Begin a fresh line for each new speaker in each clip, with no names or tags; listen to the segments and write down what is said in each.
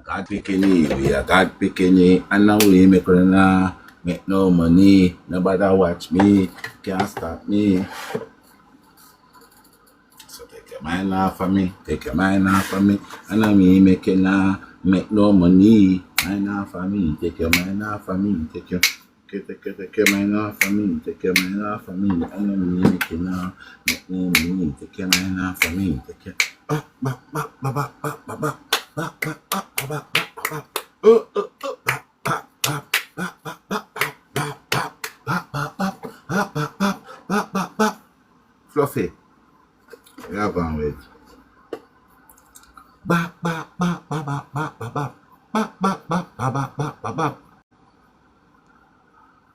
God picking it, we are God picking it, and now we make no money, nobody watch me, can't stop me. So take your mind off of me, take your mind off of me, and now me make no money, mind off of me, take your mind off of me, take your mind off of me, take your mind off of me, and now me make no money, take your mind off of me, take your Fluffy, you're going with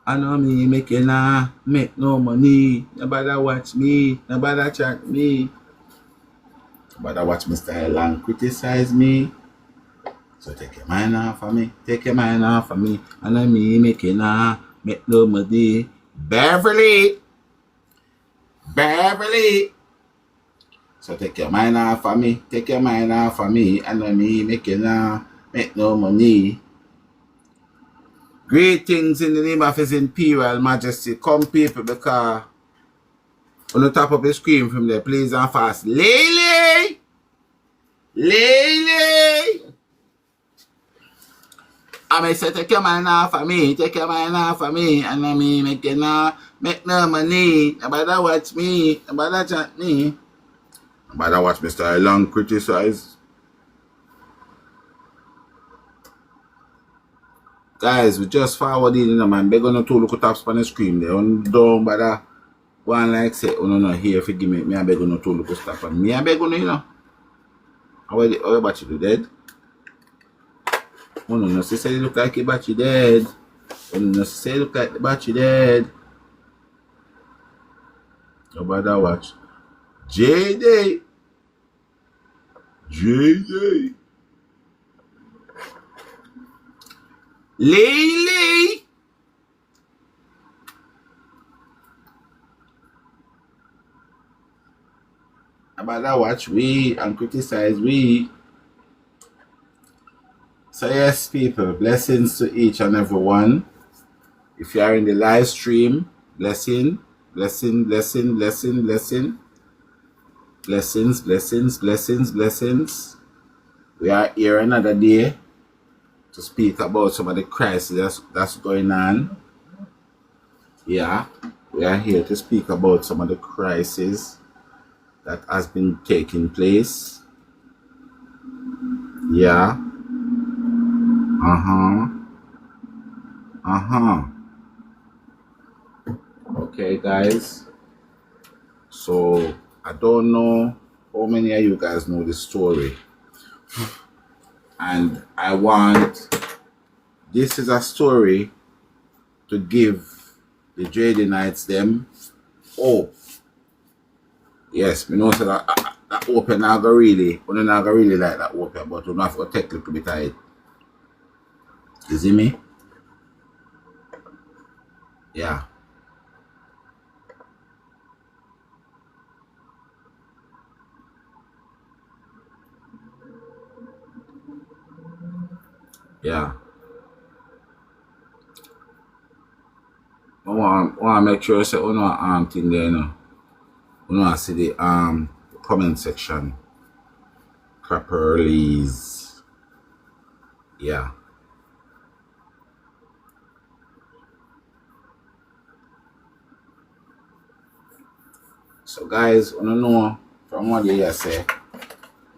I know me make no money, nobody watch me, nobody chat me, nobody watch me style and criticize me. So take your mind off of me, take your mind off of me, and I me make no money. Beverly. So take your mind off of me, take your mind off of me, and I me make no money. Greetings in the name of His Imperial Majesty. Come people, because on the top of the screen from there, please and fast. Lily! I may say take your mind off of me, take your mind off of me, and I me make no money. Nobody watch me, nobody chat me. Nobody watch me style long criticize. Guys, we just forwarding, you know, man. They're gonna look at taps on the screen. They don't bother one like say, oh no, here if you give me, I beg on to look at stuff on me. I beg on, you know. How the battery dead? Oh no, she say it look like the battery dead. Oh no, she say it look like the battery dead. Nobody watch. JD. Lily. About that watch we and criticize we. So yes, people, blessings to each and every one. If you are in the live stream, blessings. We are here another day to speak about some of the crises that's going on. Yeah, we are here to speak about some of the crises that has been taking place. Yeah. Okay, guys. So I don't know how many of you guys know this story. And this is a story to give the Jadenites them hope. Yes, we know so that hope is not really like that hope, but we don't have to take a little bit of it. You see me? Yeah. Yeah. I want to make sure say you know thing there, you know. You know, I see the comment section properly. Yeah. So guys, you know from what you say,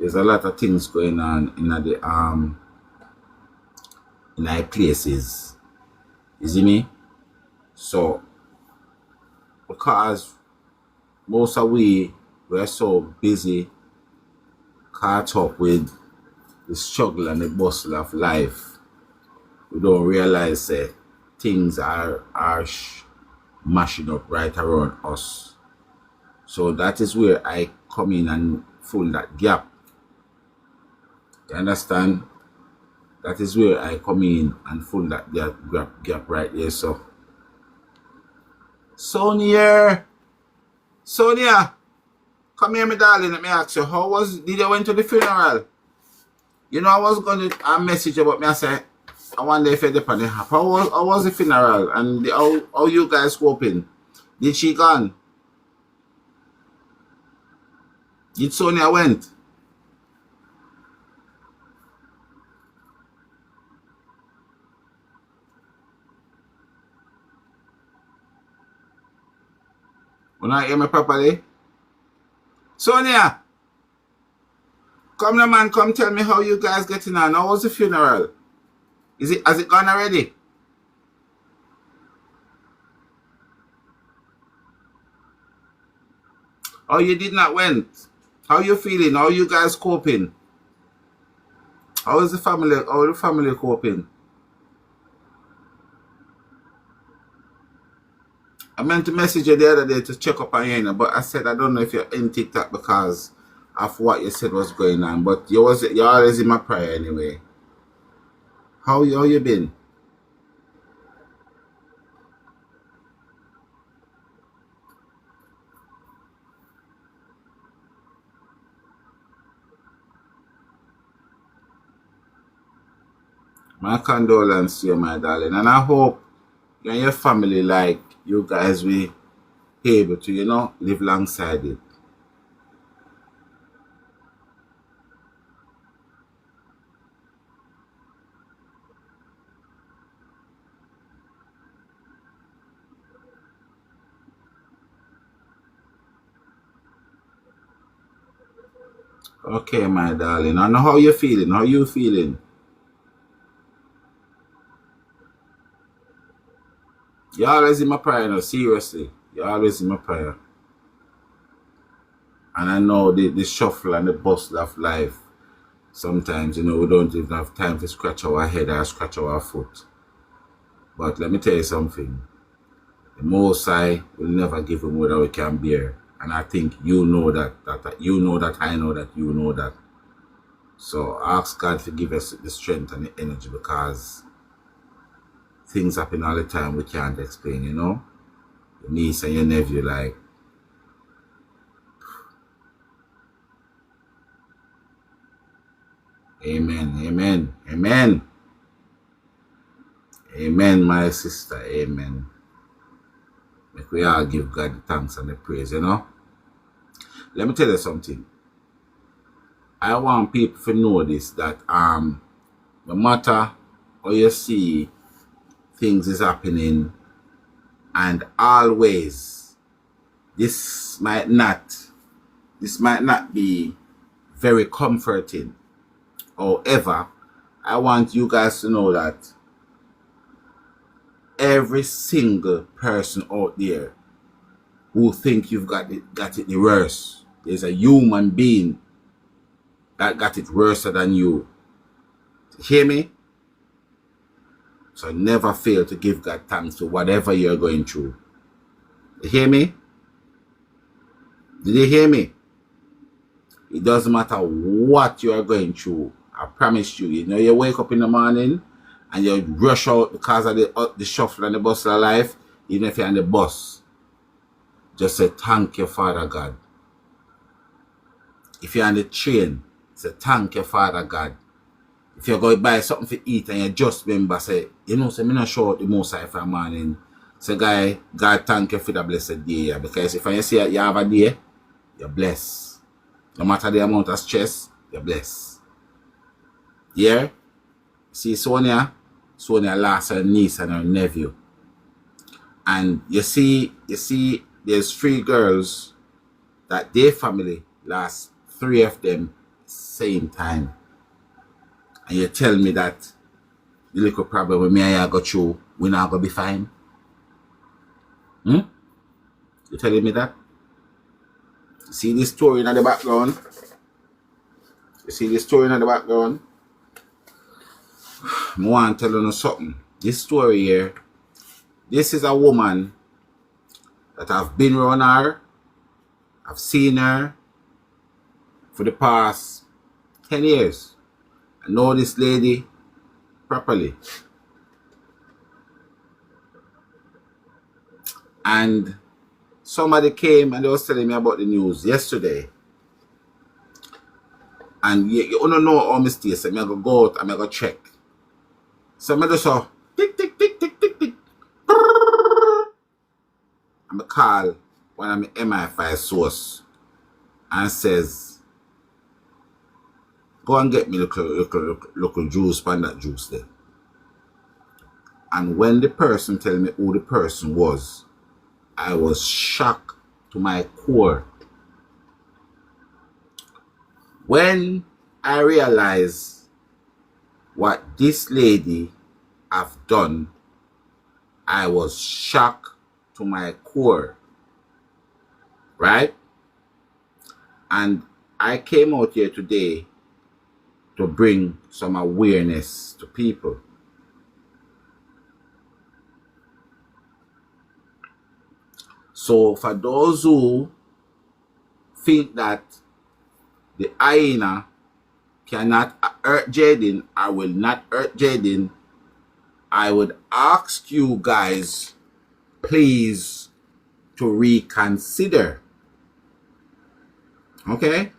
there's a lot of things going on in the in our places. You see me? So because most of we're so busy caught up with the struggle and the bustle of life, we don't realize that things are mashing up right around us. So that is where I come in and fill that gap. You understand? That is where I come in and fill that gap right there. So Sonia, come here, my darling. Let me ask you, did you went to the funeral? You know, I was going to message you, but me I say, I wonder if you're depending. How was the funeral? And how you guys coping? Did she gone? Did Sonia went? When I hear me properly? Sonia! Come now, man, come tell me how you guys getting on. How was the funeral? Has it gone already? Oh, you did not went. How you feeling? How you guys coping? How is the family? How the family coping? I meant to message you the other day to check up on you, but I said I don't know if you're in TikTok because of what you said was going on. But you're always in my prayer anyway. How you been? My condolences to you, my darling, and I hope you and your family, like you guys, will be able to, live alongside it. Okay, my darling. And how you feeling? How you feeling? You're always in my prayer, no, seriously. You're always in my prayer. And I know the shuffle and the bustle of life. Sometimes, we don't even have time to scratch our head or scratch our foot. But let me tell you something. The Most High will never give him more than we can bear. And I think you know that you know that, I know that, you know that. So ask God to give us the strength and the energy, because things happen all the time we can't explain, Your niece and your nephew, like, amen, amen, amen. Amen, my sister, amen. Make we all give God the thanks and the praise, Let me tell you something. I want people to know this, that no matter how you see things is happening, and always this might not be very comforting. However, I want you guys to know that every single person out there who think you've got it the worst, there's a human being that got it worse than you. Hear me? So never fail to give God thanks for whatever you're going through. You hear me? Did you hear me? It doesn't matter what you are going through. I promise you. You wake up in the morning and you rush out because of the shuffle and the bustle of life. Even if you're on the bus, just say thank you, Father God. If you're on the train, say thank you, Father God. If you're going to buy something to eat and you just remember, say, say, I'm not sure the Most High for a morning. Say, God, thank you for the blessed day. Because if you see you have a day, you're blessed. No matter the amount of stress, you're blessed. Yeah? See, Sonia lost her niece and her nephew. And you see, there's 3 girls that their family lost 3 of them same time. And you tell me that the little problem with me and you go through, we're not going to be fine? You telling me that? See this story in the background? You see this story in the background? I want to tell you something. This story here, this is a woman that I've been around her. I've seen her for the past 10 years. I know this lady properly. And somebody came and they was telling me about the news yesterday. And you don't know how I stay. So I go out and I go check. So I just saw tick, tick, tick, tick, tick, tick. And I call one of my MI5 source and says, go and get me local juice from that juice there. And when the person tell me who the person was, I was shocked to my core. When I realized what this lady have done, I was shocked to my core. Right? And I came out here today to bring some awareness to people. So for those who think that the hyena cannot hurt Jaden, I will not hurt Jaden, I would ask you guys, please, to reconsider. Okay?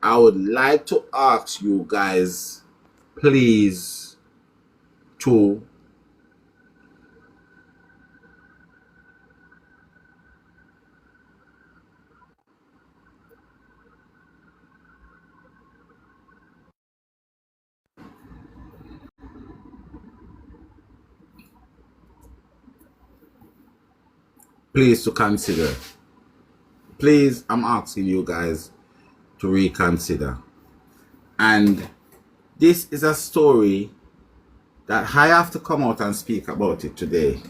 I would like to ask you guys, please, to consider. Please, I'm asking you guys to reconsider. And this is a story that I have to come out and speak about it today.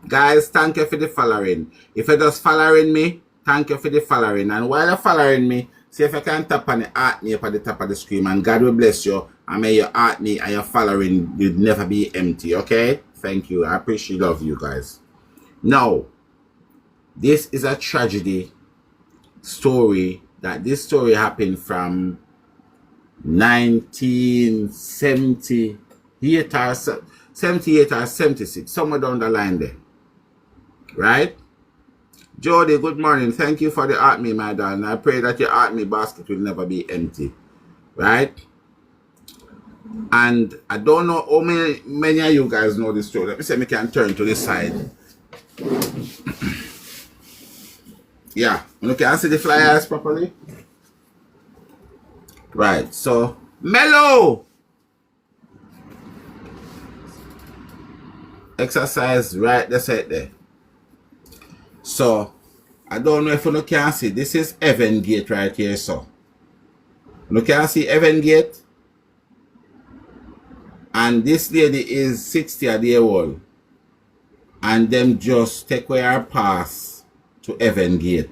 Guys, thank you for the following. If you're just following me, thank you for the following. And while you're following me, see if I can tap on the heart me up at the top of the screen. And God will bless you. And may your heart me and your following will never be empty. Okay? Thank you. I appreciate love you guys. Now, this is a tragedy story. This story happened from 1978 or 78 or 76, somewhere down the line there. Right? Jody, good morning. Thank you for the Art Me, my darling. I pray that your Art Me basket will never be empty. Right? And I don't know how many of you guys know this story. Let me see if I can turn to this side. Yeah. You can see the flyers properly? Right. So, Mellow! Exercise right there. So, I don't know if you can see. This is Evan Gate right here, so. You can see Evan Gate? And this lady is 60 a day old. And them just take away her pass to Evan Gate.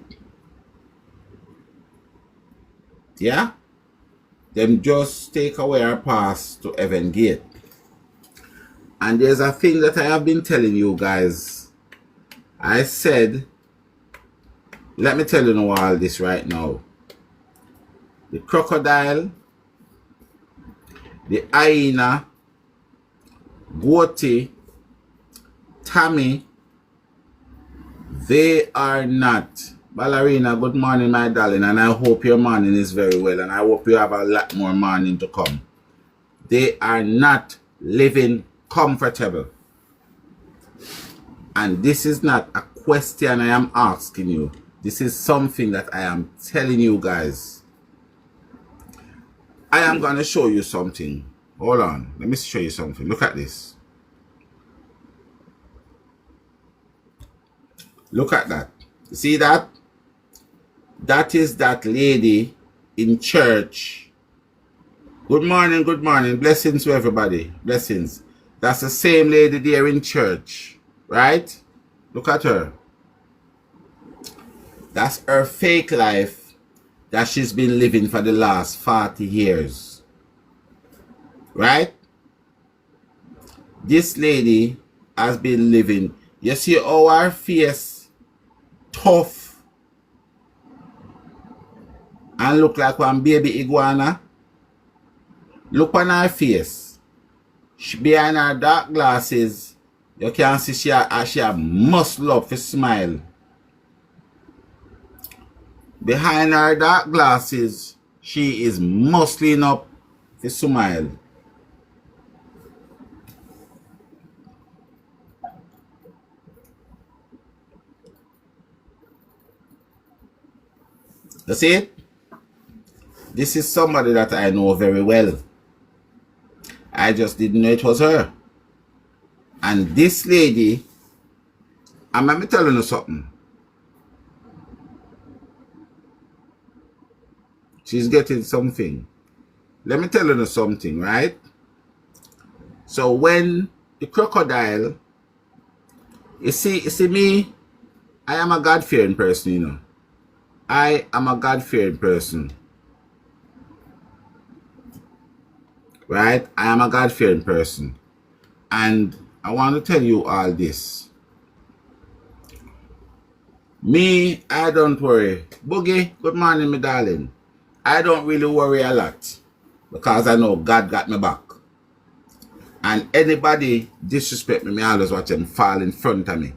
Yeah? Them just take away her pass to Evan Gate. And there's a thing that I have been telling you guys. I said, let me tell you all this right now. The crocodile, the hyena, Goatee, Tammy, they are not. Ballerina, good morning, my darling, and I hope your morning is very well, and I hope you have a lot more morning to come. They are not living comfortable. And this is not a question I am asking you. This is something that I am telling you guys. I am going to show you something. Hold on. Let me show you something. Look at this. Look at that. You see that? That is that lady in church. Good morning, good morning. Blessings to everybody. Blessings. That's the same lady there in church. Right? Look at her. That's her fake life that she's been living for the last 40 years. Right? This lady has been living. You see how her face tough and look like one baby iguana? Look on her face. She behind her dark glasses, you can see she a muscle up for smile. Behind her dark glasses, she is muscling up the smile. You see it? This is somebody that I know very well. I just didn't know it was her. And this lady, and let me tell you something. She's getting something. Let me tell you something, right? So when the crocodile, you see me, I am a God-fearing person, you know. I am a God-fearing person. Right? I am a God-fearing person. And I want to tell you all this. Me, I don't worry. Boogie, good morning, my darling. I don't really worry a lot because I know God got me back. And anybody disrespect me, I always watch them fall in front of me.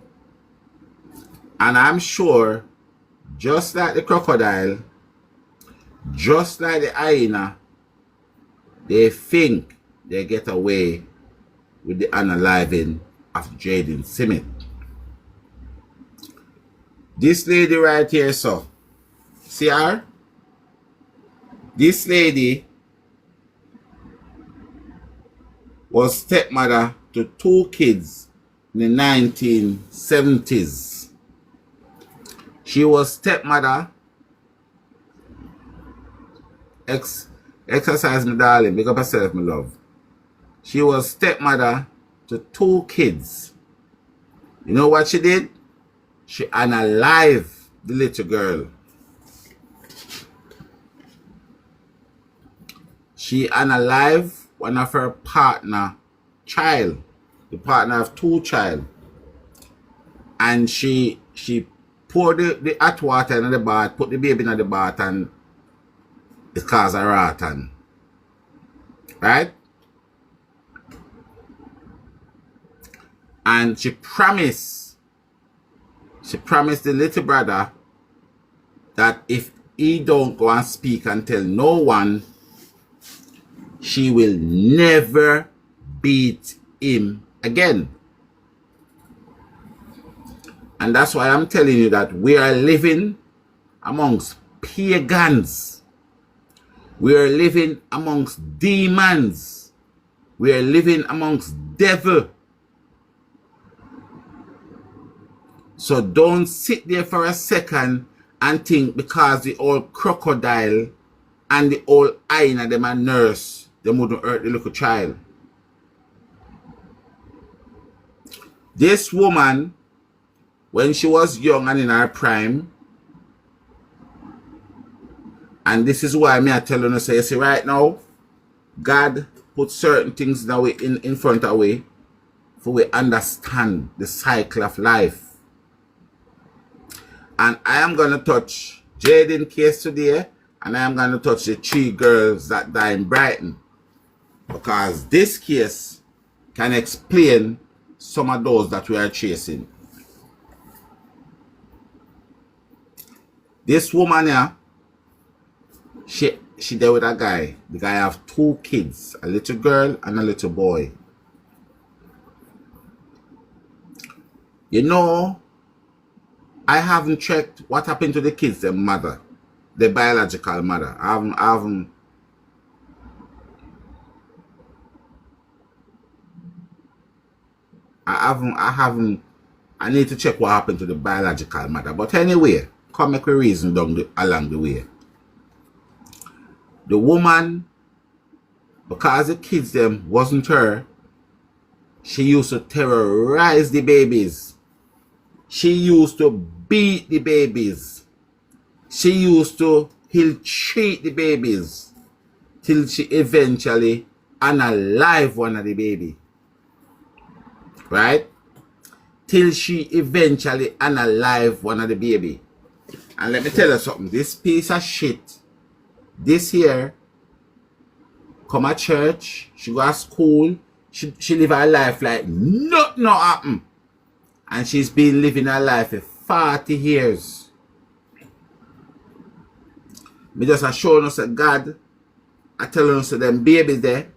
And I'm sure, just like the crocodile, just like the hyena, they think they get away with the unaliving of Jaden Smith. This lady right here, so see her? This lady was stepmother to 2 kids in the 1970s. She was stepmother. Exercise, my darling. Big up yourself, my love. She was stepmother to 2 kids. You know what she did? She unalived the little girl. She unalived one of her partner child. The partner of 2 child. And she poured the hot water in the bath, put the baby in the bath, and it caused a rotten. Right? And she promised the little brother that if he don't go and speak and tell no one, she will never beat him again. And that's why I'm telling you that we are living amongst pagans. We are living amongst demons. We are living amongst devil. So don't sit there for a second and think because the old crocodile and the old hyena them a nurse, they wouldn't hurt the little child. This woman, when she was young and in her prime, and this is why me I tell you, say, you see right now, God put certain things in front of we for we understand the cycle of life. And I am going to touch Jaden case today, and I am going to touch the 3 girls that died in Brighton. Because this case can explain some of those that we are chasing. This woman here, she there with a guy. The guy have 2 kids, a little girl and a little boy. You know, I haven't checked what happened to the kids, their mother, the biological mother. I need to check what happened to the biological mother. But anyway, come make a reason along the way. The woman, because the kids them wasn't her, she used to terrorize the babies. She used to beat the babies. She used to ill-treat the babies till she eventually unalive one of the baby. Right? Till she eventually unalive one of the baby. And let me tell you something. This piece of shit, this here, come to church, she go to school, she live her life like nothing happen. And she's been living her life for 40 years. Me just a showing us that God, I telling us that them baby there,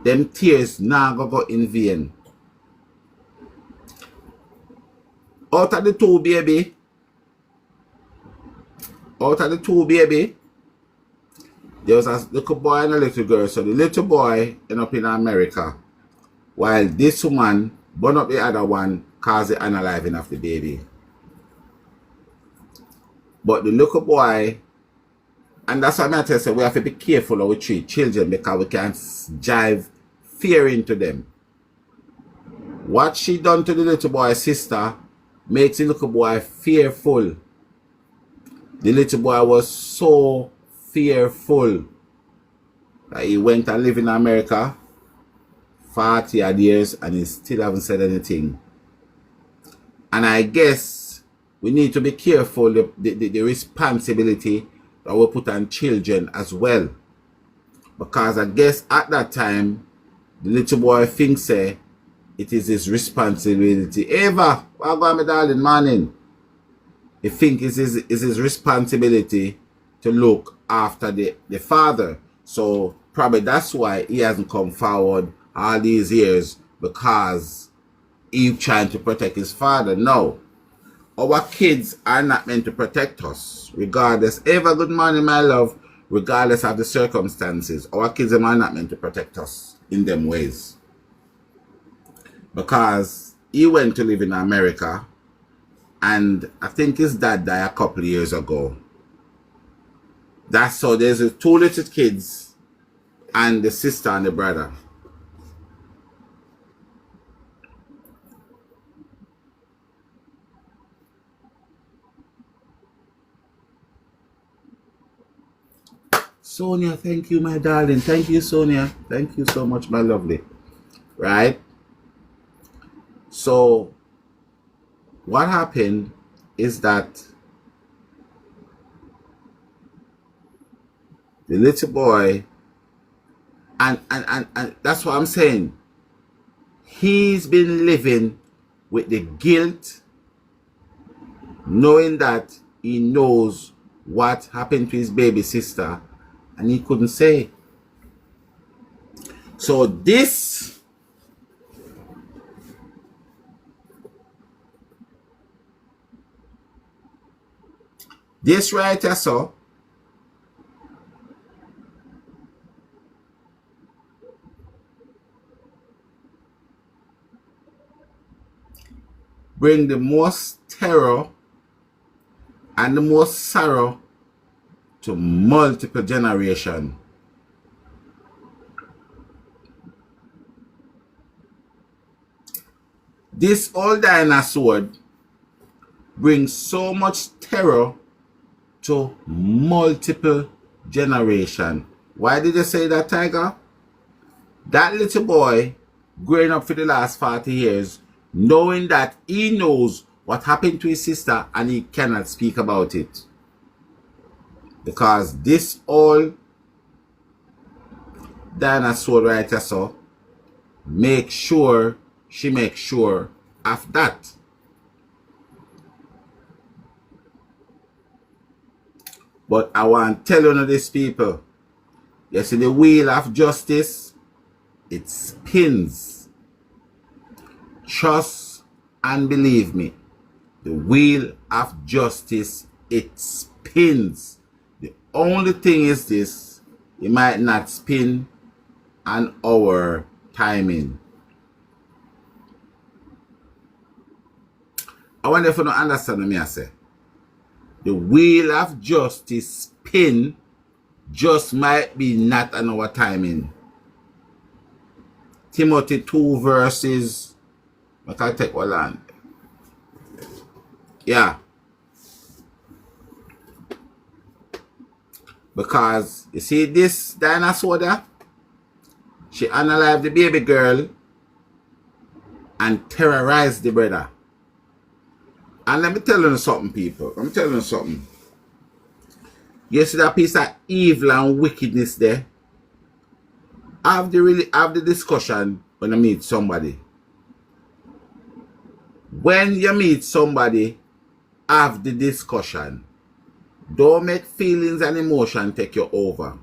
them tears now go in vain. Out of the two baby, there was a little boy and a little girl. So the little boy ended up in America, while this woman born up the other one, caused the unaliving of the baby. But the little boy, and that's why I tell you, we have to be careful how we treat children, because we can drive fear into them. What she done to the little boy's sister makes the little boy fearful. The little boy was so fearful that he went and lived in America 40 odd years and he still haven't said anything. And I guess we need to be careful the responsibility that we put on children as well. Because I guess at that time, the little boy thinks it is his responsibility. Eva, what about my darling morning? He thinks it's his responsibility to look after the father. So probably that's why he hasn't come forward all these years, because he's trying to protect his father. No. Our kids are not meant to protect us, regardless. Eva, good morning, my love. Regardless of the circumstances, our kids are not meant to protect us in them ways. Because he went to live in America, and I think his dad died a couple of years ago. That's so there's two little kids and the sister and the brother. Sonia, thank you, my darling. Thank you, Sonia. Thank you so much, my lovely. Right? So what happened is that the little boy, and that's what I'm saying, he's been living with the guilt, knowing that he knows what happened to his baby sister, and he couldn't say. So this right here, so bring the most terror and the most sorrow to multiple generations. This old dinosaur brings so much terror to multiple generations. Why did you say that, Tiger? That little boy growing up for the last 40 years, knowing that he knows what happened to his sister and he cannot speak about it. Because this old dinosaur right here, so she makes sure of that. But I want to tell you this, people. You see the wheel of justice, it spins. Trust and believe me. The wheel of justice, it spins. The only thing is this, it might not spin on our timing. I wonder if you don't understand what I say. The wheel of justice spin just might be not on our timing. Timothy 2 verses, I can take one land. Yeah. Because you see this dinosaur there, she unalived the baby girl and terrorized the brother. And let me tell you something, people. Let me tell you something. You see that piece of evil and wickedness there? Have the discussion when you meet somebody. When you meet somebody, have the discussion. Don't make feelings and emotion take you over.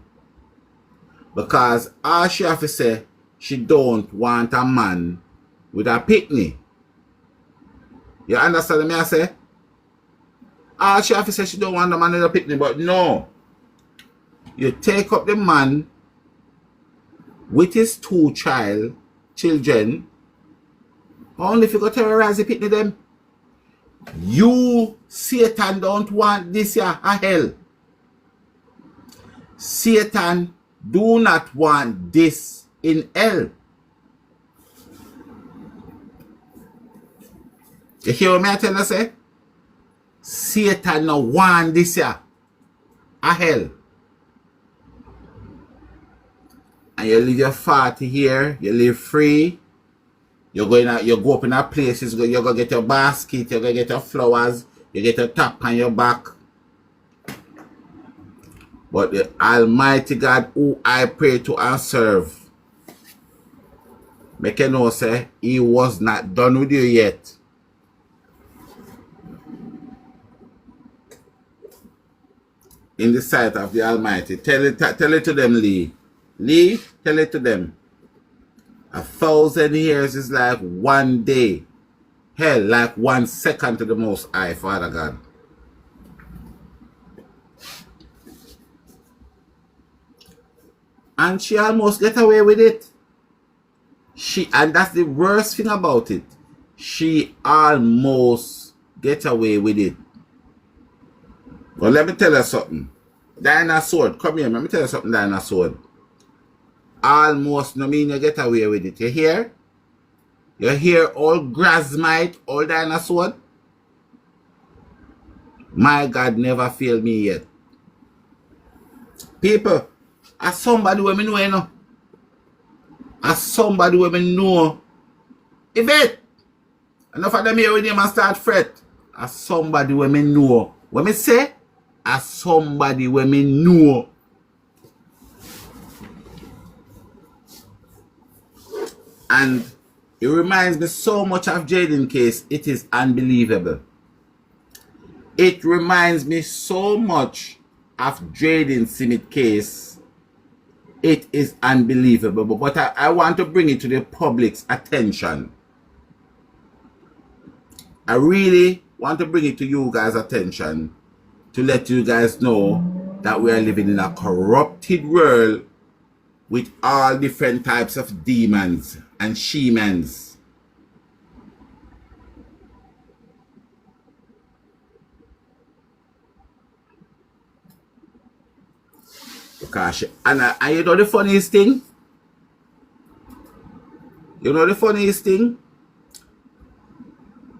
Because all she have to say, she don't want a man with a picnic. You understand me I say? All she have to say, she don't want a man with a picnic, but no. You take up the man with his 2 children, only if you go terrorize the picnic them. You, Satan, don't want this here a hell. Satan do not want this in hell. You hear what I tell you say? Satan no want this here a hell. And you live your 40 here, you live free. You go up in a places, you go get your basket, you go get your flowers, you get your top on your back. But the Almighty God who I pray to and serve, make you know say, he was not done with you yet. In the sight of the Almighty. Tell it to them, Lee. Lee, tell it to them. 1,000 years is like 1 day. Hell, like 1 second to the Most High, Father God. And she almost get away with it. And that's the worst thing about it. She almost get away with it. Well, let me tell you something. Diana Sword, come here. Let me tell you something, Diana Sword. Almost no mean you get away with it. You hear? You hear all Grasmite, all Diana Sword? My God never failed me yet. People, as somebody who me know, you know. As somebody who me know. Yvette, enough of them here with them and start fret. As somebody who me know. What me say? As somebody who me know. And it reminds me so much of Jaden case, it is unbelievable. It reminds me so much of Jaden Smith case, it is unbelievable. But I want to bring it to the public's attention. I really want to bring it to you guys' attention to let you guys know that we are living in a corrupted world with all different types of demons and she-mans. Gosh, and you know the funniest thing? You know the funniest thing?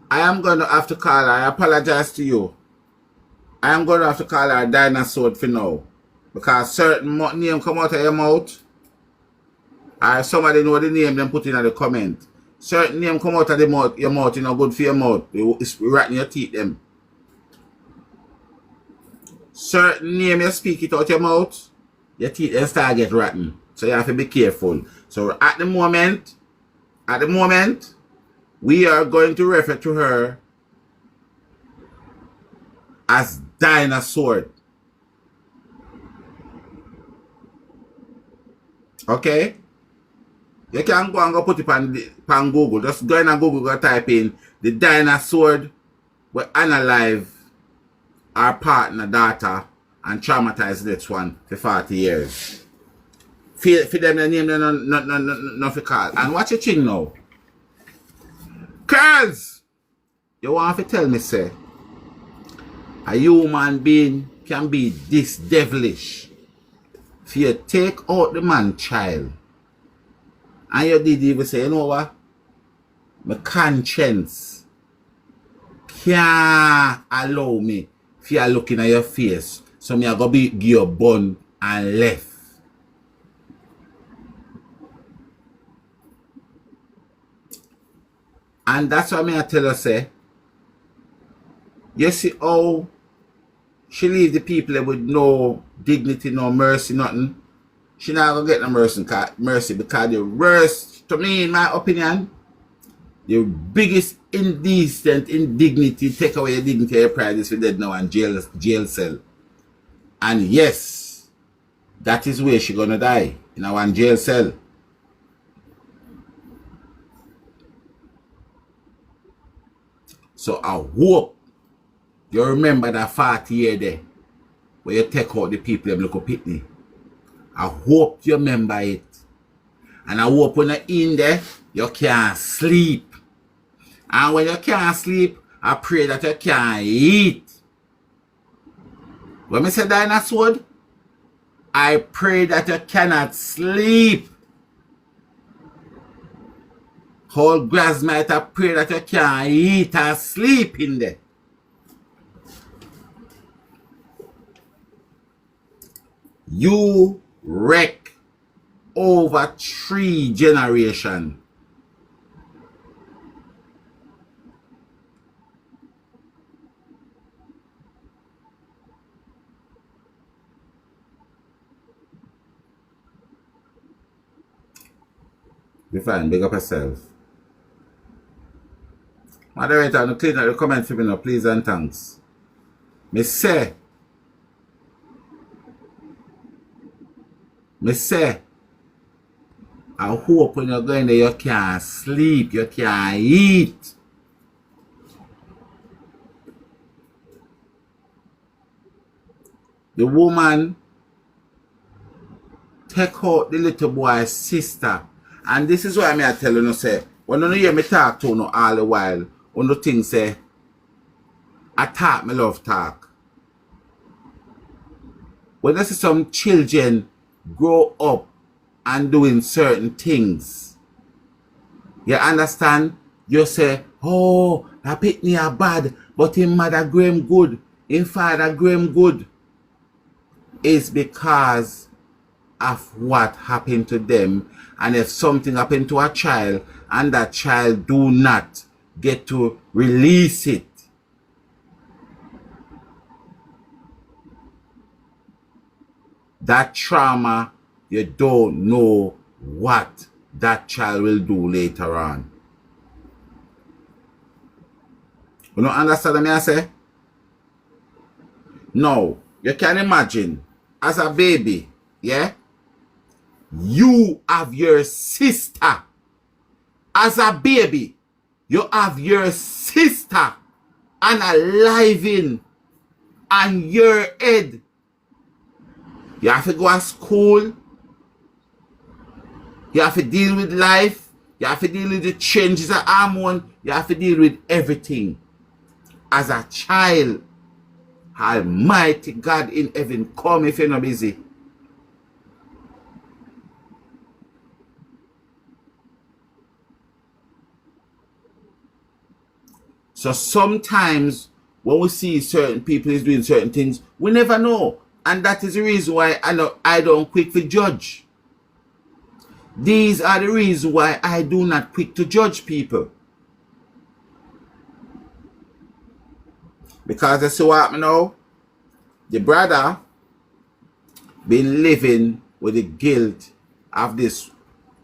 I am going to have to call her, I apologize to you. I am going to have to call her Dinosaur for now. Because certain name come out of your mouth. Or somebody know the name, then put in the comment. Certain name come out of your mouth, you know, good for your mouth. It's right in your teeth them. Certain name you speak it out your mouth, your teeth then start get rotten. So you have to be careful. So at the moment, we are going to refer to her as Dinosaur. Okay? You can go and go put it on Google. Just go in on Google, go type in the Dinosaur will unalive our partner daughter and traumatize this one for 40 years. For them the name no for call. And watch your thing now. Girls! You want to tell me, say, a human being can be this devilish. If you take out the man child, and you did even say, you know what? My conscience can't allow me if you are looking at your face. So me are going to give you a bun and left. And that's why I tell her, say, you see how she leave the people with no dignity, no mercy, nothing. She not gonna get no mercy because the worst, to me, in my opinion, the biggest indecent indignity, take away your dignity, your pride is for dead now and jail cell. And yes, that is where she gonna die, in a one jail cell. So I hope you remember that 40 year there where you take out the people them look up pitney. I hope you remember it. And I hope when you're in there, you can't sleep. And when you can't sleep, I pray that you can't eat. When I say dinosaur, I pray that you cannot sleep. Whole Grasmite, I pray that you can't eat and sleep in there. You wreck over 3 generations. Be fine, big up yourself. Moderator, no clean up the comments for me now, please and thanks. Me say, I hope when you're going there you can't sleep, you can't eat. The woman take out the little boy's sister. And this is why I tell you, say, when you hear me talk to you all the while, you think say, I talk, me love talk. When you see some children grow up and doing certain things, you understand? You say, oh, that pitney are bad, but him mother Graham good, him father Graham good. It's because of what happened to them. And if something happened to a child and that child do not get to release it, that trauma, you don't know what that child will do later on. You don't understand what I say? No, you can imagine, as a baby, yeah? You have your sister. As a baby, you have your sister unaliving on your head. You have to go to school. You have to deal with life. You have to deal with the changes of hormone. You have to deal with everything. As a child, Almighty God in heaven, come if you're not busy. So sometimes when we see certain people is doing certain things, we never know. And that is the reason why I don't quick to judge. These are the reasons why I do not quick to judge people. Because I see what happened now. The brother been living with the guilt of this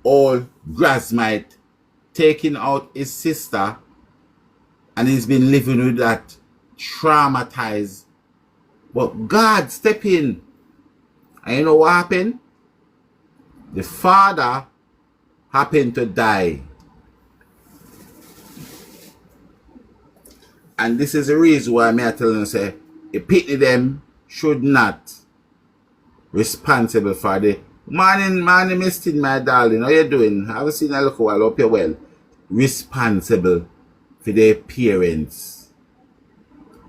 old Grasmite taking out his sister, and he's been living with that traumatized. But God step in. And you know what happened? The father happened to die. And this is the reason why I tell them, say, a pity them should not responsible for the morning, Mr. My darling. How you doing? I haven't seen you look a while. Hope you're well. Responsible for their parents.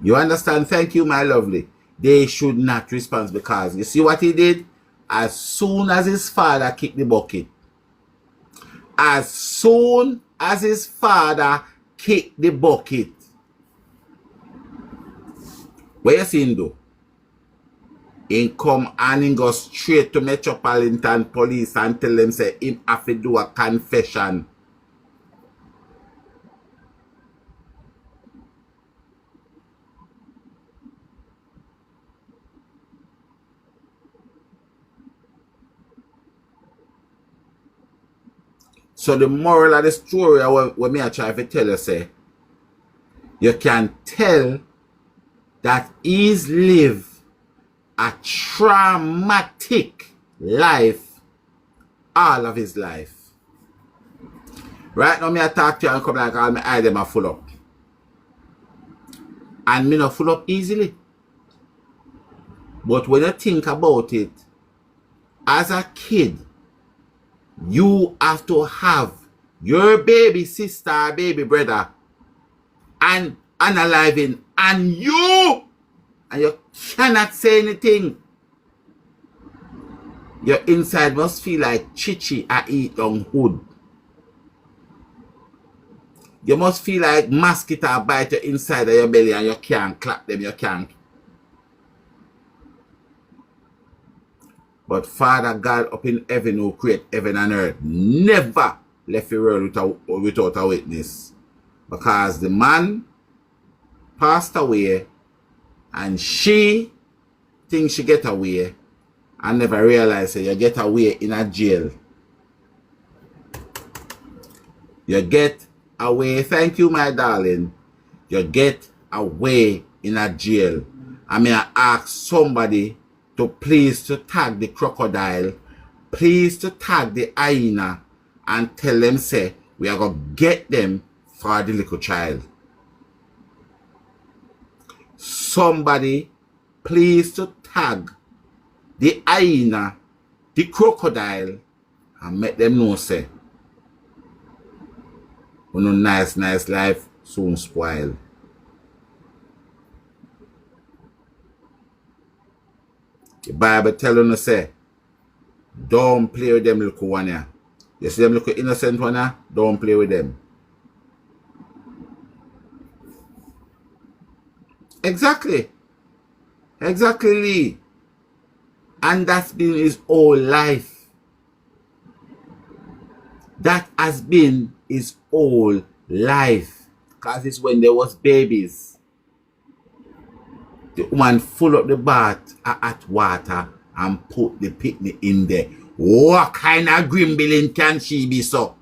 You understand? Thank you, my lovely. They should not respond, because you see what he did? As soon as his father kicked the bucket, as soon as his father kicked the bucket, what you see him do? He come and he go straight to Metropolitan Police and tell them, say, him have to do a confession. So the moral of the story, what me I try to tell you, say, you can tell that he's lived a traumatic life all of his life. Right now, me I talk to you and come like all my eye them are full up. And me not full up easily. But when you think about it, as a kid, you have to have your baby sister, baby brother, and unaliving, and you cannot say anything. Your inside must feel like chichi a eat on hood. You must feel like mosquito bite your inside of your belly and you can't clap them, you can't. But Father God up in heaven who create heaven and earth never left the world without a witness. Because the man passed away and she thinks she get away and never realized that you get away in a jail. You get away, thank you my darling, you get away in a jail. I mean I ask somebody to please to tag the crocodile, please to tag the hyena and tell them say we are going to get them for the little child. Somebody please to tag the hyena, the crocodile and make them know say no nice life soon spoil. The Bible telling us say, don't play with them little one here. You see them little innocent one here? Don't play with them. Exactly. Exactly, Lee. And that's been his whole life. That has been his whole life. Because it's when there was babies. The woman full up the bath of hot water and put the picnic in there. What kind of grimbilling can she be so?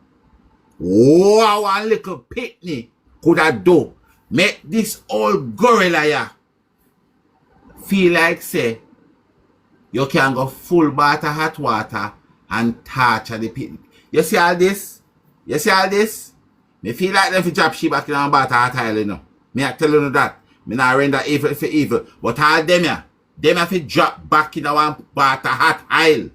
What one little picnic could have do? Make this old gorilla here feel like say you can go full bath of hot water and torture the picnic. You see all this? You see all this? Me feel like them fi drop she back in a bath of hot oil, you know. Me I tell you that. Me not render evil for evil. But all them ya, them have to drop back in our bath of hot oil.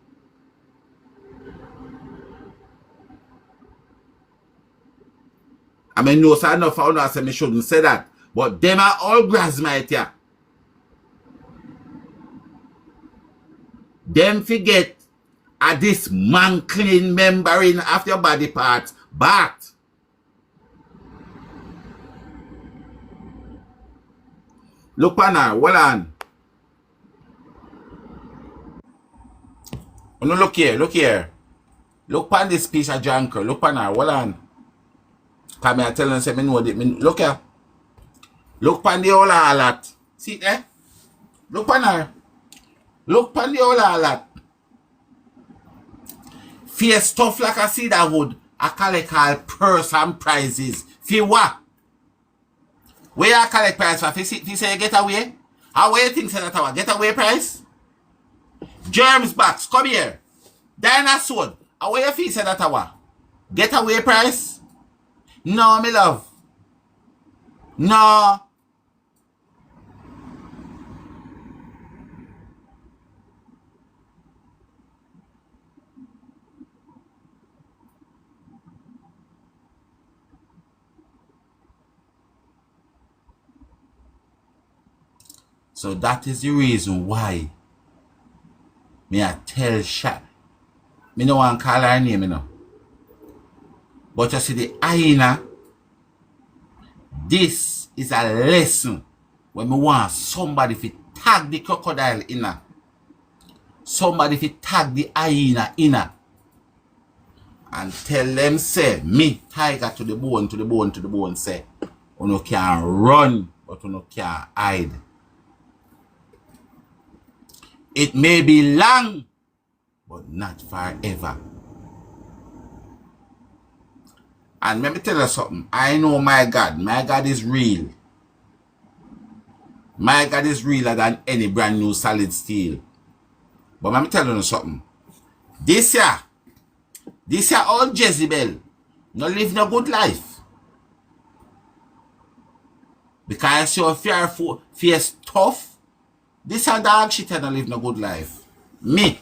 I mean, no, sir, enough for us, I shouldn't say that. But them are all grasmite ya. Them forget a dismantling membrane of your body parts, but look on her, hold on. Oh, no, look here, look here. Look on this piece of junk, look on her, hold on. Come here, tell them, say, me know it. Look here. Look on the whole lot. See there? Look on her. Look on the whole lot. Fear stuff like a cedar wood, I collect purse and prizes. Fear what? Where you collect price for? If you say you get away? How you think say that our get away price? Germs box, come here. Dinosaur, how you feel say that our get away price? No, me love. No. So that is the reason why me I tell Sha. Me no want to call her name, you know. But you see the hyena, this is a lesson when me want somebody to tag the crocodile in her. Somebody to tag the hyena in her. And tell them say, me tiger to the bone, say, you no can run, but you no can hide. It may be long, but not forever. And let me tell you something. I know my God. My God is real. My God is realer than any brand new solid steel. But I'm telling you something. This year all Jezebel no live no good life. Because you're fearful, fierce tough. This a dog shit and no live no good life. Me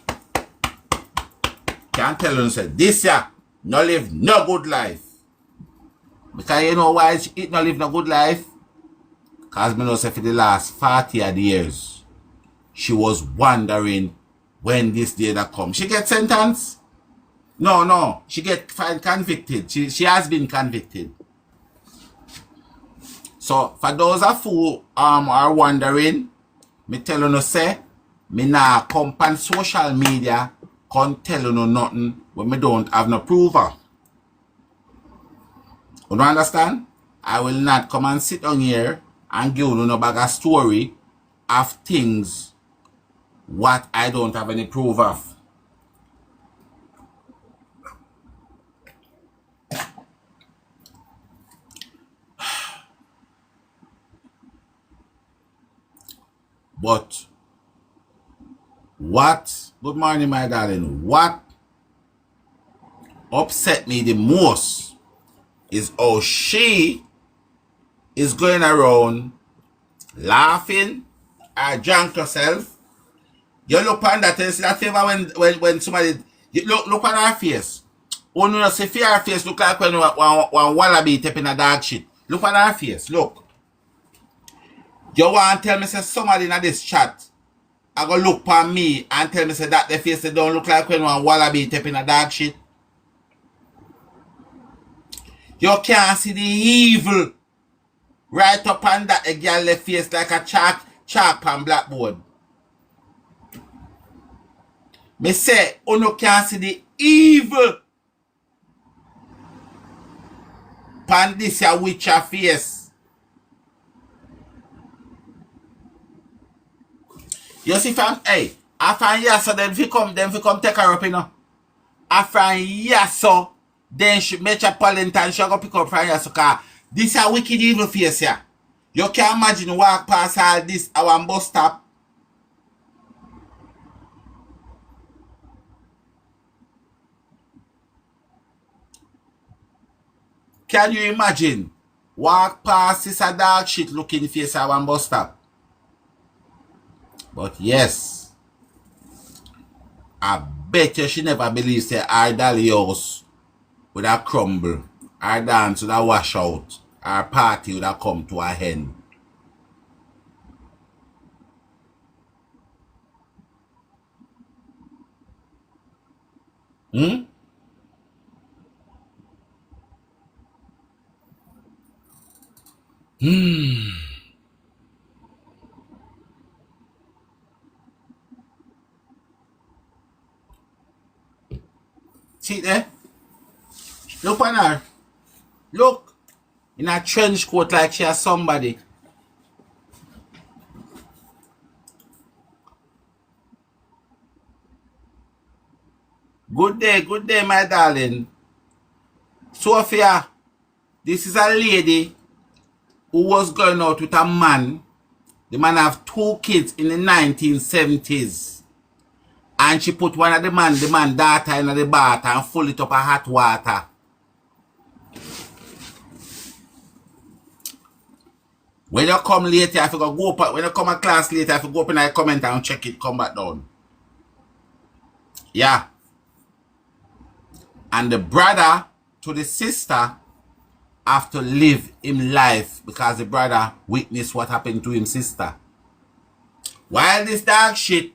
can't tell you say this year no live no good life. Because you know why it no live no good life? Because me know say for the last 40 years she was wondering when this day that come. She get sentenced? No. She get convicted. She has been convicted. So for those of who are wondering, me tell you no say, me nah come on social media can't tell you no nothing when me don't have no proof of. You don't understand? I will not come and sit on here and give you no bag of story of things what I don't have any proof of. But what, good morning my darling, what upset me the most is how she is going around laughing or drunk herself. You look on that and see that favor when somebody, you look on her face. When you see her face look like when one wallaby tapping a dog shit. Look on her face, look. You want to tell me say somebody in this chat I go look on me and tell me say that the face don't look like when one wallaby tapping a dog shit. You can't see the evil right up on that girl left face like a chalk on blackboard. Me say, you can't see the evil pan this ya witcher face. You see fam, hey, after years so them fi come take her up, you know. After years so, then she Metropolitan she go pick up from here so car. This a wicked evil face here. You can't imagine walk past all this our bus stop. Can you imagine? Walk past this a dog shit looking face at one bus stop. But yes, I bet you she never believes that our dolly house would have crumble, our dance would have wash out, our party would have come to an end. See there? Look on her. Look. In a trench coat like she has somebody. Good day, my darling. Sophia, this is a lady who was going out with a man. The man have 2 kids in the 1970s. And she put one of the man daughter in the bath and full it up of hot water. When you come later, I forgot go up. When you come to class later, I forgot go up in the comment and check it, come back down. Yeah. And the brother to the sister have to live him life because the brother witnessed what happened to his sister. While this dog shit,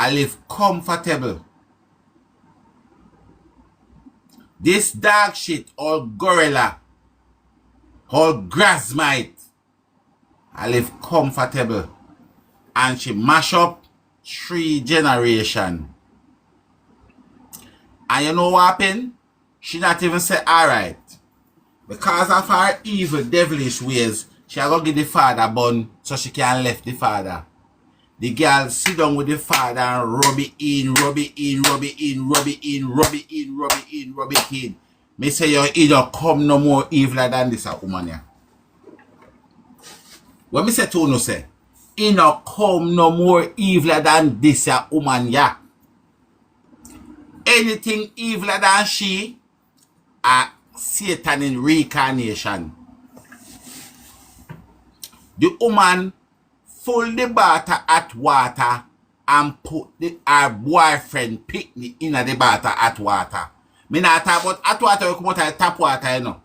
I live comfortable. This dog shit, all gorilla, all grassmite, I live comfortable. And she mash up 3 generations. And you know what happened? She not even say alright. Because of her evil, devilish ways, she go give the father bun so she can left the father. The girl sit down with the father and rub it in, rub it in, rub it in, rub it in, rub it in, rub it in, rub it in. Me say you either come no more evil than this a woman here. When me say to you say, he no come no more evil than this woman ya. Anything eviler than she, a Satan in reincarnation. The woman full the batter at water and put her boyfriend picnic in the batter at water. Me not talk about hot water, you come out of tap water, you know.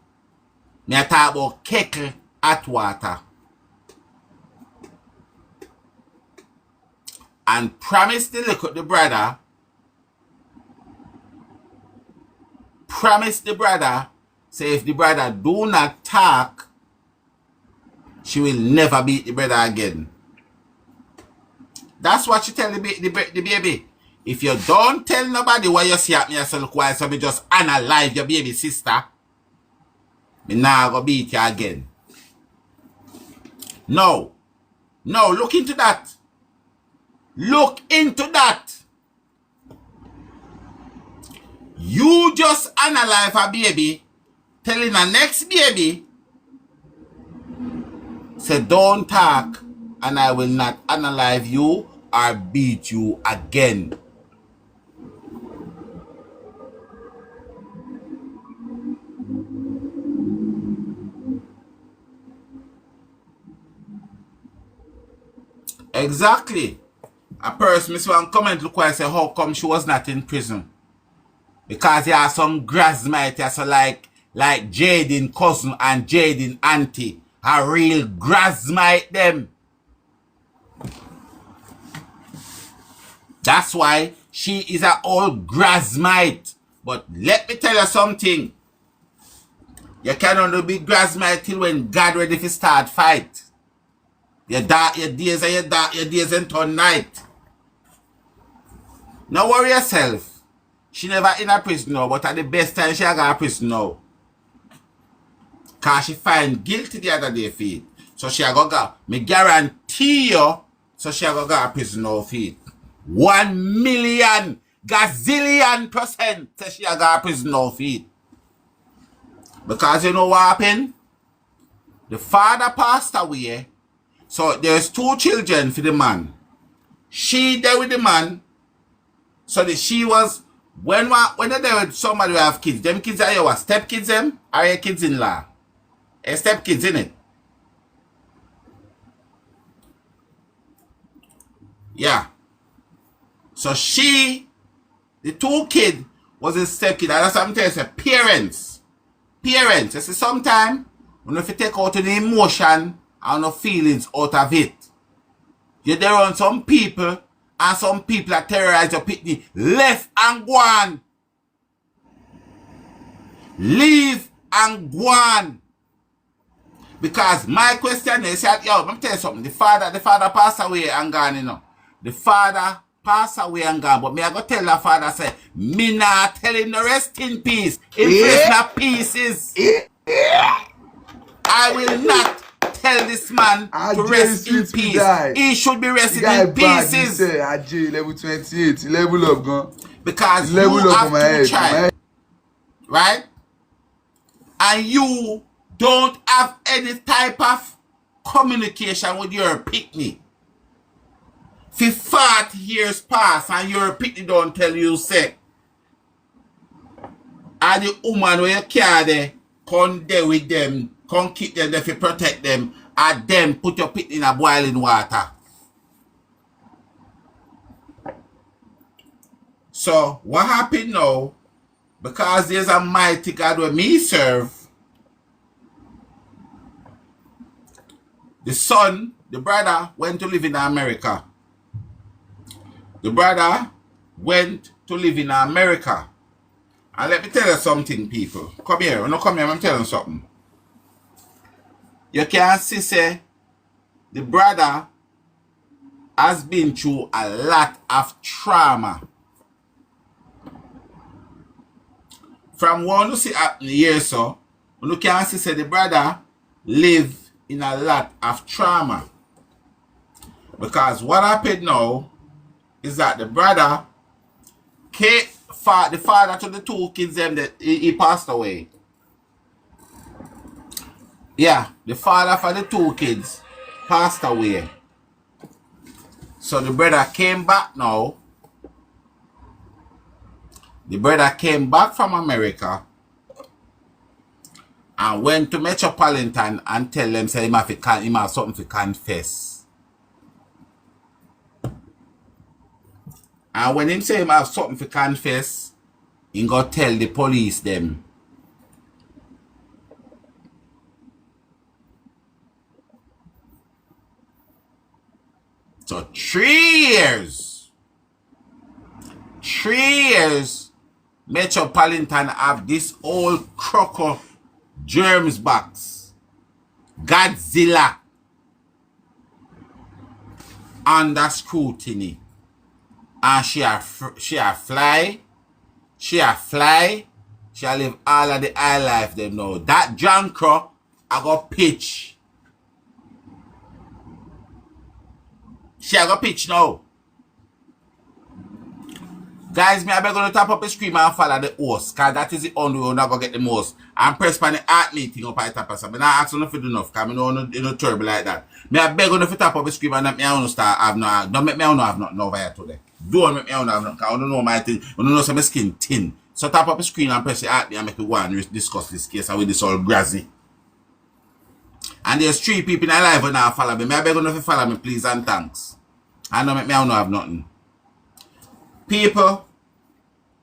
Me talk about kettle hot water. And promise the brother, say if the brother do not talk, she will never beat the brother again. That's what she tell the baby. If you don't tell nobody what you see at me, so look why, so me just analyze your baby sister, me now go beat you again. No, look into that. Look into that. You just analyze a baby, telling the next baby, say don't talk, and I will not analyze you or beat you again. Exactly. A person, Miss One comment look why I say how come she was not in prison? Because there are some grasmite, so like Jaden cousin and Jaden auntie, a real grasmite them. That's why she is an old grasmite. But let me tell you something. You can only be grasmite till when God ready to start fight. Your days and turn night. Now worry yourself. She never in a prison now, but at the best time she got a prison now. Cause she find guilty the other day feet. So she go. Me guarantee you, so she go a prison now feet. 1,000,000 gazillion % say she got a prison now feet. Because you know what happened? The father passed away. So there's 2 children for the man. She there with the man. So she was when they're there with somebody who have kids, them kids are your step kids them or your kids in law. A step kids in it. Yeah. So the 2 kids was a step kid. And that's what I'm telling you, parents. You see, sometimes when you take out the emotion and the feelings out of it, you're there on some people, and some people that terrorize your pitney, left and go on. Leave and go on. Because my question is, yo, let me tell you something. The father passed away and gone, you know. The father passed away and gone, but me I go tell the father, say, me not tell him to rest in peace. In pieces. I will not tell this man to rest in peace. He should be resting in pieces.
Level 28, level up, gone.
Because level you have 2 child, right? And you don't have any type of communication with your pitney. For 40 years pass and your pitney don't tell you, say, and the woman where you care there, come there with them, come keep them there to protect them, and then put your pitney in a boiling water. So what happened now? Because there's a mighty God where me serve, the brother went to live in America. And let me tell you something, people. Come here. When you come here, I'm telling you something. You can see, say, the brother has been through a lot of trauma. From one to see happening here, so, you can see, say, the brother live in a lot of trauma. Because what happened now is that the brother, the father to the 2 kids, them that he passed away. Yeah, the father for the 2 kids, passed away. So the brother came back now. The brother came back from America and went to Metropolitan and tell them say him have something to confess. And when him say him have something to confess, he go tell the police them. So 3 years. 3 years Metropolitan have this old croco germs box. Godzilla under scrutiny. And she a fly. She a live all of the high life them know. That Jankro I got pitch. She a got pitch now. Guys, me I beg on to tap up the screen and follow the host, cause that is the only way we're not gonna get the most. And press on the art meeting up at the top of something. I not asking if you do enough, cause I know you know trouble like that. Me I beg on to tap up the screen and me I want to start have no, don't make me I have nothing over here today. Don't make me I have nothing, cause I don't know my thing, I don't know some skin thin. So tap up the screen and press the art and make it go and discuss this case and with this all grassy. And there's 3 people in my life who now follow me. Me I beg on to follow me, please and thanks. I don't make me I have nothing. People,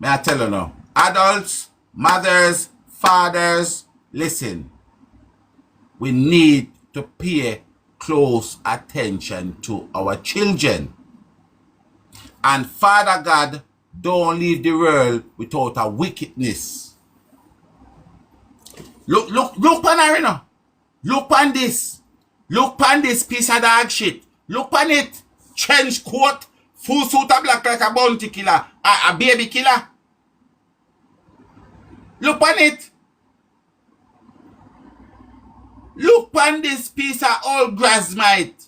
may I tell you now, adults, mothers, fathers, listen. We need to pay close attention to our children. And Father God don't leave the world without a wickedness. Look pan her, you know. Look pan this. Look pan this piece of dog shit. Look pan it. Trench coat. Full suit of black like a bounty killer. A baby killer. Look on it. Look on this piece of old grassmite.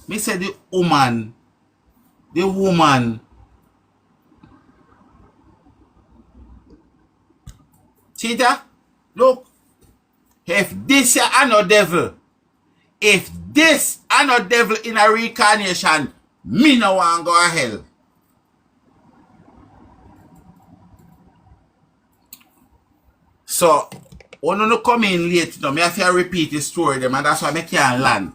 Me say the woman. See that? Look. If this is no devil. If this are not devil in a reincarnation, me no want go to hell. So, when you come in late, me have to repeat the story them, and that's why I can't land.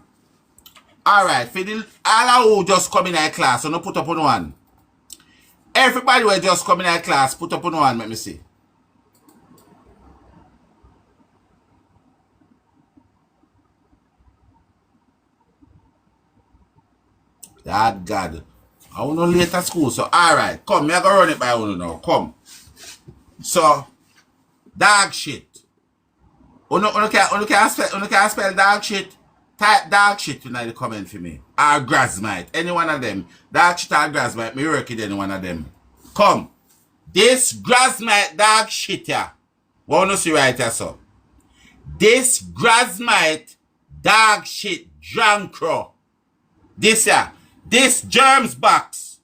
Alright, for the all who just come in our class, so no put up on one. Everybody will just come in our class, put up on one, let me see. That God. I want to late at school. So, alright. Come, me I go run it by one now. Come. So, dog shit. Uno can spell dog shit. Type dog shit in the comment for me. Or grassmite. Any one of them. Dog shit or grassmite. Me work with any one of them. Come. This grassmite dog shit here. Want to see right here, so. This grassmite dog shit Jankro. This here. This germs box.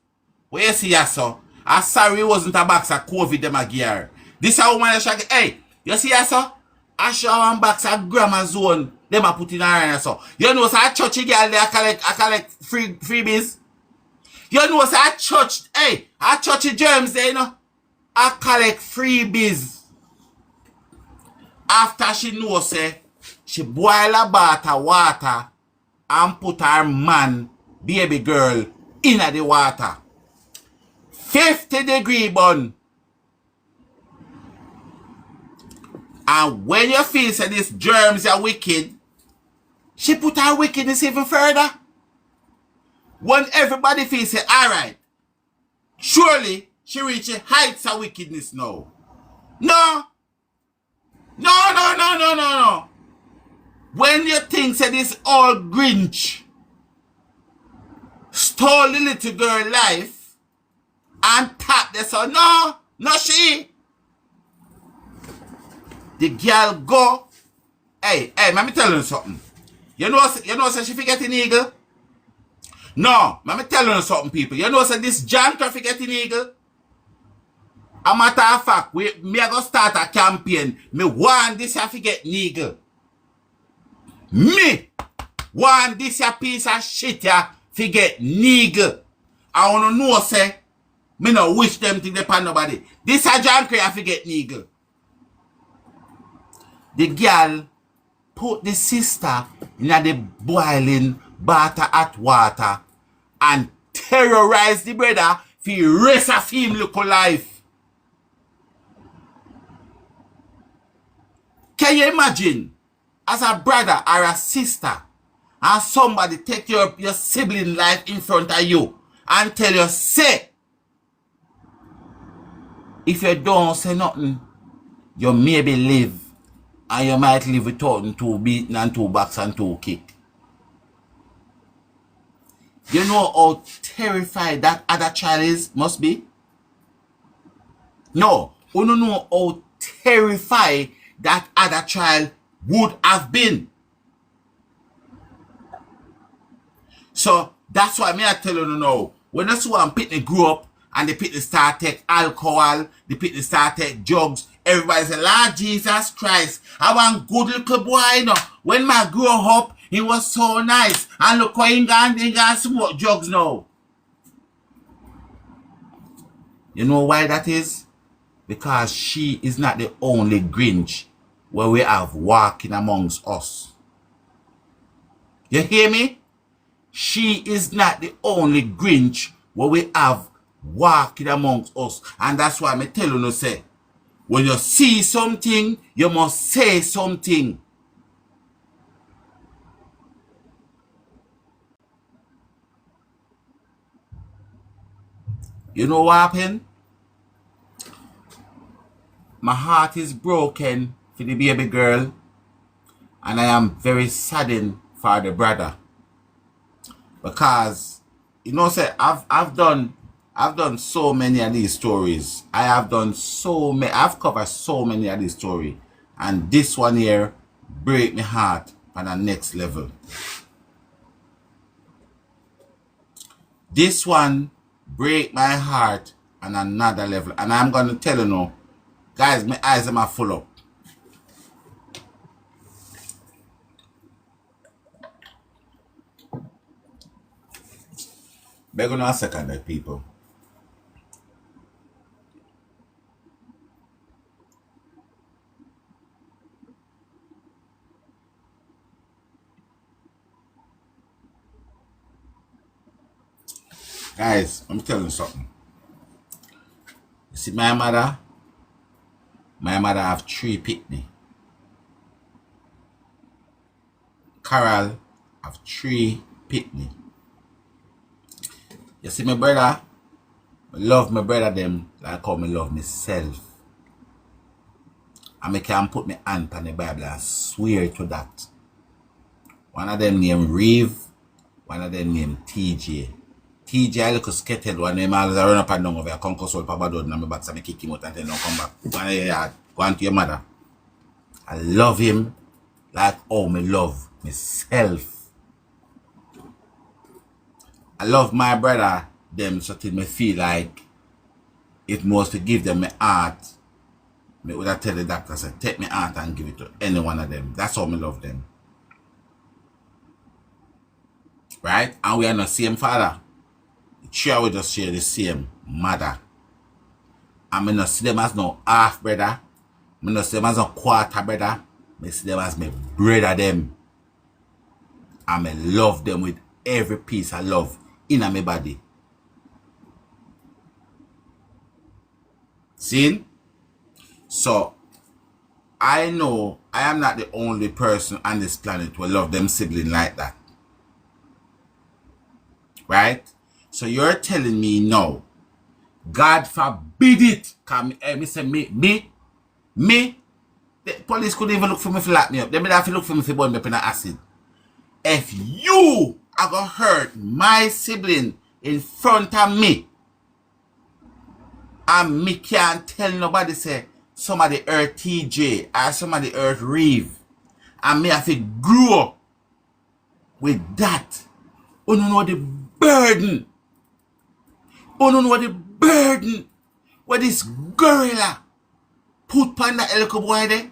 Where you see here, so? I'm sorry it wasn't a box of COVID them a gear. This a woman that shag. Hey, you see here, so? I show one box of grammar zone. Them a put in her, so. You know, so a churchy girl there collect freebies. You know, so a church, hey, a churchy germs there, you know. I collect freebies. After she knows, say, she boil a bath of water and put her man, baby girl, in the water. 50-degree bun. And when you feel say these germs are wicked, she put her wickedness even further. When everybody feels say, alright, surely she reaches heights of wickedness now. No. When you think say this old Grinch stole the little girl life and tapped the son, no she. The girl go, hey, let me tell you something. You know say she forget an eagle? No, let me tell you something, people. You know say this Jantra forget an eagle? A matter of fact, me I go start a campaign. Me want this I forget an eagle. Me want this a piece of shit ya fi get niggle. I wanna know say me no wish them thing upon nobody. This a John Cray fi get niggle. The girl put the sister in the boiling butter hot water and terrorize the brother for the rest of him local life. Can you imagine as a brother or a sister and somebody take your sibling life in front of you and tell you, say, if you don't say nothing, you maybe live and you might live without 2 beating and 2 backs and 2 kick. You know how terrified that other child must be? No, you don't know how terrified that other child would have been. So that's why me I tell you now, when that's one pitney grew up and the pitney start take alcohol, the pitney start take drugs, everybody say, Lord Jesus Christ, I want good little boy, you know. When I grew up, he was so nice. And look how he gone smoke drugs now. You know why that is? Because she is not the only Grinch where we have walking amongst us. You hear me? She is not the only Grinch where we have walking amongst us. And that's why I tell you no say, when you see something, you must say something. You know what happened? My heart is broken for the baby girl, and I am very saddened for the brother. Because, you know, say I've done so many of these stories. I've covered so many of these stories. And this one here break my heart on the next level. This one break my heart on another level. And I'm going to tell you now, guys, my eyes are full up. Beg on a second there, people. Guys, let me tell you something. You see my mother have 3 pitney. Carol have 3 pitney. You see my brother, I love my brother them like how I love myself. And I can put my hand on the Bible and swear to that. One of them named Reeve, one of them named TJ. TJ I look sketted one name always run up and down over a concourse all Papa Dod and my back so I kick him out and then come back. Go on to your mother. I love him like how I love myself. I love my brother them so till me feel like if I was to give them my heart, I would have tell the doctor, say, take my heart and give it to any one of them. That's how I love them. Right? And we are not the same father. Sure, we just share the same mother. And I not see them as no half brother. I not see them as a quarter brother. I see them as my brother them. And I love them with every piece of love in my body. See? So, I know I am not the only person on this planet who love them sibling like that. Right? So you're telling me now, God forbid it. Come, me, the police couldn't even look for me to lock me up. They may have to look for me to burn me up in acid. If you are going to hurt my sibling in front of me, and me can't tell nobody say somebody hurt TJ or somebody hurt Reeve, and me have to grow up with that, you don't know the burden. You don't know the burden where this gorilla put on that little boy there.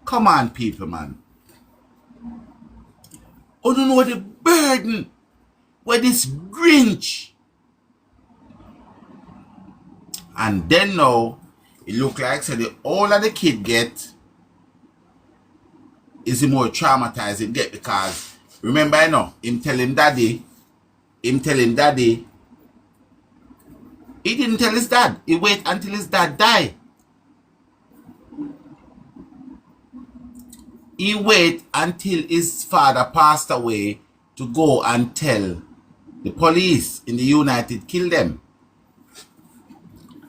Come on, people, man. You don't know the burden where this Grinch. And then now, it look like so the older the kid get, is the more traumatized it get, because remember him tell him daddy, he didn't tell his dad. He wait until his dad died. He wait until his father passed away to go and tell the police in the United kill them.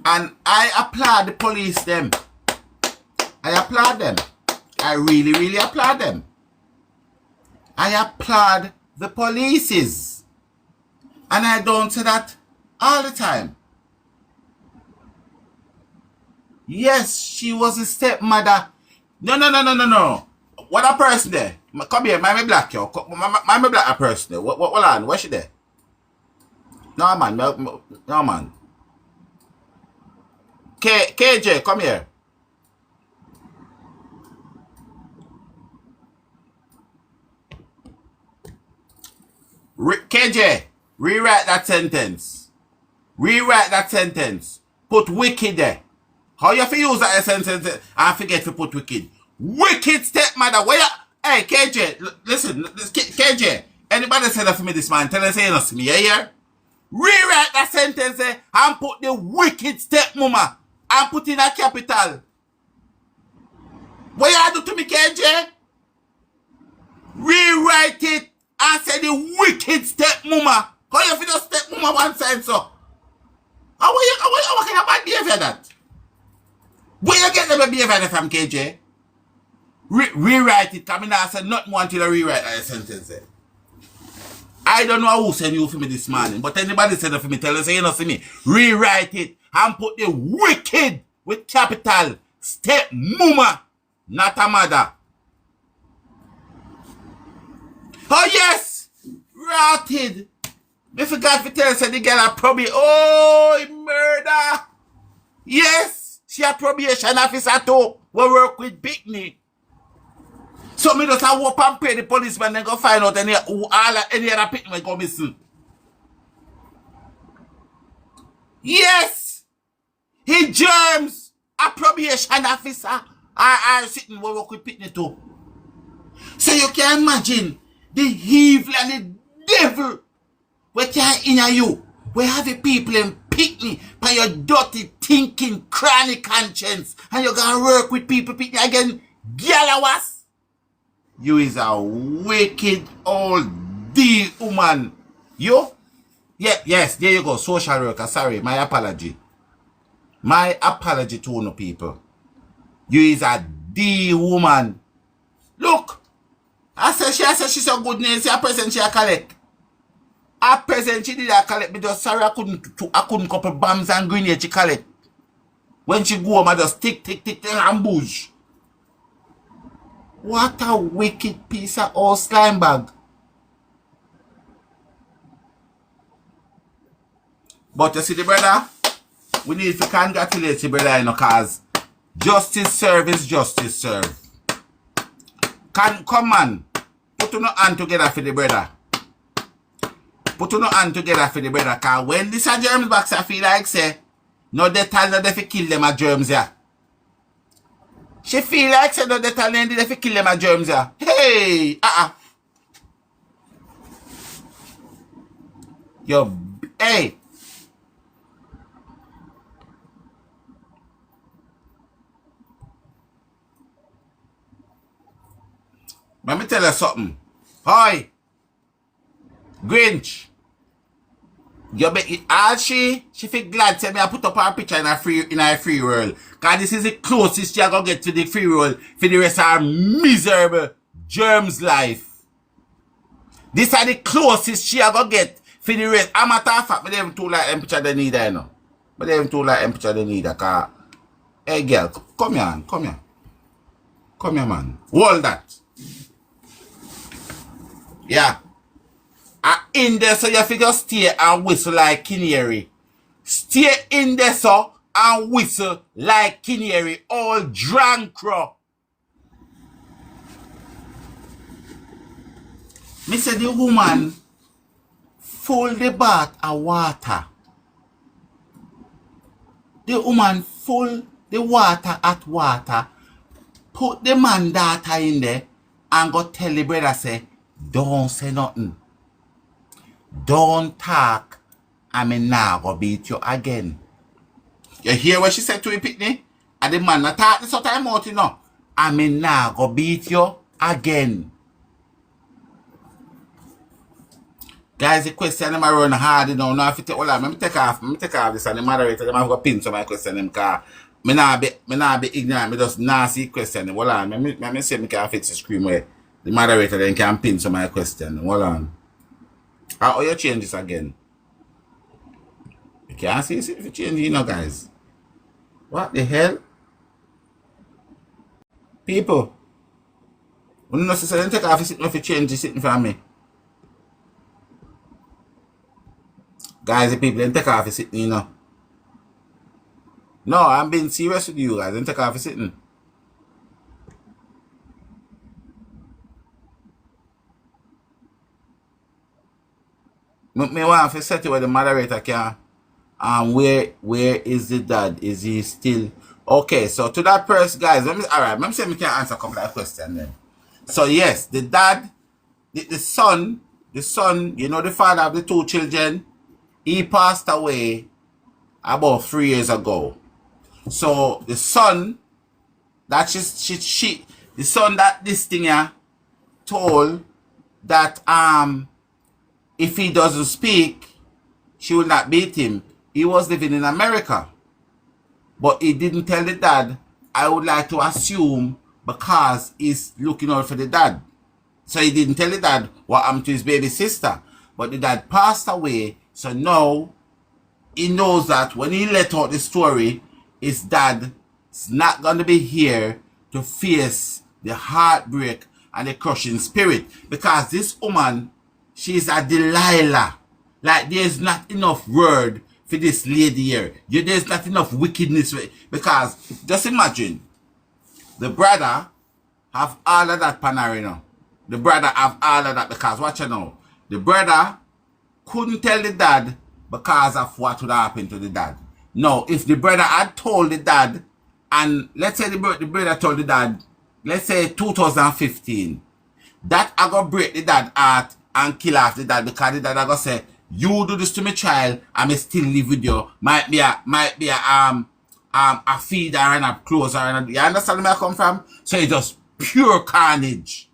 And I applaud the police them. I applaud them. I really, really applaud them. I applaud the polices. And I don't say that all the time. Yes, she was a stepmother. No. What a person there? Come here, my black yo. My black a person there. What on? Where's she there? No man. KJ, come here. KJ, rewrite that sentence. Put wicked there. How you fi use that sentence? I forget to put wicked. Wicked stepmother. Where you? Hey, KJ, listen. KJ, anybody say that for me this man? Tell us say you not see me. Yeah? Rewrite that sentence and put the wicked stepmama and put in a capital. What you do to me, KJ? Rewrite it and say the wicked stepmama. How you feel stepmama one side so? How kind of bad behavior that? Where you get the behavior from KJ? Rewrite it. Come in and say not more until I rewrite that sentence. I don't know who sent you for me this morning, but anybody said it for me, tell us, you know, see me. Rewrite it and put the wicked with capital step mama, not a mother. Oh yes, rotted. I forgot to tell us the girl probably, murder. Yes, she a probation officer too. We work with Bikini. So me just walk and pay the policeman and go find out any other people go missing. Yes! He germs a probation officer are sitting where work with Pitney too. So you can imagine the evil and the devil we can in you. We have the people in Pitney by your dirty thinking chronic conscience and you're gonna work with people Pitney again. Galawas. You is a wicked old D woman. You? Yeah, yes, there you go. Social worker. Sorry, my apology. My apology to no people. You is a D woman. Look. I said she's a good name. See a present she a collect. A present she did a collect because sorry I couldn't couple bombs and grenades she collect. When she go home I just tick and bush. What a wicked piece of old slime bag. But you see the brother, we need to congratulate the brother, you know, cause justice serve is justice serve. Come on, put your hand together for the brother. Put your hand together for the brother, cause when this a germs box I feel like say, no they tell no they fi kill them a germs yeah. She feel like say no they tell them they fi kill them a germs yeah. Hey, Yo, hey. Let me tell you something. Hi. Grinch. You be all she feel glad say me I put up her picture in a free world. Cause this is the closest she gonna get to the free world for the rest of her miserable germs life. This are the closest she gonna get for the rest. I'm matter of fact, but they even too like picture they need you know. But they even too like picture they need cause hey girl, come here. Come here man. Hold that. Yeah. In there so you figure stay and whistle like canary. Stay in there so and whistle like canary. All drunk crow. Me say the woman full the bath of water. The woman full the water at water, put the man daughter in there, and go tell the brother say, don't say nothing. Don't talk, and me nah go beat you again. You hear what she said to him, Pitney? And the man not talk this sort of mouth, you know. And me nah go beat you again. Guys, the question them run hard, you know. Now if you take, hold on, let me take off this, and the moderator them have got pin to my question them, cause me nah be ignorant, me just nasty question. Hold on, let me see if me can fix the screen where the moderator then can pin to my question. Hold on. How you change this again? You can't see it if you change it, you know, guys. What the hell? People, when you know say then take off the sitting if you change the sitting for me. Guys, the people then take off the sitting, you know. No, I'm being serious with you guys, then take off the sitting. Me want to set it where the moderator can. Where is the dad? Is he still okay? So to that person, guys, let me say we can answer a couple of questions then. So yes, the dad, the son, you know, the father of the two children, he passed away about 3 years ago. So the son that the son that this thing here told that if he doesn't speak, she will not beat him. He was living in America. But he didn't tell the dad. I would like to assume because he's looking out for the dad. So he didn't tell the dad what happened to his baby sister. But the dad passed away. So now he knows that when he let out the story, his dad is not going to be here to face the heartbreak and the crushing spirit. Because this woman, she's a Delilah. Like there's not enough word for this lady here. There's not enough wickedness. Because just imagine, the brother have all of that panarino. The brother have all of that because watch you now. The brother couldn't tell the dad because of what would happen to the dad. No, if the brother had told the dad, and let's say the brother told the dad, let's say 2015, that I go break the dad heart and kill off the dad because the dad I go say, you do this to my child, I may still live with you. Might be a feeder and a closer and you understand where I come from? So it's just pure carnage.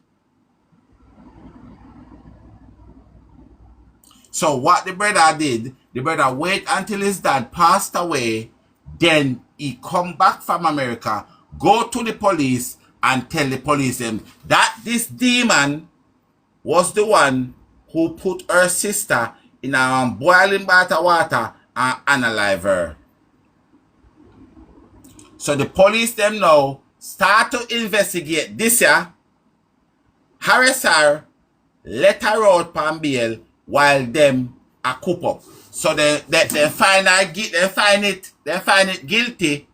So what the brother did, the brother wait until his dad passed away, then he come back from America, go to the police and tell the police them that this demon was the one who put her sister in a boiling bath of water and analyze her. So the police them now start to investigate this year, harass her, let her out on bail while them a coop up. So they find it guilty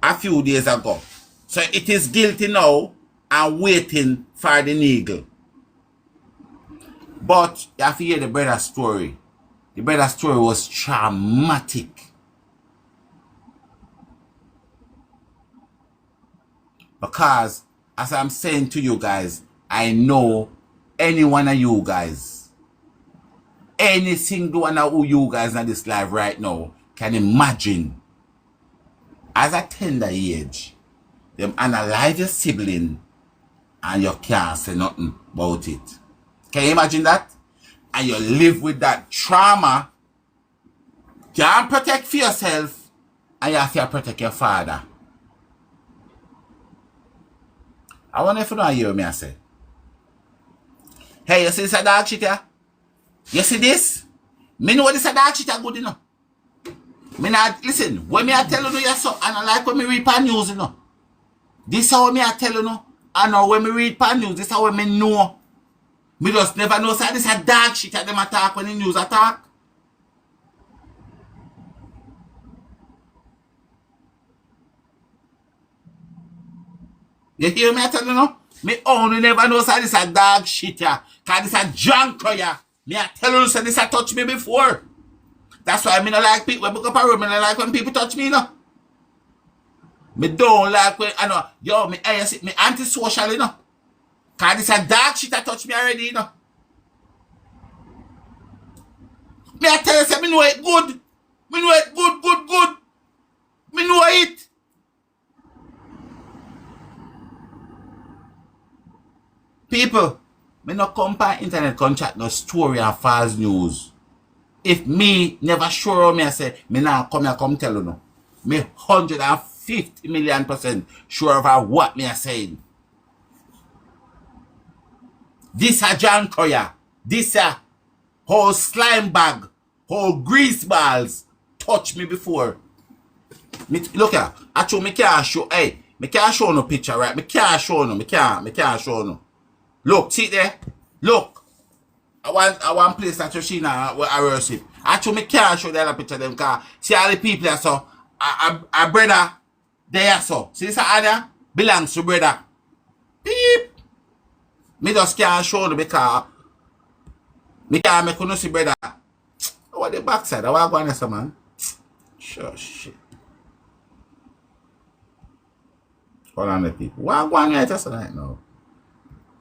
a few days ago. So it is guilty now and waiting for the legal. But you have to hear the brother's story. The brother's story was traumatic. Because, as I'm saying to you guys, I know any one of you guys, any single one of you guys in this life right now can imagine, as a tender age, them analyze your sibling and you can't say nothing about it. Can you imagine that? And you live with that trauma. Can't protect for yourself and you have to protect your father. I wonder if you don't hear me I say. Hey, you see this a dog shit here? You see this? Me know this a dog shit good, you know. Me not, listen, when me I tell you yes, so, and I like when me read pan news, you know. This is how me I tell you, no. And now when me read pan news, this is how me know. Me just never know, say this a dog shit that them attack when the news attack. You hear me I tell you, no? Me only never know say this a dog shit ya. Cause this a junk ya. Me I tell you say this a touch me before. That's why me not like people when I go up a room, me not like when people touch me, no. Me don't like when I know yo me me antisocial, you know. Cause this a dog shit that touch me already, you know. Me I tell you say me know it good. Me know it good. Me know it. People, me no come by internet come chat no story and false news. If me never sure me I say, me now come here come tell you no. Me 150,000,000% sure of what me I saying. This a John Koya. This a whole slime bag, whole grease balls touch me before. Me, look here, actually me can't show, hey, me can't show no picture, right? Me can't show no, me can't show no. Look, see there? Look. I want place that you see now where I worship. Actually, me can't show the other picture of them because see all the people there so a brother there so. See this area belongs to brother. Beep. Me just can't show them because me can't make you see brother. What the backside? I want to go on there, man. Sure shit. Hold on the people. What go on there just right now?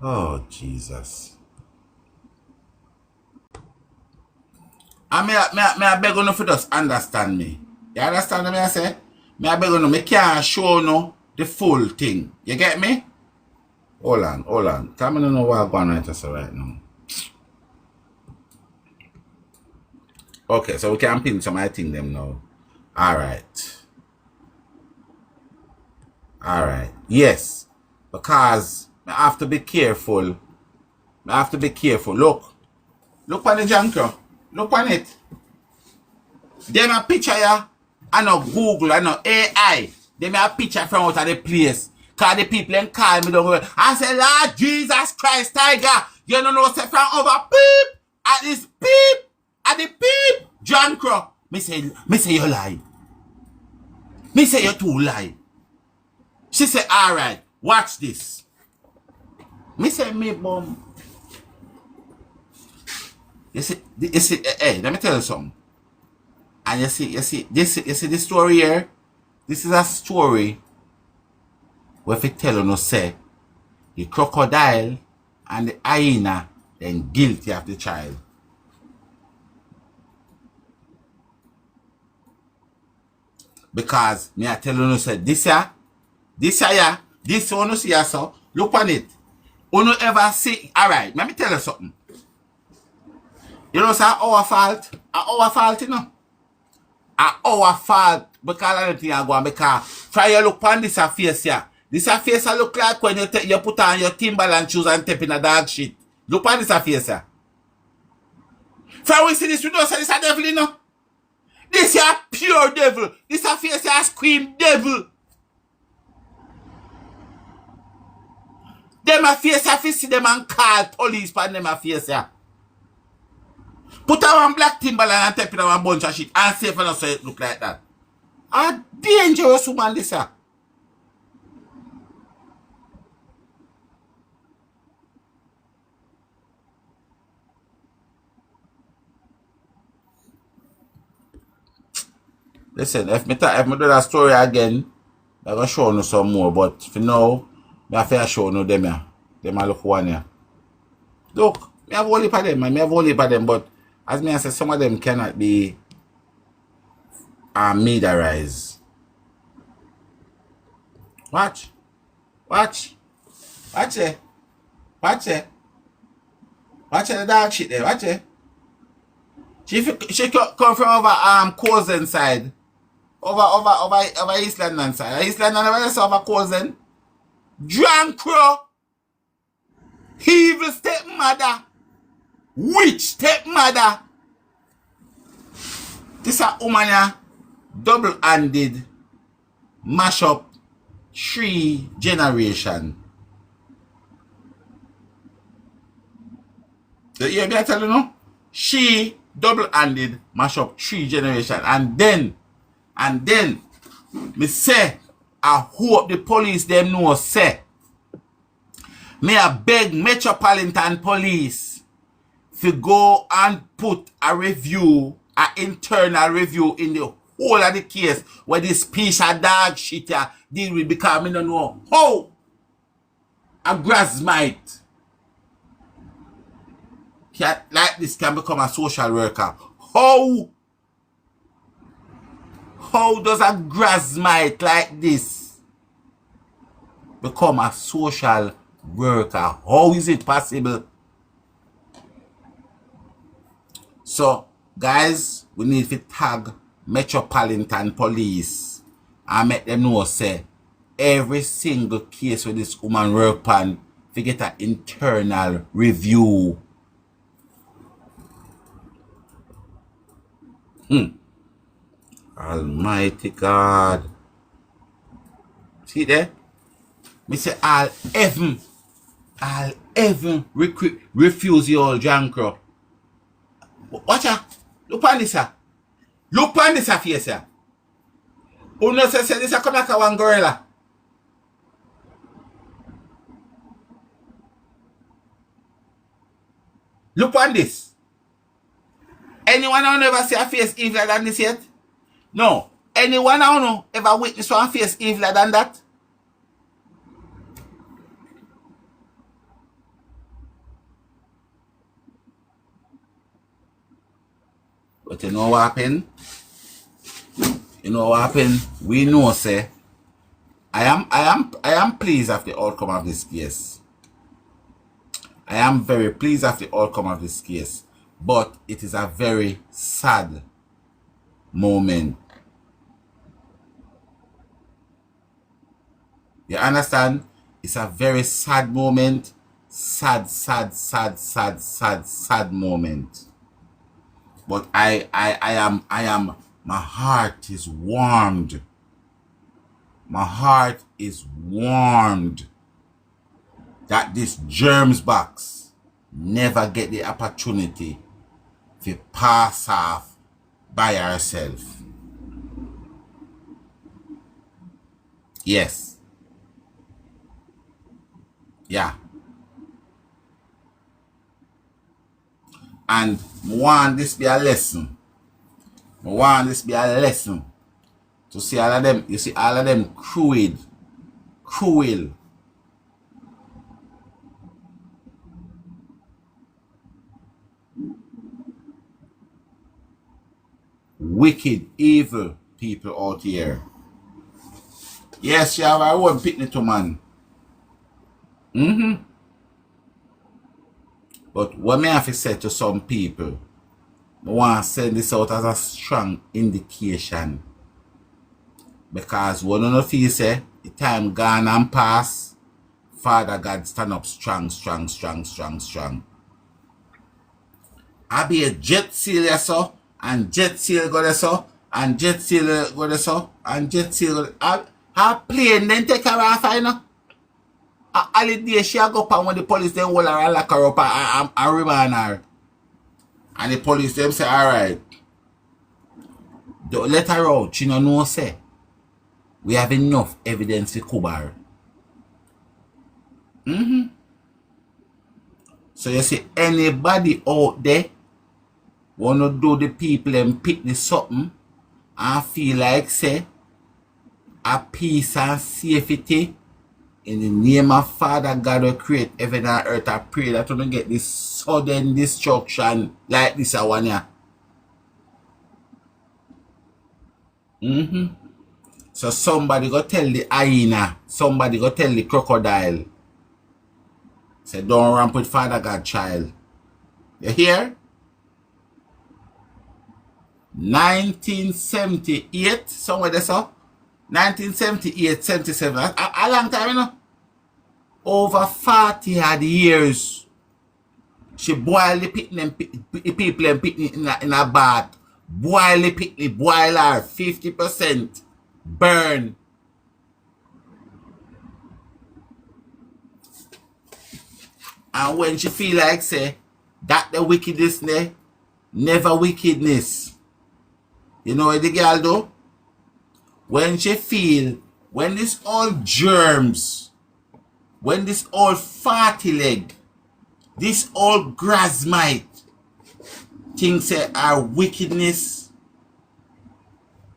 Oh Jesus. And me I beg you for just understand me. You understand me I say? Me I beg you me can't show no the full thing. You get me? Hold on. Tell me no know what going on just right now. Okay, so we can pin some of thing them now. Alright. Yes. Because I have to be careful. Look on the junker. Look on it. Them a picture ya. I know Google, I know AI. Them a picture from out of the place. Cause the people then call me down. I say, Lord Jesus Christ, Tiger. You don't know say from over peep. At this peep. At the peep. John Crow. Me say you lie. Me say you too lie. She say, alright, watch this. Me say me bum. You see, hey, let me tell you something. And you see this story here? This is a story where if it tell you no say the crocodile and the hyena then guilty of the child. Because me I tell you no say this one you see so look on it. You no ever see, alright, let me tell you something. You know, it's our fault, you know. Our fault because of the thing I go on. Because try to look on this face here. This face look like when you put on your Timberland shoes and step in a dog shit. Look on this face here. From we see this, we don't say this a devil, you know. This is a pure devil. This face here a scream devil. Them a face here, see them and call police for them a face here. Put on one black Timberland and take it on one bunch of shit and say for us so it look like that. A dangerous woman this here. Listen, if me do that story again, I'm gonna show you some more, but for now, I have to show you them here. Them a look one here. Look, me have only for them, but as me I say, some of them cannot be mediarized. Watch it. Watch it, the dog shit there, watch it. She come from over Cousin side. Over East London side. East London over Cousin. John Crow. Evil stepmother. Witch stepmother. This a woman ya double-handed mash up 3 generations. You hear me I tell you no? She double-handed mash up 3 generations. And then me say I hope the police them know say Me a beg Metropolitan Police to go and put a review, an internal review in the whole of the case where this piece of dog shit deal with, because I don't know how a Grasmite like this can become a social worker. How does a Grasmite like this become a social worker? How is it possible? So, guys, we need to tag Metropolitan Police and make them know, say, every single case where this woman work on, to get an internal review. Almighty God. See there? Me say all heaven refuse you all jankro. Watch out. Look on this, sir. Look on this, face, sir. Who knows say this come like a one gorilla? Look on this. Anyone I never see a face eviler than this yet? No. Anyone I know ever witness one face eviler than that? But you know what happened? You know what happened? We know, say, I am pleased of the outcome of this case. I am very pleased of the outcome of this case. But it is a very sad moment. You understand? It's a very sad moment. Sad moment. But I am, my heart is warmed. My heart is warmed that this germs box never get the opportunity to pass off by herself. Yes. Yeah. And I want this be a lesson. I want this be a lesson to see all of them. You see all of them cruel, wicked, evil people out here. Yes, you have a one picnic to man. But what me have to say to some people, I want to send this out as a strong indication. Because one of the say, the time gone and pass, Father God stand up strong. I be a jet seal there, so, and jet seal go there, so, and jet seal go there, so, and jet seal go there. Her plane then take her off, you know. All the day she go up and when the police then hold her and lock her up and remand her. And the police them say, alright. Don't let her out. She no know say. We have enough evidence to cover her. So you see, anybody out there wanna do the people and pick the something and feel like say a peace and safety in the name of Father God will create heaven and earth. I pray that we don't get this sudden destruction like this one here. So somebody go tell the hyena, somebody go tell the crocodile. Say don't ramp with Father God, child. You hear? 1978, somewhere there, so 1978, 77, a long time, you know. Over 40 odd years. She boil the people and picnic in a bath. Boil the picnic, boil her, 50%. Burn. And when she feel like, say, that the wickedness, never wickedness. You know what the girl do? When she feel, when this all germs When this old farty leg, this old grasmite thinks say our wickedness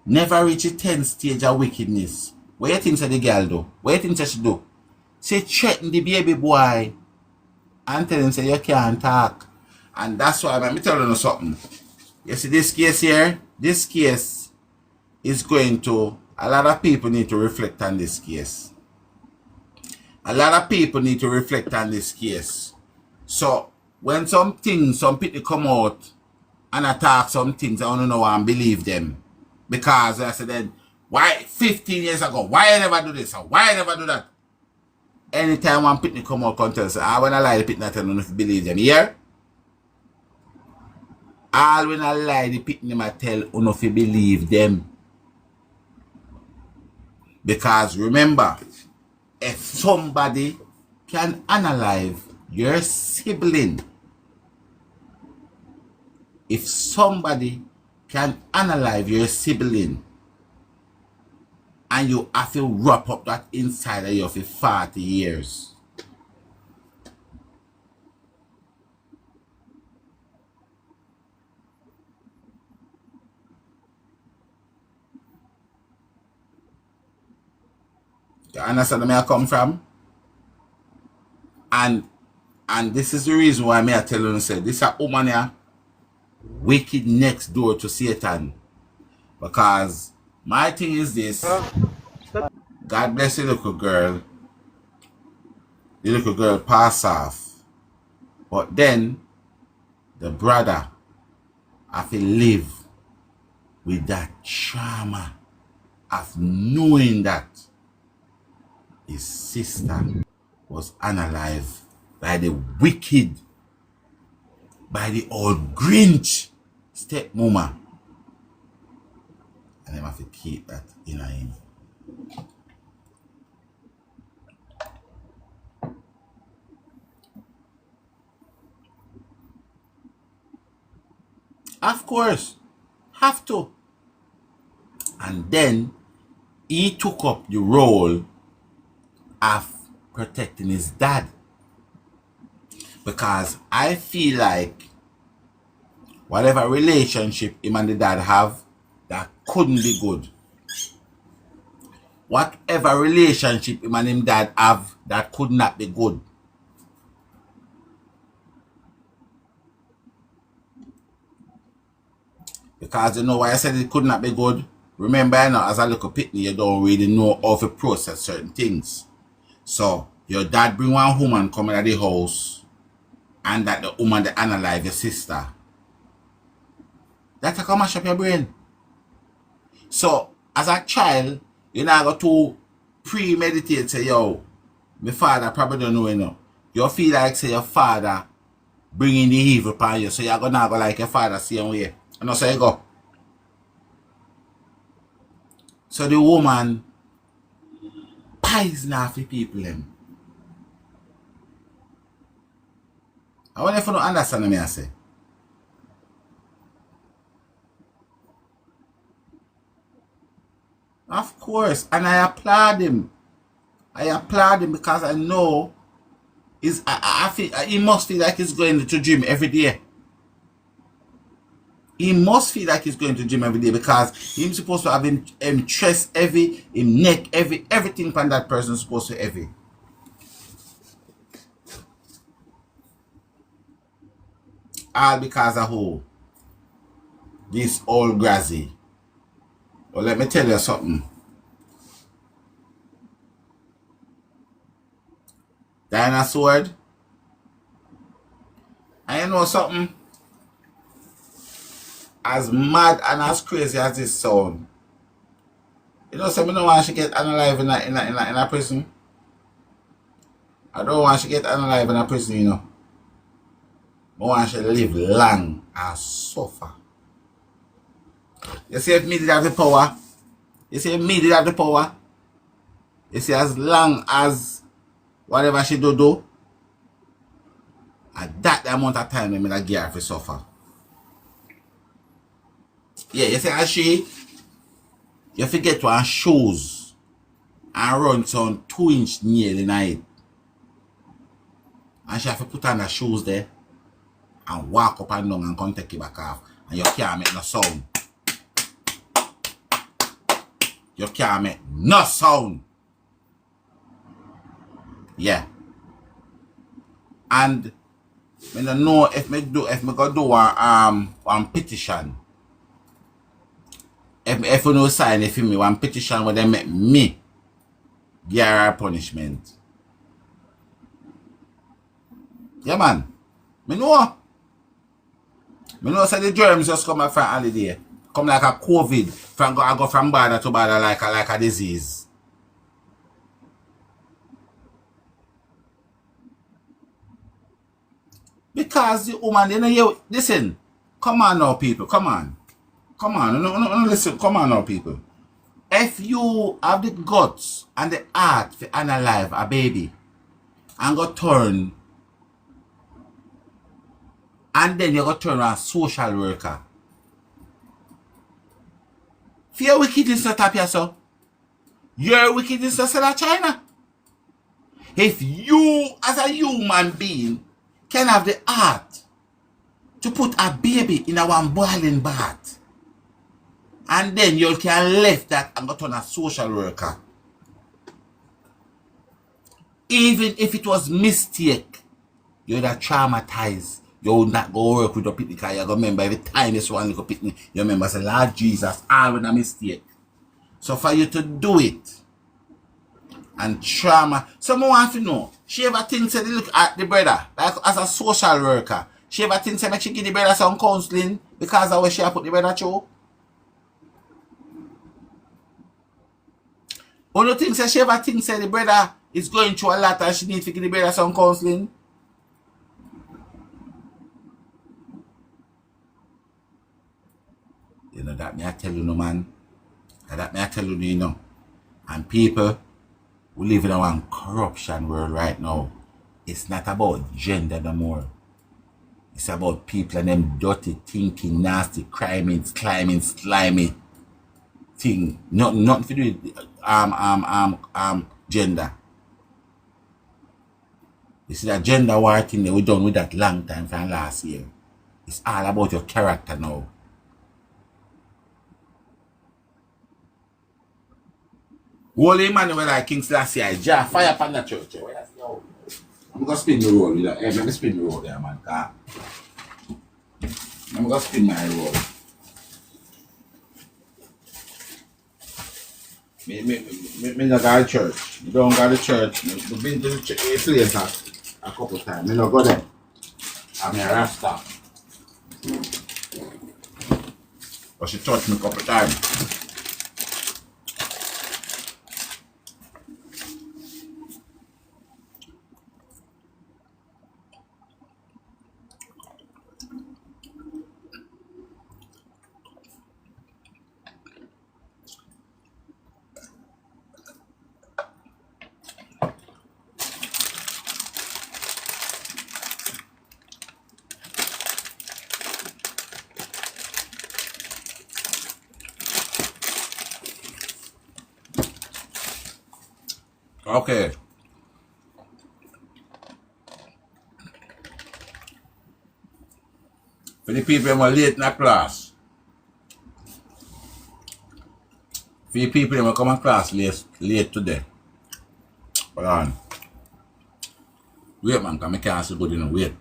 never reach a 10th stage of wickedness. What you think say the girl do? What you think say she do? She threaten the baby boy and tell him say you can't talk. And that's why let me tell you something. You see this case here? This case is going to, a lot of people need to reflect on this case. A lot of people need to reflect on this case. So when some people come out and attack some things, I want to know and believe them. Because I said then, why 15 years ago, why I never do this or why I never do that? Anytime one pitney come out and tell us, I want to lie the pitney, I don't know if you believe them. Yeah? All when I lie the pitney, I tell you if you believe them. Because remember, if somebody can analyze your sibling, if somebody can analyze your sibling, and you have to wrap up that inside of you for 40 years. You understand where I come from? And this is the reason why I tell you, say this is a woman here, wicked next door to Satan. Because my thing is this, God bless the little girl. The little girl pass off. But then the brother have to live with that trauma of knowing that his sister was unalive by the wicked, by the old Grinch stepmama. And I have to keep that in him. Of course, have to. And then he took up the role of protecting his dad. Because I feel like whatever relationship him and the dad have, that couldn't be good. Whatever relationship him and him dad have, that could not be good. Because you know why I said it could not be good? Remember, you know, as a little pitney, you don't really know how to process certain things. So, your dad bring one woman coming at the house, and that the woman that analyze your sister. That's how come mash up your brain. So, as a child, you now got to premeditate, say, yo, my father probably don't know, you know. You feel like, say, your father bringing the evil upon you, so you're going to go like your father same way. And that's how you go. So the woman poison off the people them. I wonder if you don't understand me I say. Of course, and I applaud him. I applaud him because I know I feel he must feel like he's going to gym every day. He must feel like he's going to gym every day because he's supposed to have him chest heavy, him neck heavy, everything from that person is supposed to heavy. All because of who? This old grassy. Well, let me tell you something. Dinosaur. And you know something? As mad and as crazy as this sound, you know, some don't want to get unalive in a prison. I don't want to get unalive in a prison, you know. I want to live long and suffer. You see, if me did have the power, you see, if me did have the power, you see, as long as whatever she do, at that amount of time, I'm going to give her to suffer. Yeah, you see, as you forget to have shoes and run some 2-inch nail in it. And she have to put on her shoes there and walk up and down and come take it back off. And you can't make no sound. You can't make no sound. Yeah. And I don't know if me go do one petition. If you no sign if me one petition where they make me give her punishment. Yeah man. Me know say the germs just come from holiday. Come like a COVID. I go from bad to bad like a disease. Because the woman, you know, you listen. Come on now, people. Come on. No, listen. Come on now, people. If you have the guts and the heart to analyze a baby and go turn, and then you go turn a social worker. Fear wickedness not up here, so. Your wickedness not sell China. If you, as a human being, can have the heart to put a baby in a one boiling bath, and then you can left that and go turn a social worker. Even if it was mistake, you're that traumatized. You would not go work with the picnic because you remember every time this one little picnic, you remember say, Lord Jesus, all with a mistake. So for you to do it and trauma, someone wants to know, she ever thinks that they look at the brother, like as a social worker, she ever thinks that she give the brother some counseling because of where she put the brother through? Or you think that she ever thinks that the brother is going through a lot and she needs to give the brother some counseling? You know, that me I tell you no man. That me I tell you, you know. And people who live in a one corruption world right now, it's not about gender no more. It's about people and them dirty thinking, nasty, climbing, slimy thing. Nothing to do with gender. You see that gender war thing that we done with that long time from last year. It's all about your character now. Holy Emmanuel like King Selassie, Jah fire upon the church. I'm gonna spin the roll with that. Let me spin the roll there, man. I'm gonna spin my roll. Me not go to church. You don't go to church. I've been to the place a couple times. Me not go there. I'm a Rasta. But she touched me a couple times. Okay. For the people who are late in the class. For the people who come in class late today. Hold on. Wait man, because I can't see good enough. Wait.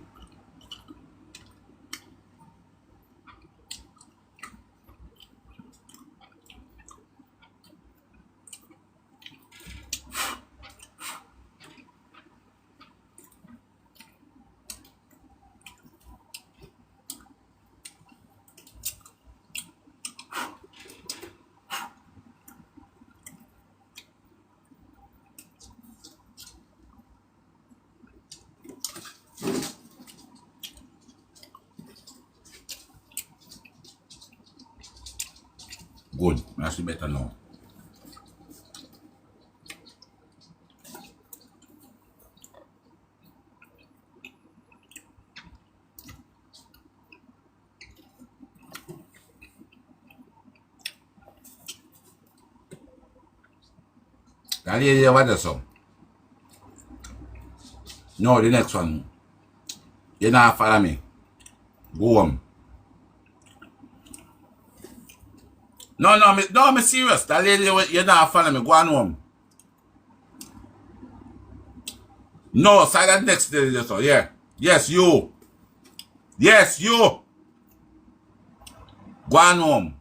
Good. That's better now. That lady, what is some? No, the next one. You not follow me. Go home. No, me serious. That lady, you not follow me. Go on home. No, silent next day, so yeah. Yes, you. Yes, you. Go on home.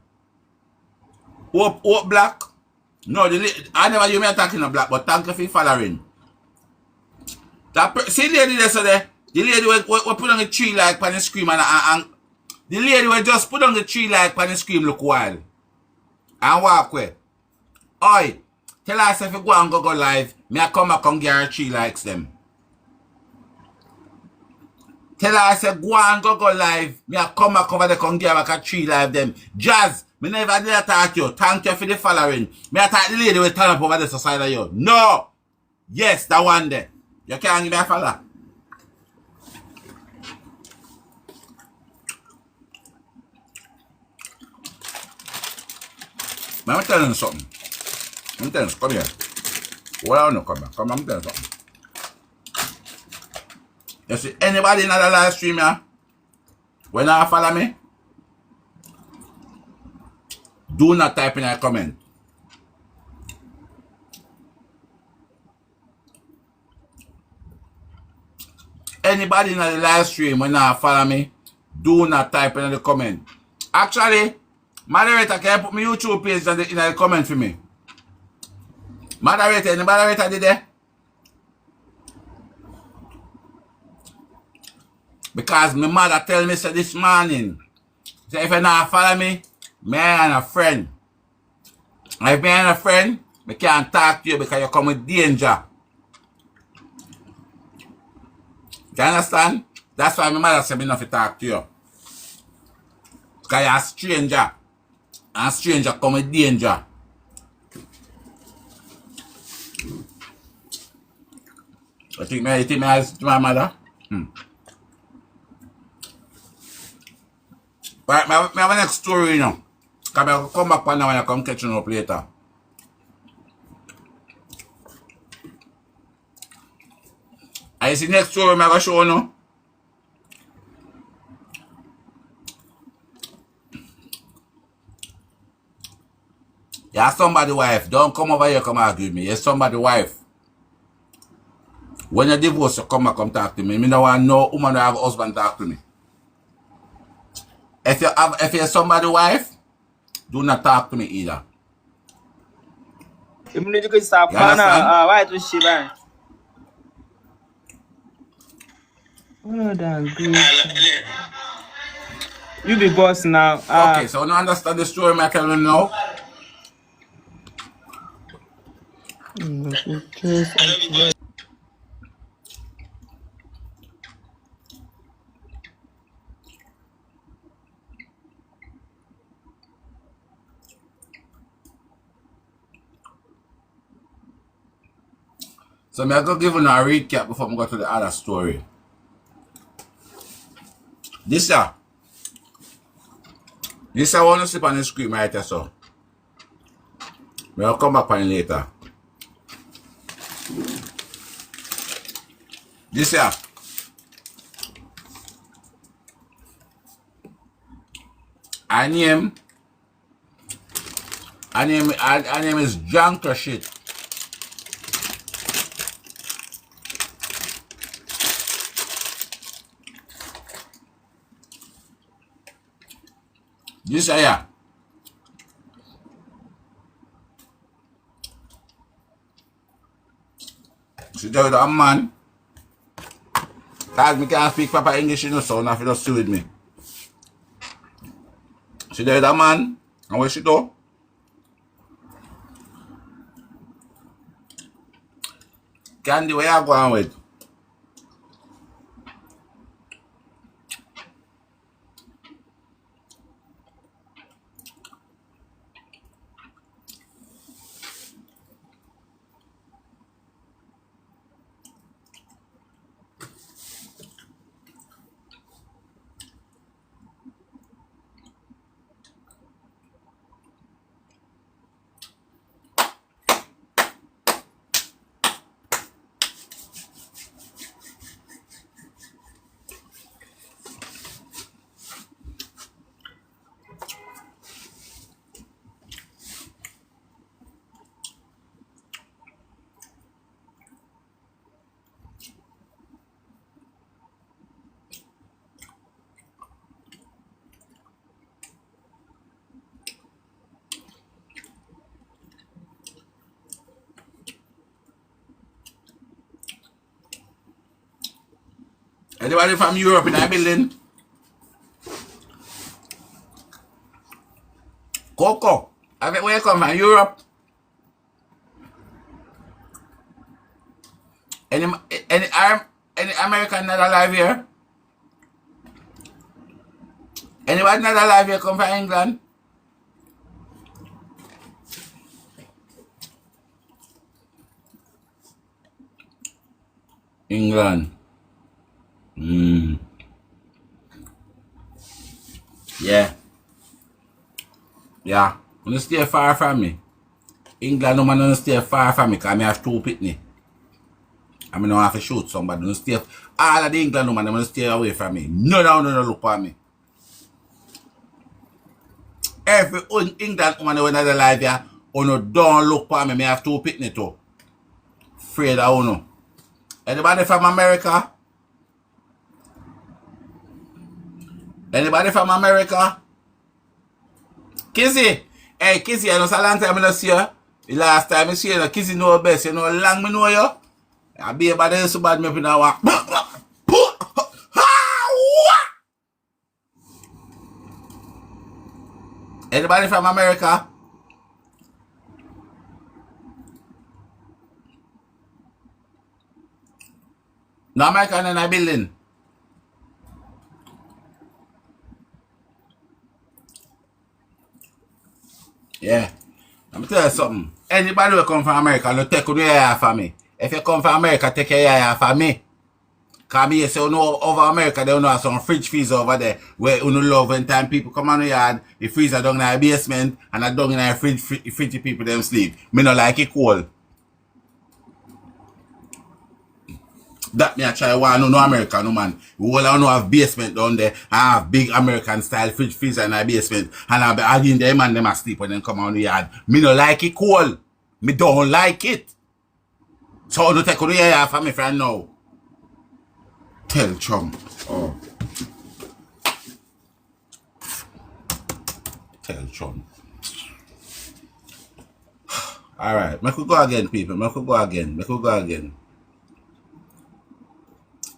Hope black. No, I never you me attacking a black, but thank you for following. See the lady there, the lady we put on the tree like pan the scream and the lady we just put on the tree like pan the scream look wild. And walk away. Oi, tell us if you go and go live, me I come back and get her tree likes them. Tell her I say go and go live. Me I come back over there and get back a tree live them. Jazz, me never did attack you. Thank you for the following. Me attack the lady will turn up over the side of you. No. Yes, that one there. You can't give me a follow. I'm telling you something. I'm telling you, come here. Well, no, come here. Come on, I'm telling you something. You see anybody in the live stream here? When I follow me, do not type in a comment. Anybody in the live stream when I follow me, do not type in the comment. Actually, moderator, can you put my YouTube page in the comment for me? Moderator, any moderator did there? Because my mother tell me so this morning, so if you not follow me, me and a friend. And if me and a friend, I can't talk to you because you come with danger. You understand? That's why my mother said me not to talk to you. Because you're a stranger. And a stranger come with danger. You think me as my mother? Right, I have a next story, you know. Because I come back one now when I come catching up later. I see next story I'm going to show you now. You're somebody's wife. Don't come over here come argue with me. You're somebody's wife. When you divorce, you come back come talk to me. I don't want no woman who have a husband talk to me. If you're somebody's wife, do not talk to me either. You understand?
Oh, damn, you be boss now.
Okay, so you understand the story I'm telling you now? So I'm going to give you a recap before I go to the other story. This I want to sleep on the screen right there, so. I'll come back on it later. This here. Her name is Junker Shit. This here. She tell you that man. Cause me can't speak proper English, you know, so now if you just stay with me. She tell you that man, and what she do? Candy, where you going with? Anybody from Europe in that building? Coco, where you come from? Europe? Any American not alive here? Anybody not alive here come from England? England. Yeah. Yeah. You stay far from me. England no man don't stay far from me because I have 2 pitney. I mean, I have to shoot somebody. Don't stay. All of the England woman, they don't stay away from me. No, look at me. Every England woman when they're alive here, don't look at me. I have 2 pitney too. Afraid of uno. Anybody from America? Anybody from America? Kizzy. Hey, Kizzy, I know it's a long time I don't see you. The last time I see you, Kizzy know best. You know how long I know you? I be about to so bad me up in a walk. Anybody from America? No American in a building. Yeah. Let me tell you something. Anybody who come from America, no take your yaya for me. If you come from America, take your yaya for me. Because me say, you know, over America, they don't have some fridge freezer over there where you know love when time people come on the yard, the freezer down in the basement and I down in the fridge people them sleep. Me not like it cold. That me I try one no American no man. We all know have basement down there. I have big American style fridge freezer in the basement. And I be arguing them and them asleep when them come on the yard. Me no like it cold. Me don't like it. So don't take the yaya for me friend now. Tell Trump. Oh. Tell Trump. Alright, make we go again, people. Make we go again. Make we go again.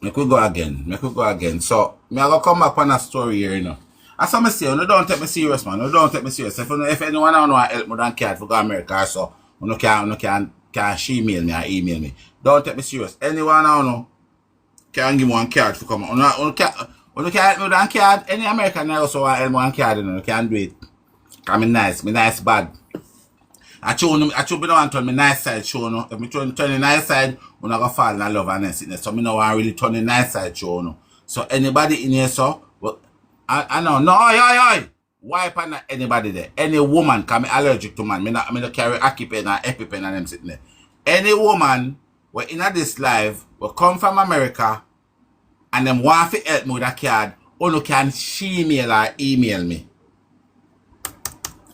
Make we go again. Make we go again. So, me I go come back on a story here, you know. As I say, you don't take me serious, man. You don't take me serious. If anyone I know help me than cat for go America, so you can email me or email me. Don't take me serious. Anyone I know can give me one card for come. You can help me with one card. Any American also want help me one card, you know, can do it. Cause me nice bad. I show be the one turn me nice side show no. If me turn the nice side, we not gonna fall in love and sickness. So me no want really turn the nice side show no. So anybody in here so well, I know no oi. Wipe on anybody there. Any woman can be allergic to man. Me not carry AccuPen or EpiPen and them sitting there. Any woman we in this live will come from America and them want to help me with a card, or you can email or email me.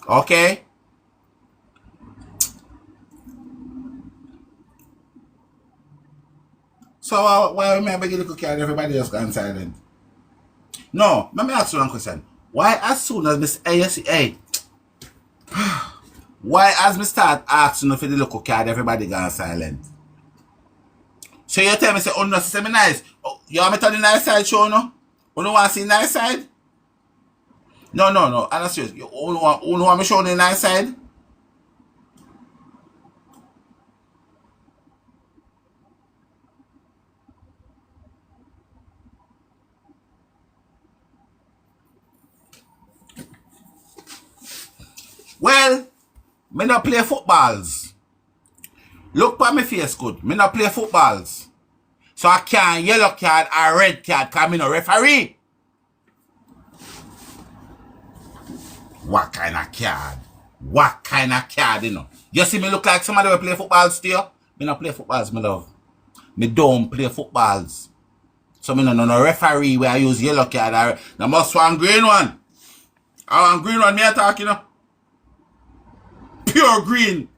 Okay? So why am I begging the cookie and everybody else gone silent? No, let me ask you one question. Why as soon as Miss ASA why as me start asking for the local card everybody gone silent? So you tell me say oh no say me nice. Oh, you want me to the nice side show no? You don't want to see nice side? No. I'm not serious. You want me show the nice side? Well, me not play footballs. Look at my face good. Me not play footballs. So I can't yellow card or red card because me no referee. What kind of card? What kind of card, you know? You see me look like somebody who play footballs still? Me not play footballs, my love. Me don't play footballs. So me no referee where I use yellow card or the must one green one. I want green one me attack, you know. Pure green.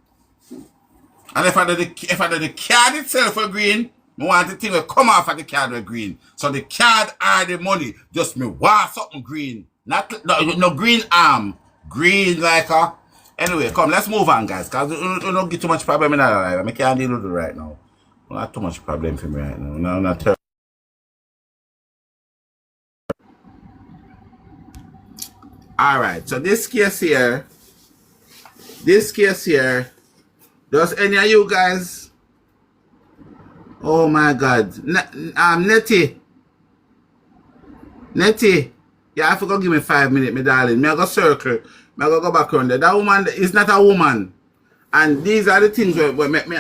And if I do the card itself for green, I want the thing to come off of the card with green. So the card are the money. Just me want something green. No green arm. Green like a... Anyway, come, let's move on, guys. Because we don't get too much problem in our life. I can't deal with it right now. Not too much problem for me right now. No, not Alright, so this case here, does any of you guys, oh my God, Nettie, you have to go give me 5 minutes, my darling. Me I go circle, me I go back around there. That woman is not a woman. And these are the things where make me,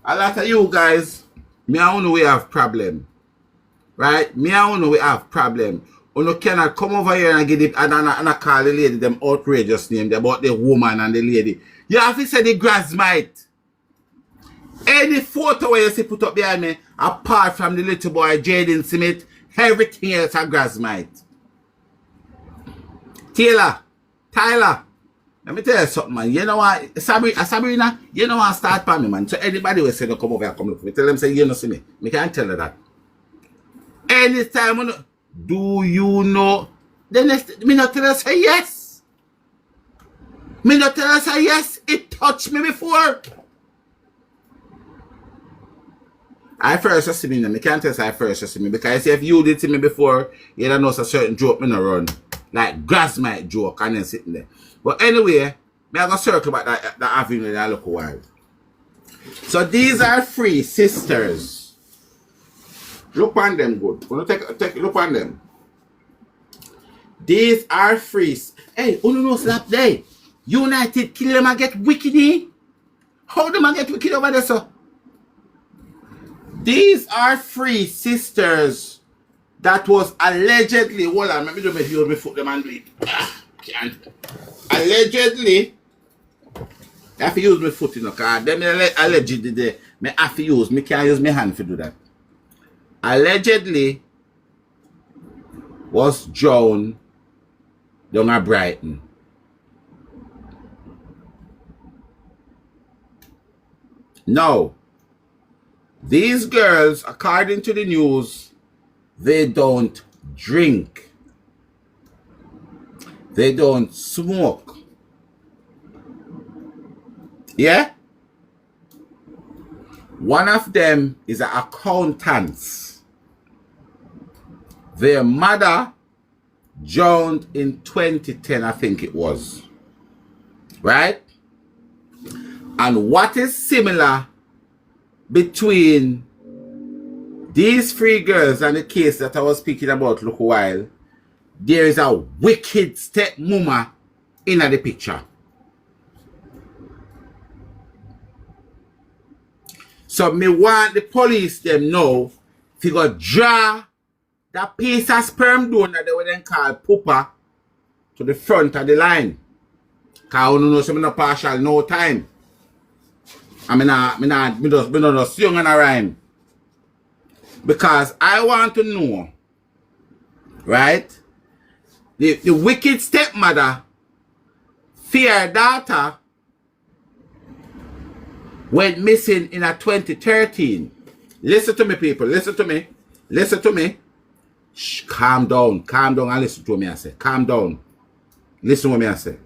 a lot of you guys, me I know we have problem. Right? Me I know we have problem. You cannot come over here and get it and call the lady them outrageous name about the woman and the lady. You have to say the grassmite. Any photo where you see put up behind me, apart from the little boy Jaden Smith, everything else a grassmite. Tyler, let me tell you something, man. You know what, Sabrina, you know what, start for me, man. So anybody will say no come over here, come look for me. Tell them say you don't see me. Me can't tell her that. Anytime, do you know? The next, me not tell her say yes. Me not tell her say yes. It touched me before. I first see me now. Me can't tell you I first see me because if you did see me before, you don't know a certain joke me no run. Like grassmite joke and then sitting there. But anyway, me I go circle back that avenue in a little while. So these are 3 sisters. Look on them good. When you take look on them. These are 3. Hey, who no slap there? United kill them and get wicked. How them and get wicked over there, so? These are 3 sisters that was allegedly, hold on, let me do my view, me foot them and do it. Can't. Allegedly, I have to use my foot, you know, because them allegedly, me have to use, me can't use my hand to do that. Allegedly, was drowned down at Brighton. Now, these girls, according to the news, they don't drink. They don't smoke. Yeah? One of them is an accountant. Their mother drowned in 2010, I think it was. Right? And what is similar between these 3 girls and the case that I was speaking about look a while, there is a wicked stepmama in the picture. So me want the police them know to go draw that piece of sperm donor they would then call pooper to the front of the line. Cause you know some no partial no time. I mean just young and a rhyme. Because I want to know, right? The wicked stepmother fear daughter went missing in a 2013. Listen to me, people. Listen to me. Listen to me. Shh, calm down. Calm down and listen to me, I say. Calm down. Listen to me, I say.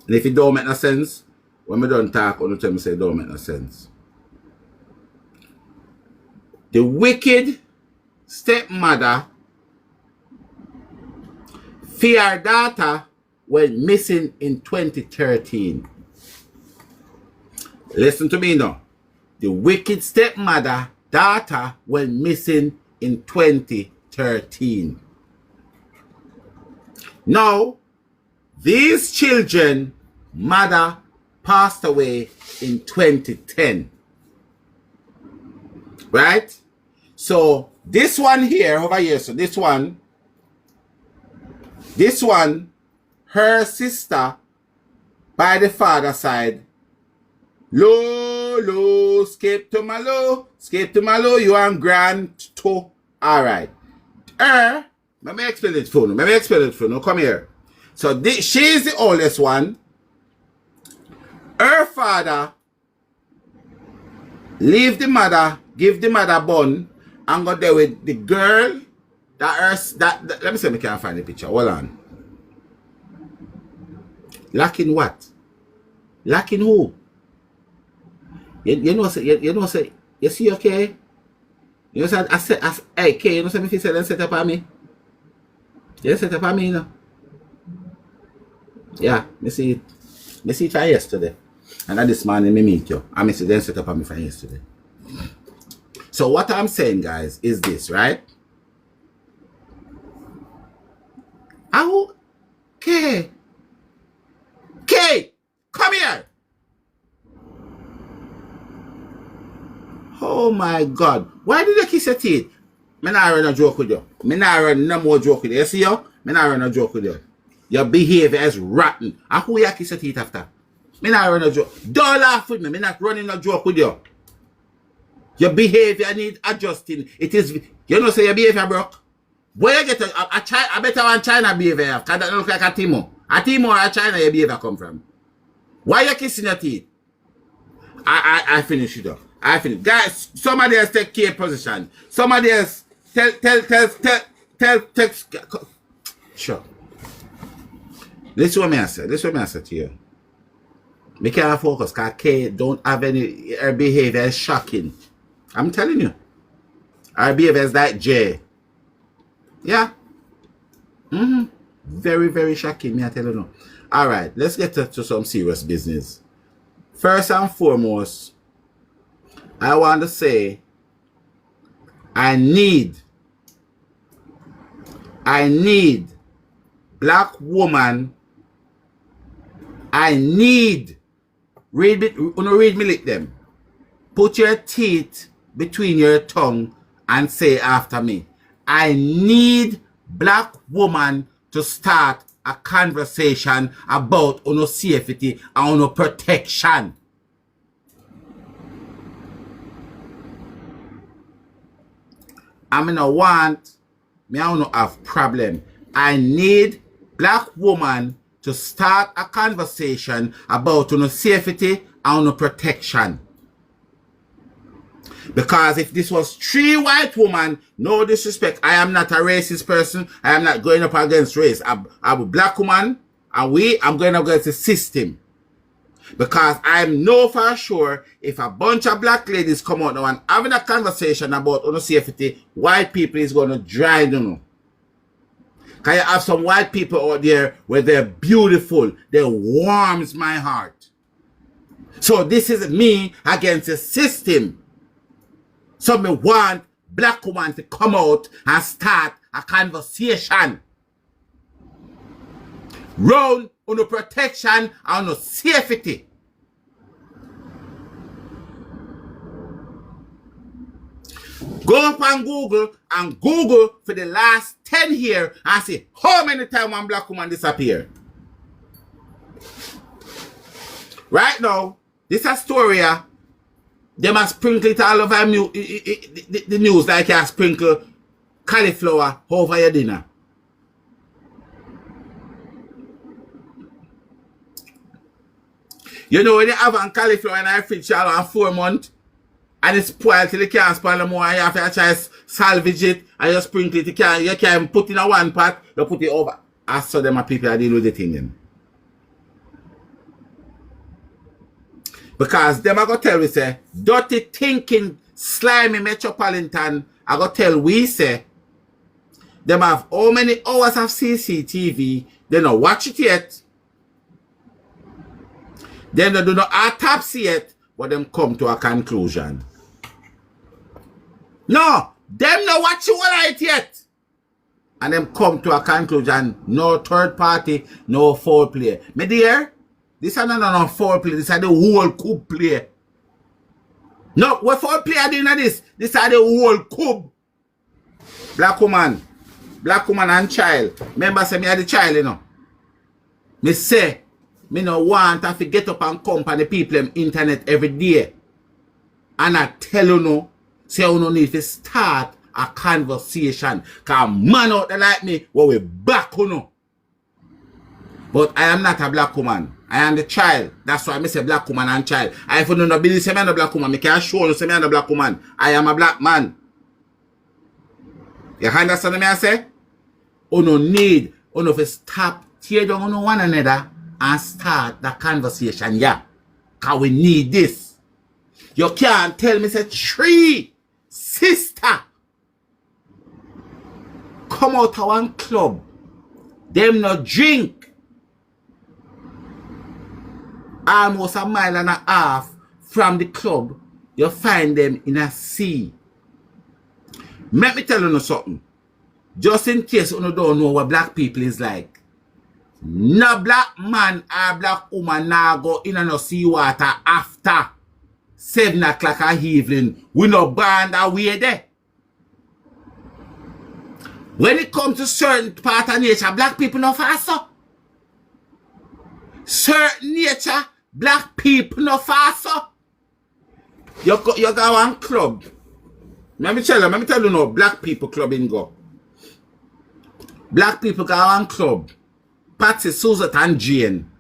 And if it don't make no sense, when me don't talk, you tell me say it don't make no sense. The wicked stepmother fear daughter went missing in 2013. Listen to me now. The wicked stepmother daughter went missing in 2013. Now, these children mother passed away in 2010. Right? So this one here, over here, so this one, her sister by the father side, Lolo, skip to Malo, you and grand to. Alright. Let me explain it for you. Come here. So she's the oldest one. Her father leave the mother, give the mother bun, and go there with the girl that let me see if I can find the picture. Hold on. Lacking what? Lacking who? You know say you see okay? You know say I said hey K, you know say me say then set up on me. You set up on me, you know? Yeah, me see it. Me see it for yesterday. And then this morning me meet you. And me see them set up on me for yesterday. So what I'm saying, guys, is this, right? Okay. Kate, come here. Oh my God. Why did you kiss your teeth? Me not run a joke with you. Me not run no more joke with you. You see you? Me not run a joke with you. Your behavior is rotten. And who you kiss your teeth after? Me not run a joke. Don't laugh with me. Me not running a joke with you. Your behavior needs adjusting. It is, you know, say your behavior broke. Where you get a better one China behavior? Because that look like a Timo. A Timo or a China your behavior come from. Why you kissing your teeth? I finish it up. I finish. Guys, somebody else take care position. Somebody else tell. Sure. This is what I say. This is what I say to you. Me can't focus because Kay don't have any, her behavior is shocking. I'm telling you. Her behavior is like Jay. Yeah. Very, very shocking, me I tell you now. Alright, let's get to some serious business. First and foremost, I want to say I need black woman. I need read me lick them. Put your teeth between your tongue and say after me. I need black woman to start a conversation about uno safety and uno protection. I don't want, me I don't have problem. I need black woman to start a conversation about uno safety and uno protection. Because if this was 3 white women, no disrespect, I am not a racist person. I am not going up against race. I'm a black woman, and I'm going up against the system. Because I know for sure, if a bunch of black ladies come out now and having a conversation about uno safety, white people is going to drive them. Because you have some white people out there where they're beautiful. They warms my heart. So this is me against the system. So me want black woman to come out and start a conversation. Round on the protection and the safety. Go up on Google and Google for the last 10 years and see how many times one black woman disappear. Right now, this Astoria, they must sprinkle it all over the news like you sprinkle cauliflower over your dinner. You know when you have a cauliflower in a fridge for 4 months and it's spoiled till you can't spoil no more and you have to try to salvage it and you sprinkle it, you can't put it in one pot, you put it over. I saw them people that deal with the thing then. Because them are going to tell we say, dirty thinking, slimy metropolitan, I going to tell we say, them have how many hours of CCTV, they don't watch it yet. Then they do not autopsy yet, but them come to a conclusion. No, them not watch you all right yet. And them come to a conclusion, no third party, no foul play. Me dear, this is not no foul play, this is the whole coup play. No, what foul play are doing this? This is the whole coup. Black woman and child. Remember say me are the child, you know. Me say, me no want to get up and come on the people on internet every day. And I tell you no, say you no need to start a conversation. Cause man out there like me, well we back you know. But I am not a black woman. I am the child. That's why I say black woman and child. I if you don't believe say me am a black woman, I can show you say me am a black woman. I am a black man. You understand me I say? You no need, you no to stop, tear down on one another and start the conversation, yeah. Cause we need this. You can't tell me say 3 sister come out of one club Them no drink. Almost a mile and a half from the club, you find them in a sea. Let me tell you something. Just in case you don't know what black people is like. No black man or black woman now go in and no sea water after 7 o'clock a evening. We no band away there. When it comes to certain part of nature, black people no faster. Certain nature, black people no faster. You go one club. Let me tell you no, black people club in go. Black people go one club. Patsy, Suzette and Jane.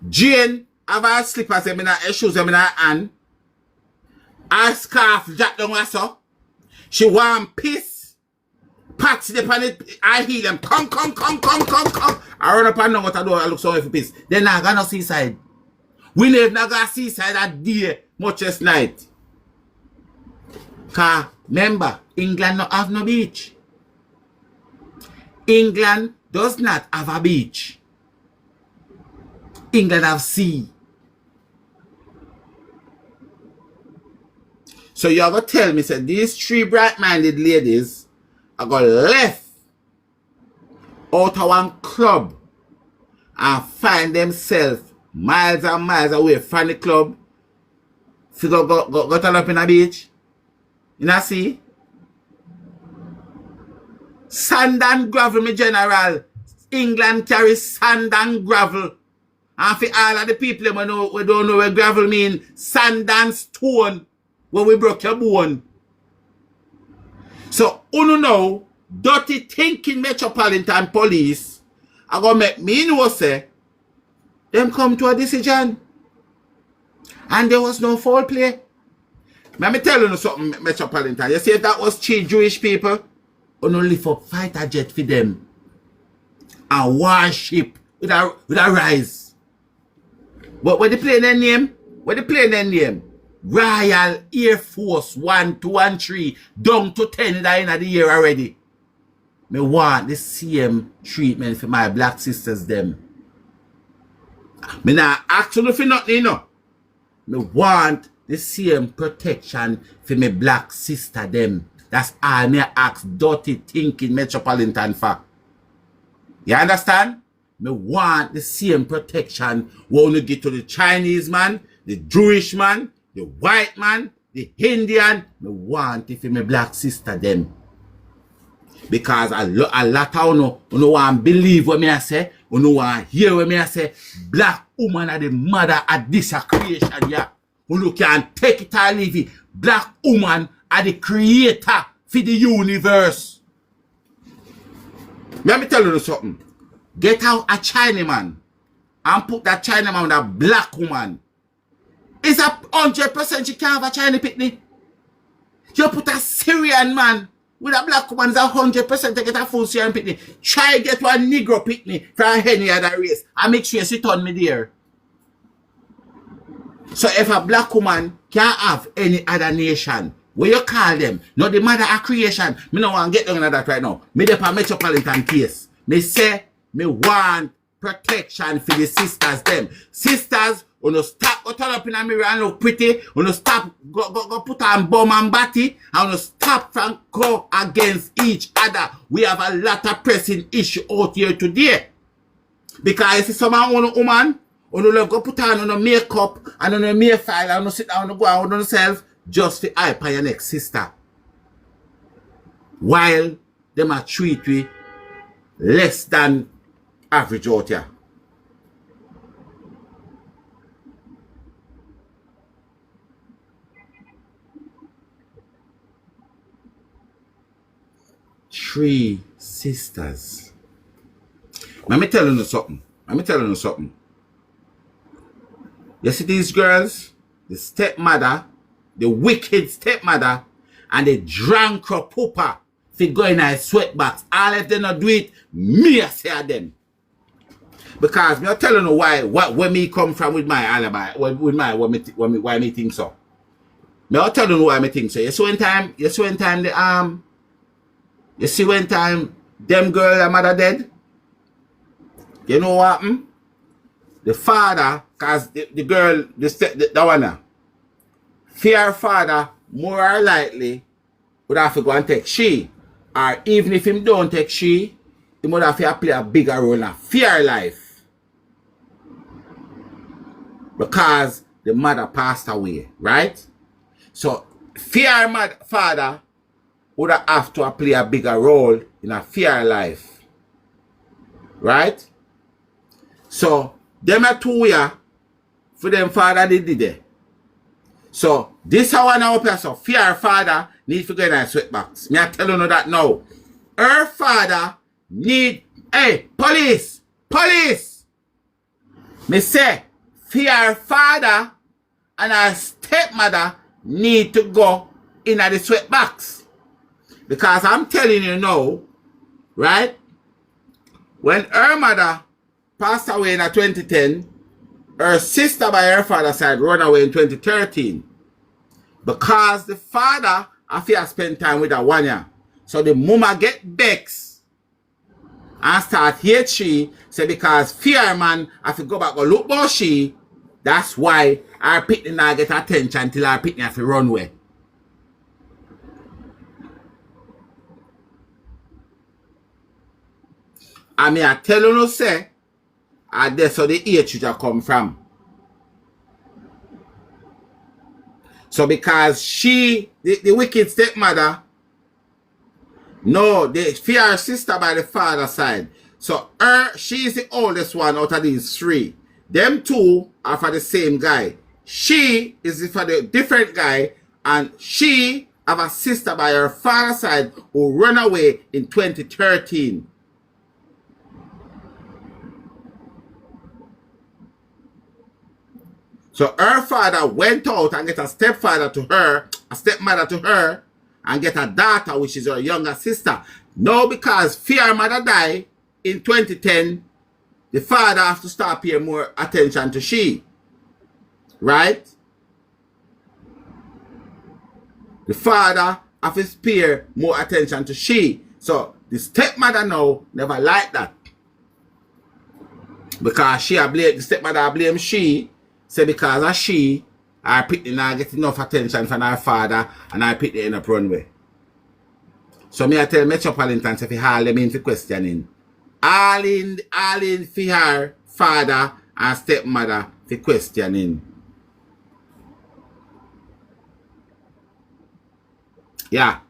Jane have her slippers in her shoes in her hand. Her scarf jack down so. She want piss. Patsy the pan it, I hear them. Come. I run up and down what I do, I look sorry for piss. Then I gonna seaside. We never gonna seaside that day, much as night. Cause remember, England not have no beach. England does not have a beach. England have sea. So you are going to tell me, say, these 3 bright-minded ladies are going to left out of one club and find themselves miles and miles away from the club to go turn up in a beach, in a sea. Sand and gravel, my general. England carries sand and gravel. And for all of the people we don't know what gravel mean, sand and stone when we broke your bone. So, you know, dirty thinking Metropolitan Police are going to make me know, say, them come to a decision. And there was no foul play. Let me tell you something, Metropolitan. You see, if that was 3 Jewish people, you don't lift up fighter jet for them and warship with a rise. But what they play their name? Royal Air Force 1, 2, and 3 down to 10 in the end of the year already. Me want the same treatment for my black sisters them. Me not actually for nothing, you know. Me want the same protection for my black sister them. That's all me ask dirty thinking Metropolitan for. You understand? Me want the same protection when you get to the Chinese man, the Jewish man, the white man, the Indian. Me want it for my black sister them. Because a lot of you want to believe what me I say, you want to hear what me I say. Black woman are the mother of this creation, yeah. You can take it or leave it. Black woman are the creator for the universe. Let me tell you something. Get out a Chinaman and put that Chinaman with a black woman. It's 100% you can't have a China picnic. You put a Syrian man with a black woman, it's 100% to get a full Syrian picnic. Try get one Negro picnic from any other race and make sure you sit on me there. So if a black woman can't have any other nation, what you call them? Not the mother of creation. Me no want to get down on that right now. Me dey for Metropolitan case. Me say, me want protection for the sisters them. Sisters, you no stop go turn up in a mirror and look pretty. You no stop go put on bum and batty. And you no stop from go against each other. We have a lot of pressing issue out here today. Because if someone want a woman, you no love go put on no makeup and on no make file and no sit down and go out on yourself just to hype on your next sister. While them are treat we less than average out here. Three sisters. Let me tell you something. You see these girls, the stepmother, the wicked stepmother, and the drunk pooper for going in a sweatbox. All if they not do it, me I say them. Because me I telling you where me come from with my alibi, why me think so. Me I telling you why me think so. You see when time them girl and mother dead? You know what happened? The father, cause the girl, the one now, fear father more likely would have to go and take she. Or even if him don't take she, he would have to play a bigger role in a fear life. Because the mother passed away, right? So fear father would have to play a bigger role in a fear life. Right? So them are two years for them father they did it. So this how one our person fear father need to go in a sweatbox. Me I tell you that now. Her father need police. Me say fear father and her stepmother need to go in a the sweatbox. Because I'm telling you now, right? When her mother passed away in 2010, her sister by her father's side run away in 2013. Because the father after spend time with her 1 year. So the mama get vexed and start hate she. Say because fear man have to go back and look about she. That's why her pitney now get attention till her pitney have to run away. I mean I tell you no say that's how the hatred come from. So because she, the wicked stepmother, no, they fear her sister by the father's side. So she is the oldest one out of these three. Them two are for the same guy. She is for the different guy, and she have a sister by her father's side who ran away in 2013. So her father went out and get a stepfather to her, a stepmother to her, and get a daughter, which is her younger sister. Now, because fear mother died in 2010, the father has to start paying more attention to she. Right? The father has to pay more attention to she. So the stepmother now never liked that. Because the stepmother blame she. Say because of she, her pitney not get enough attention from her father and her pitney end up runway. So me I tell Metropolitan if you haul them in for questioning. All in for her father and stepmother for questioning. Yeah.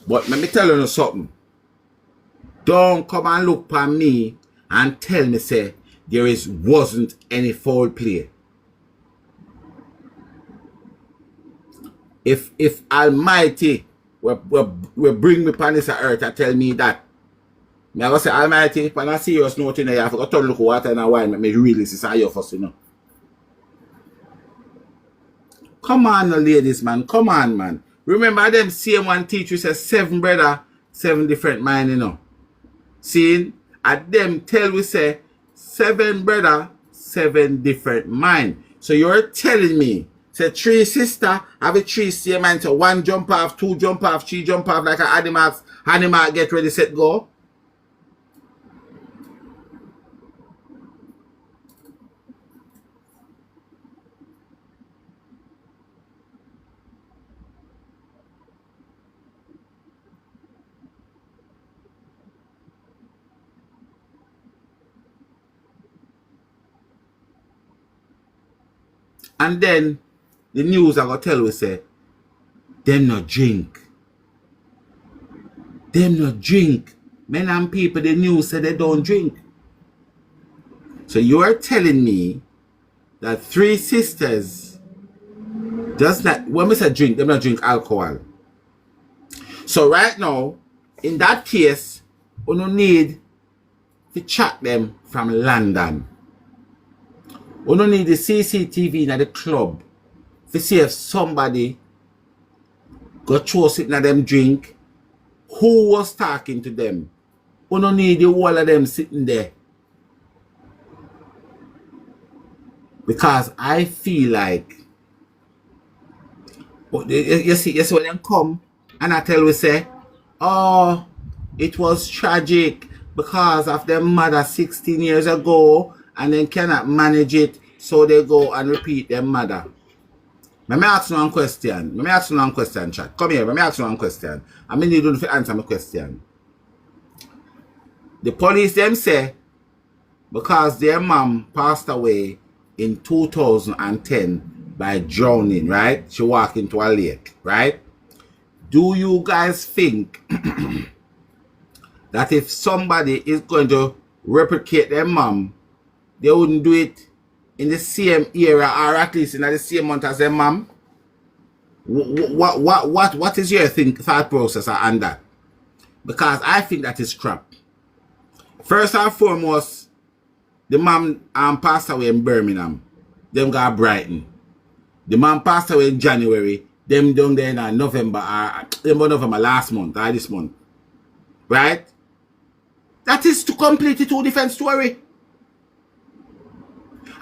But let me tell you something. Don't come and look for me and tell me say wasn't any foul play. If Almighty will bring me upon this earth and tell me that, me I go say Almighty, when I see serious note in there, I have to turn look water and a wine, make me really see you first, you know. Come on, ladies, man. Come on, man. Remember them same one teacher says 7 brother, 7 different mind, you know. See, at them tell we say 7 brother, 7 different mind. So you're telling me, say 3 sister have a 3 same mind. So 1 jump off, 2 jump off, 3 jump off like an animal get ready, set, go. And then the news I gonna tell we say, them not drink. Them not drink. Men and people, the news say they don't drink. So you are telling me that 3 sisters does not, when we say drink, they not drink alcohol. So right now, in that case, we don't need to track them from London. We don't need the CCTV in the club to see if somebody got throw sitting at them drink, who was talking to them. We don't need the whole of them sitting there. Because I feel like, you see when they come and I tell we say, oh, it was tragic, because of their mother 16 years ago and then cannot manage it, so they go and repeat their mother. Let me ask you one question. Let me ask you one question, chat. Come here, let me ask you one question. I mean, you don't answer my question. The police them say because their mom passed away in 2010 by drowning, right? She walked into a lake, right? Do you guys think that if somebody is going to replicate their mom, they wouldn't do it in the same era or at least in the same month as their mom? What is your thought process on that? Because I think that is crap. First and foremost, the mom passed away in Birmingham. Them got Brighton. The mom passed away in January. Them down there in November last month or this month. Right? That is to complete a two different story.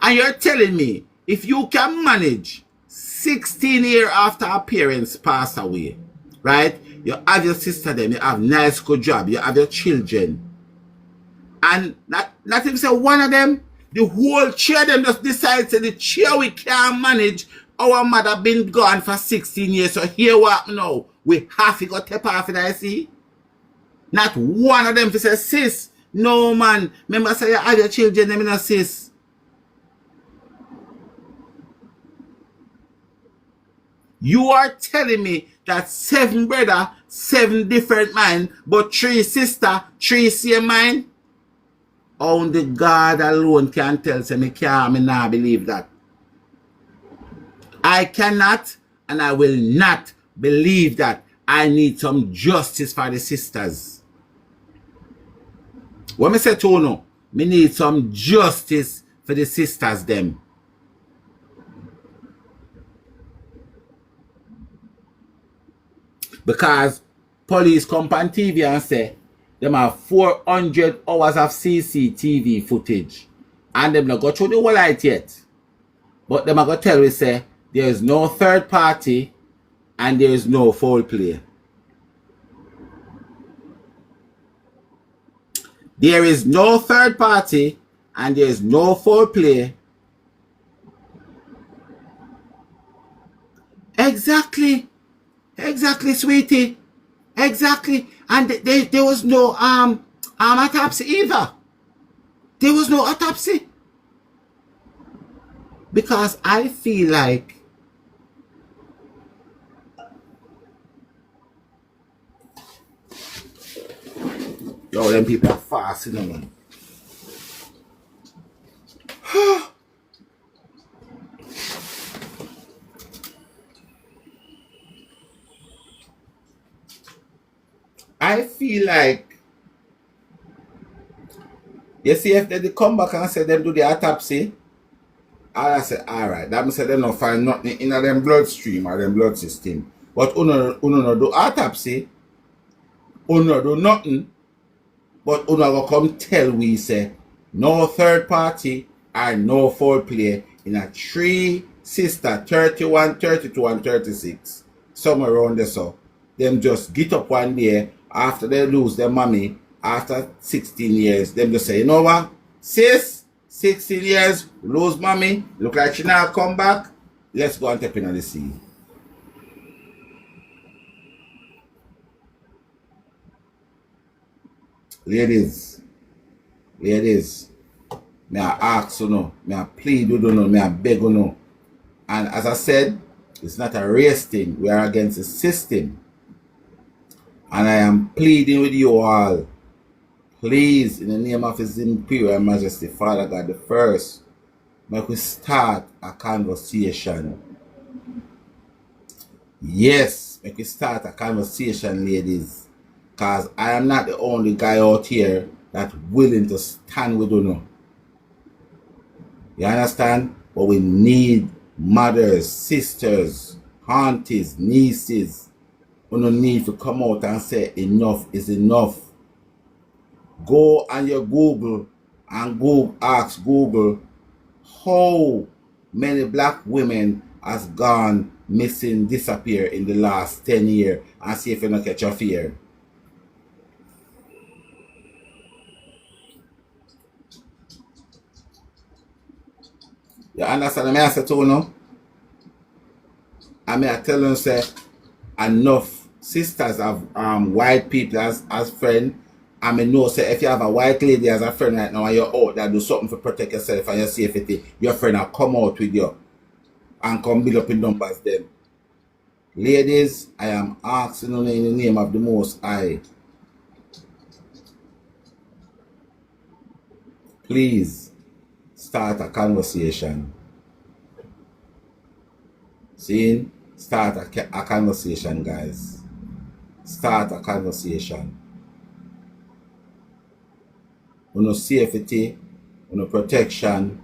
And you're telling me, if you can manage 16 years after her parents passed away, right? You have your sister then, you have nice good job, you have your children. And not even say one of them, the whole chair them just decides that the chair we can't manage. Our mother been gone for 16 years, so here what now? We have to go tap off it, I see. Not one of them to say, sis, no man. Remember say you have your children, them not sis. You are telling me that 7 brother, 7 different mind, but 3 sister, 3 same mind? Only God alone can tell, say me not believe that. I cannot and I will not believe that. I need some justice for the sisters. What me say to you now? Me need some justice for the sisters them. Because police come on TV and say them have 400 hours of CCTV footage. And them not go through the whole light yet. But them are going to tell we say there is no third party and there is no foul play. There is no third party and there is no foul play. Exactly. Exactly, sweetie. Exactly. And there was no autopsy either. There was no autopsy. Because I feel like yo, them people are fast, you know, man. I feel like, you see, if they come back and say them do the autopsy, I say, alright, that means them not find nothing in them bloodstream or them blood system. But uno no do autopsy, uno do nothing, but uno go come tell we say, no third party or no foul play in a 3 sister, 31, 32 and 36. Somewhere around there so. Them just get up one day after they lose their mommy after 16 years. Them just say, you know what? Sis, 16 years, lose mommy, look like she now come back. Let's go and tap in the sea. Ladies, may I ask you know, may I plead you know, may I beg you know. And as I said, it's not a race thing. We are against the system. And I am pleading with you all. Please, in the name of His Imperial Majesty, Father God the First, make we start a conversation. Yes, make we start a conversation, ladies. Because I am not the only guy out here that's willing to stand with you. You understand? But we need mothers, sisters, aunties, nieces. We don't need to come out and say enough is enough. Go on your Google and ask Google how many black women has gone missing, disappear in the last 10 years and see if you don't catch a fear. You understand me? I say to you now? I mean, I tell you, say, enough sisters have white people as friend. I mean, know, say, if you have a white lady as a friend right now and you're out there, do something to protect yourself and your safety, your friend will come out with you and come build up in numbers then. Ladies, I am asking you in the name of the Most High. Please start a conversation. See? Start a conversation, guys. Start a conversation. Your safety, your protection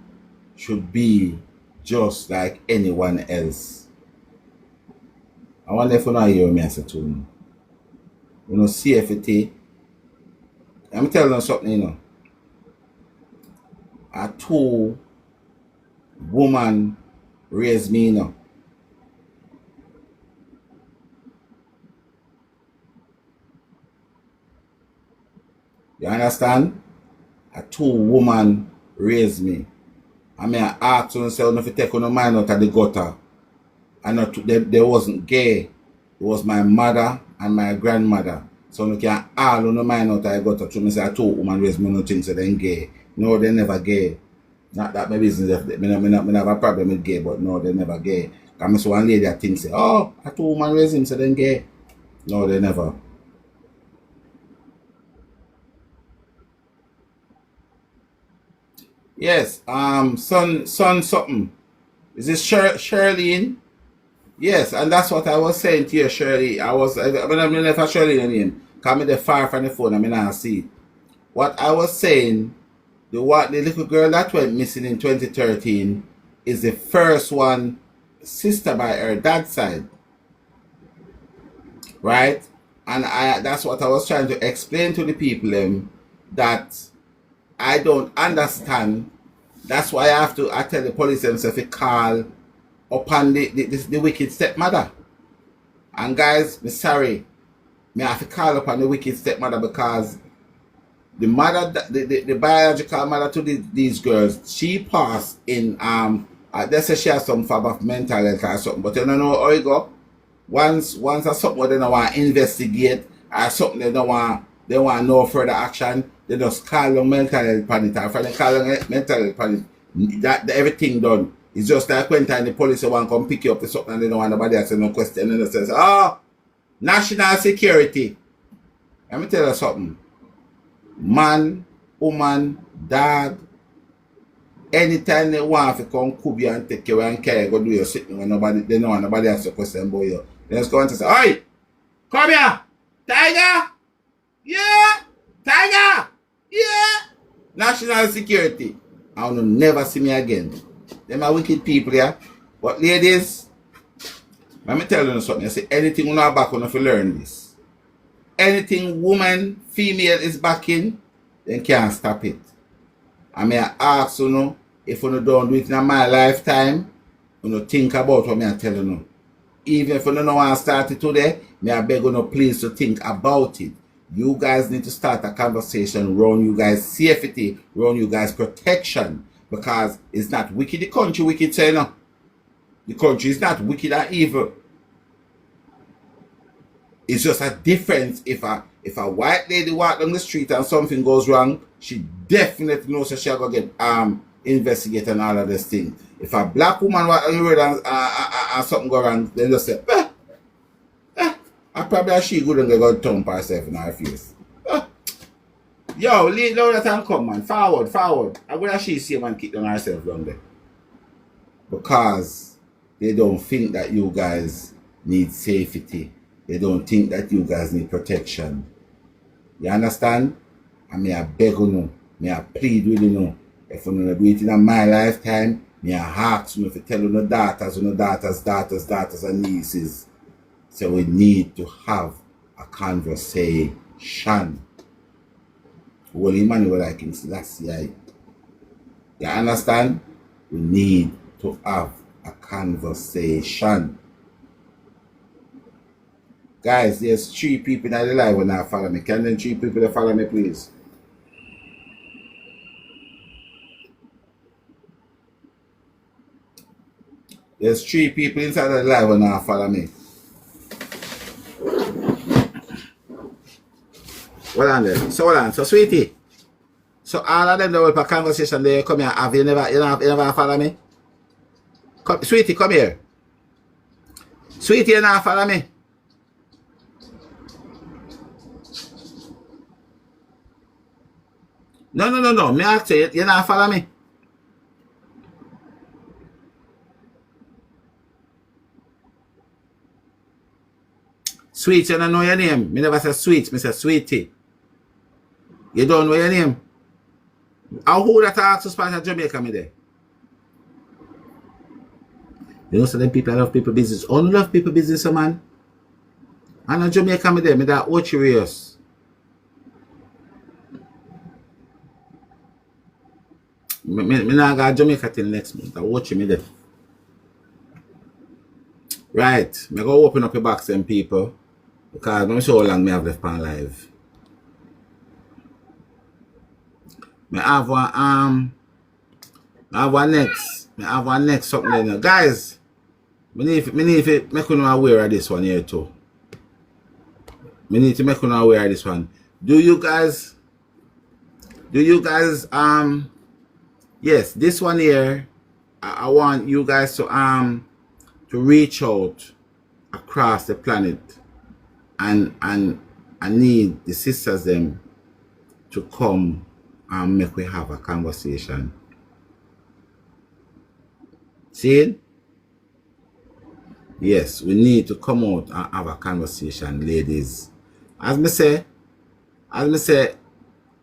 should be just like anyone else. I wonder if you know hear me I say to you. Your safety. I'm telling you something, you know. A two woman raised me, you know. You understand? A two woman raised me. I mean, I asked them, say, if you take on a mind out of the gutter. And they wasn't gay. It was my mother and my grandmother. So you can all on the mind out of the gutter. So I say, a two woman raised me, no think so they're gay. No, they're never gay. Not that my business. I have a problem with gay, but no, they're never gay. Because I saw one lady that thinks, say, oh, a two woman raised him, so they're gay. No, they never. Yes, son something. Is this Shirley? Yes, and that's what I was saying to you, Shirley. I mean, if I Shirley your name, come me the far from the phone, I mean, I see. What I was saying, the little girl that went missing in 2013 is the first one, sister by her dad's side. Right? And that's what I was trying to explain to the people that I don't understand. That's why I tell the police themselves to call upon the wicked stepmother. And guys, I'm sorry. I have to call upon the wicked stepmother because the mother, the biological mother to these girls, she passed in they say she has some form of mental health or something, but you don't know how it go. Once there's something they don't want to investigate or something they want no further action, they just call them mental health panic. And when they call them mental health panic, that everything done. It's just like when time the police want to come pick you up for something and they don't want nobody else no question. And they say, oh, national security. Let me tell you something. Man, woman, dog, anytime they want to come cube you and take you and carry go do your sitting when they don't want nobody else to question about you. They just go and say, oi, come here, Tiger, yeah, Tiger, yeah, national security. I will never see me again. Them are wicked people, yeah. But ladies, let me tell you something. I say anything on our back on if you learn this. Anything woman, female is backing, then can't stop it. I may ask you know, if you don't do it in my lifetime, you think about what I tell you. Even if you don't want to start it today, I beg you please to think about it. You guys need to start a conversation around you guys' safety, around you guys' protection. Because it's not wicked, the country wicked, say no. The country is not wicked or evil. It's just a difference if a white lady walk down the street and something goes wrong, she definitely knows that she'll go get investigate and all of this thing. If a black woman walk down the road and something go wrong, they just say, I probably she good and go thump herself in her face. Yo, leave down that and come, man. Forward. I'm gonna see man kick down herself down there. Because they don't think that you guys need safety. They don't think that you guys need protection. You understand? And me I beg you, me I plead with you. If you don't do it in my lifetime, me I ask you to tell your daughters and nieces. So we need to have a conversation. Holy Emmanuel like in Selassie. You understand? We need to have a conversation. Guys, there's 3 people in the live when I follow me. Can them 3 people follow me, please? There's 3 people inside the live and now follow me. Hold on there. So hold on. So sweetie. So all of them that will have a conversation there come here have you never follow me? Come, sweetie, come here. Sweetie, you not follow me? No. Me ask you, you not follow me? Sweet, you don't know your name. Me never say sweet, me say sweetie. You don't know your name. How who that ask to Spanish Jamaica me there? You know, so them people love people business. Only love people business, man. And in Jamaica me there, me that curious. Me not go to Jamaica till next month. I watch me there. Right, me go open up your box them people. Because I'm not sure how long me have left on live. Me have one next something there now. Guys, me need to make you aware of this one here too. Me need to make you aware of this one. Do you guys yes, this one here, I want you guys to reach out across the planet and I need the sisters them to come and make we have a conversation. See it? Yes, we need to come out and have a conversation, ladies. As me say, I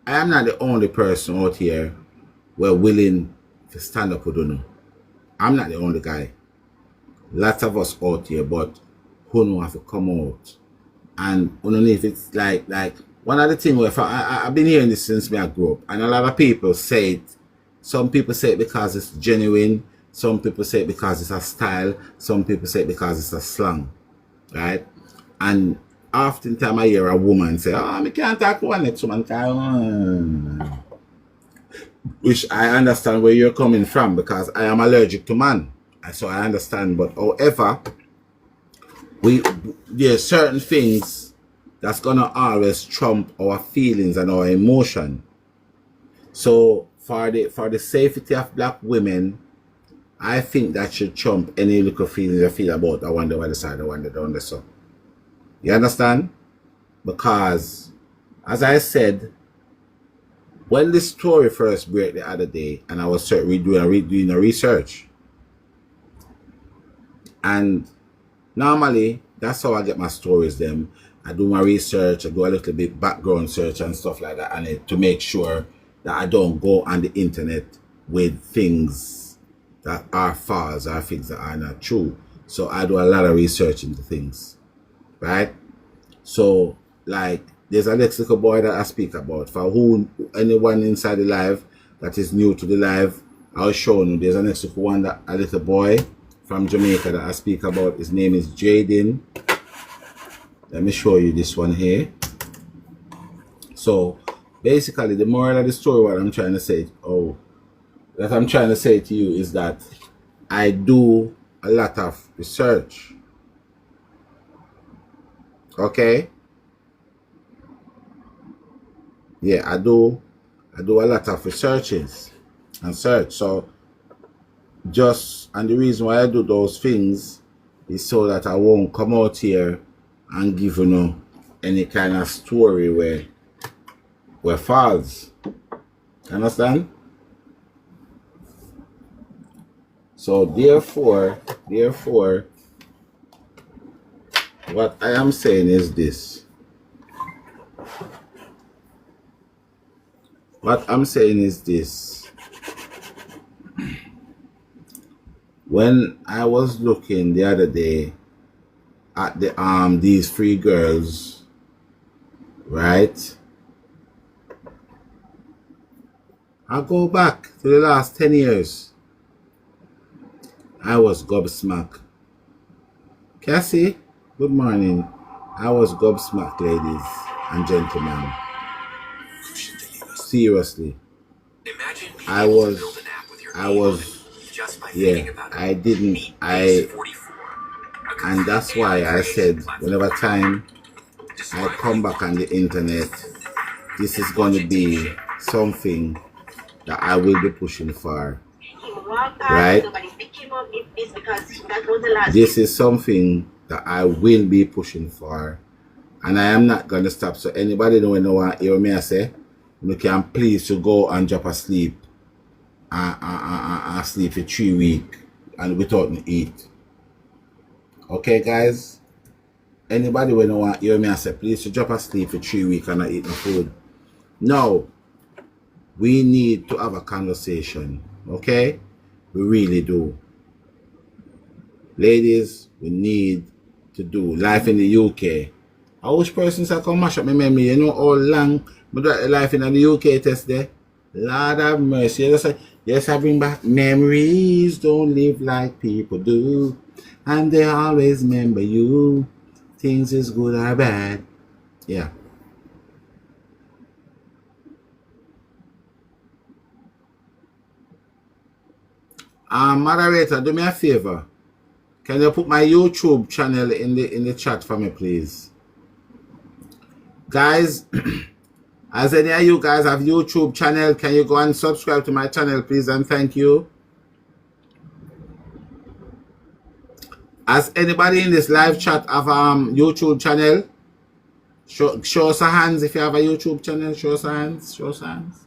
am not the only person out here who willing to stand up with you. I'm not the only guy. Lots of us out here, but who know have to come out. And underneath it's like one of the things where I've been hearing this since I grew up, and a lot of people say it. Some people say it because it's genuine. Some people say it because it's a style. Some people say it because it's a slang, right? And oftentimes I hear a woman say, "Oh, I can't talk to one next woman." Which I understand where you're coming from because I am allergic to man, so I understand. But however, there are certain things that's gonna always trump our feelings and our emotion. So for the safety of black women, I think that should trump any little feelings you feel about I wonder why the side, I wonder down the sun. You understand? Because as I said, when this story first broke the other day, and I was redoing a research, and normally that's how I get my stories. Them I do my research, I do a little bit background search and stuff like that, and to make sure that I don't go on the internet with things that are false or things that are not true. So I do a lot of research into things, right? So like there's a next little boy that I speak about. For who anyone inside the live that is new to the live, I'll show you. There's a next little one that a little boy from Jamaica that I speak about. His name is Jaden. Let me show you this one here. So basically the moral of the story, what I'm trying to say, to you is that I do a lot of research. Okay? Yeah, I do a lot of researches and search. So and the reason why I do those things is so that I won't come out here and give any kind of story where false. Understand? So therefore, what I am saying is this. What I'm saying is this. When I was looking the other day at these 3 girls, right? I go back to the last 10 years. I was gobsmacked. Cassie, good morning. I was gobsmacked, ladies and gentlemen. Seriously. I was yeah, I didn't. And that's why I said whenever time I come back on the internet, this is going to be something that I will be pushing for. Right? This is something that I will be pushing for. And I am not going to stop. So anybody don't know what hear me I say, you can please to go and drop asleep and sleep for 3 weeks and without eat. Okay, guys? Anybody when you want hear me I say, please to drop asleep for 3 weeks and not eat no food. No. We need to have a conversation. Okay? We really do. Ladies, we need to do life in the UK. I wish persons I come mash up my memory. You know how long I do life in the UK test there? Lord have mercy. Yes, I bring back memories. Don't live like people do. And they always remember you. Things is good or bad. Yeah. Moderator, do me a favor. Can you put my YouTube channel in the chat for me, please? Guys, as any of you guys have YouTube channel, can you go and subscribe to my channel, please, and thank you. Has anybody in this live chat have YouTube channel? Show us a hands if you have a YouTube channel. Show us a hands. Show us a hands.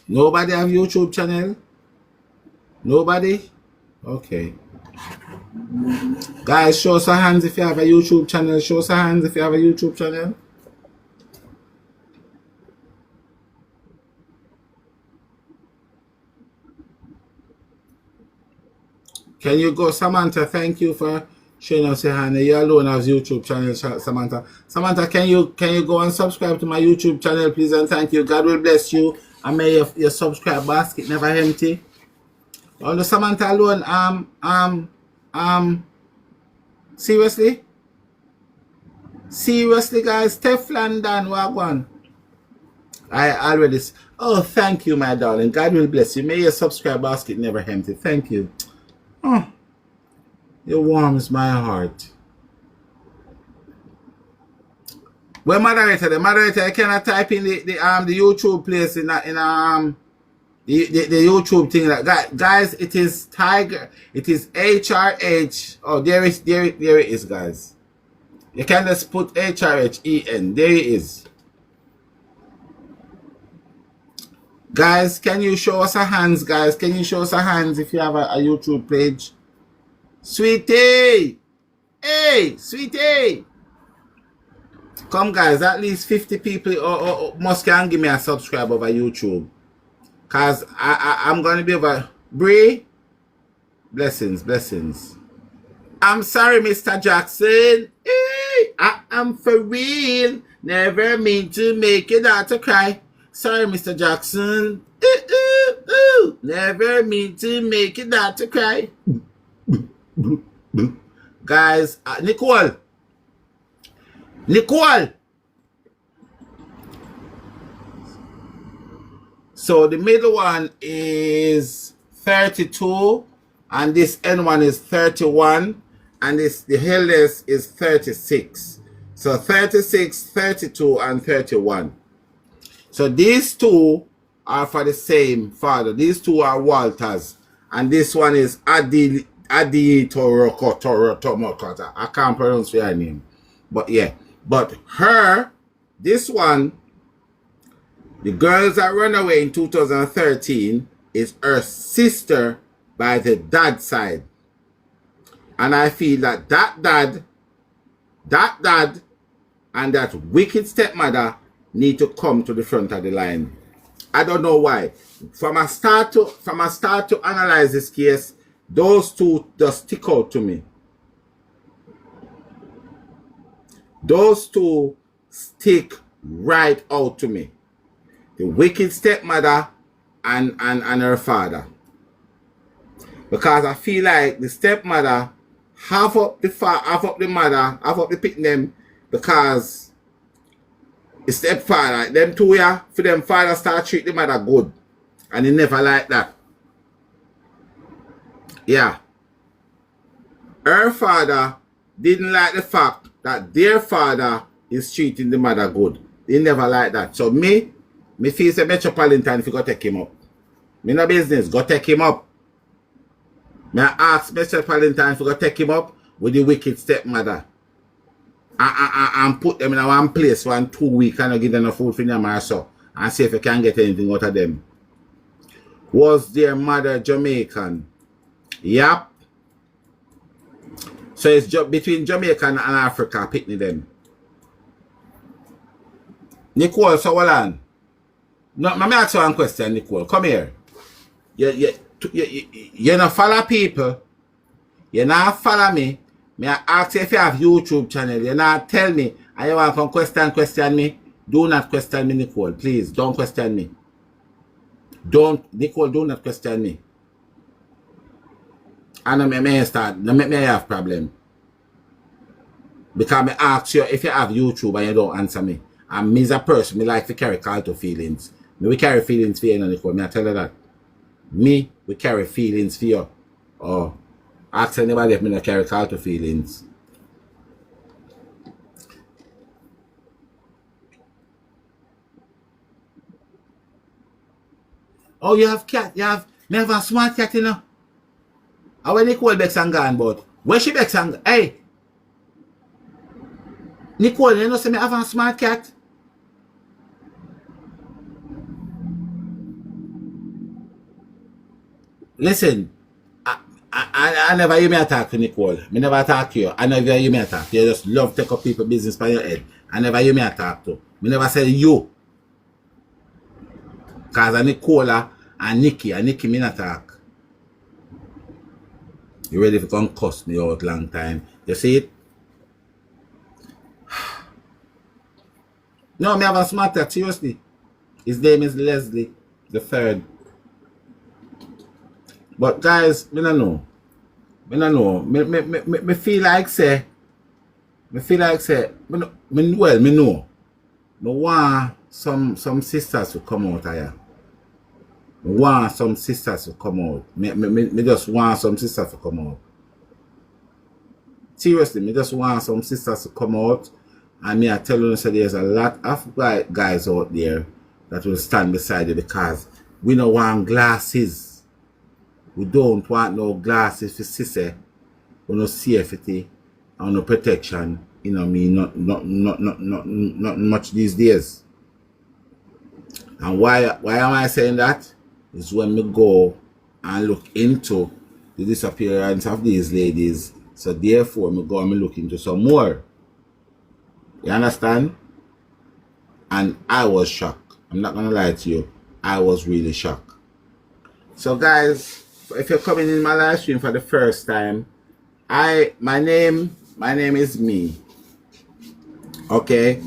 Nobody have YouTube channel? Nobody? Okay. Guys, show us a hands if you have a YouTube channel. Show us a hands if you have a YouTube channel. Can you go, Samantha? Thank you for showing us your hand. You alone have YouTube channel, Samantha. Samantha, can you go and subscribe to my YouTube channel, please, and thank you. God will bless you, and may your subscribe basket never empty. Although Samantha alone, seriously, guys, Teflon Dan Wagwan. I already. Oh, thank you, my darling. God will bless you. May your subscribe basket never empty. Thank you. Oh, it warms my heart. Well, moderator, the moderator cannot type in the YouTube place in the YouTube thing. Like, guys, it is Tiger. It is HRH. Oh, there it is, guys. You can just put HRHEN. There it is. Guys, can you show us a hands, guys? Can you show us a hands if you have a YouTube page? Sweetie! Hey, sweetie! Come, guys, at least 50 people must can give me a subscribe over YouTube. Because I'm going to be over... Bree? Blessings, blessings. I'm sorry, Mr. Jackson. Hey, I am for real. Never mean to make your daughter cry. Sorry, Mr. Jackson. Never mean to make your daughter cry. Guys, Nicole. So the middle one is 32, and this end one is 31, and the eldest is 36. So 36, 32, and 31. So these two are for the same father. These two are Walters. And this one is Adi Torokota. I can't pronounce her name. But yeah. But her, this one, the girls that run away in 2013 is her sister by the dad side. And I feel that dad and that wicked stepmother need to come to the front of the line. I don't know why. From a start to analyze this case, those two just stick out to me. Those two stick right out to me. The wicked stepmother and her father. Because I feel like the stepmother half up the mother, half up the picking them, because his stepfather, them two, yeah, for them father start treat the mother good. And he never like that. Yeah. Her father didn't like the fact that their father is treating the mother good. He never like that. So me feel say Metropolitan if you go take him up. Me no business, go take him up. Me ask Metropolitan if you go take him up with the wicked stepmother. And put them in one place for 2 weeks and give them no food for them or so. And see if you can get anything out of them. Was their mother Jamaican? Yep. So it's between Jamaica and Africa, picking them. Nicole Sawalan. No, let me ask you one question, Nicole. Come here. You not follow people. You not follow me. Me ask you if you have YouTube channel. You not tell me. And you want to question me. Do not question me, Nicole. Please, don't question me. Nicole, do not question me. And I may start, no make me have problem. Because I ask you if you have YouTube and you don't answer me. And me as a person, me like to carry culture feelings. Me we carry feelings for you, Nicole. Me I tell you that. Me, we carry feelings for you. Or ask anybody if me not carry culture feelings. Oh, you have cat, me have a smart cat, you know. How when Nicole Bex and gone, but where she Bex and hey Nicole, you know say me have a smart cat? Listen, I never hear me attack to Nicole. Me never attack you. I never hear me attack. You just love take up people business by your head. I never hear me attack to. Me never say you. Cause I Nicola and Nikki me not attack. You ready to come cuss me out long time? You see it? No, me have a smart cat, seriously. His name is Leslie the third. But guys, me no know. Me feel like say. Me know. Me want some sisters to come out here. Me want some sisters to come out. Me just want some sisters to come out. Seriously, me just want some sisters to come out. And me I tell you, so there's a lot of guys out there that will stand beside you because we don't want glasses. We don't want no glasses for sister. We no safety and no protection. You know me, not much these days. And why am I saying that? Is when we go and look into the disappearance of these ladies. So therefore, me go and me look into some more. You understand? And I was shocked. I'm not gonna lie to you. I was really shocked. So guys, if you're coming in my live stream for the first time, my name is me. Okay?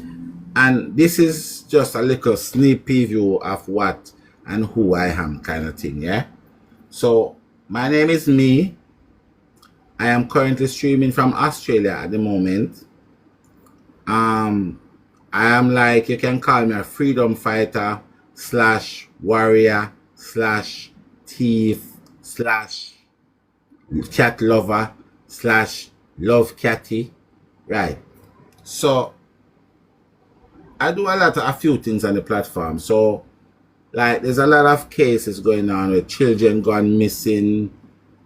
And this is just a little sneak preview of what and who I am kind of thing, yeah? So, my name is me. I am currently streaming from Australia at the moment. I am like, you can call me a freedom fighter / warrior / thief / cat lover / love catty. Right. So, I do a few things on the platform. So, like, there's a lot of cases going on with children gone missing,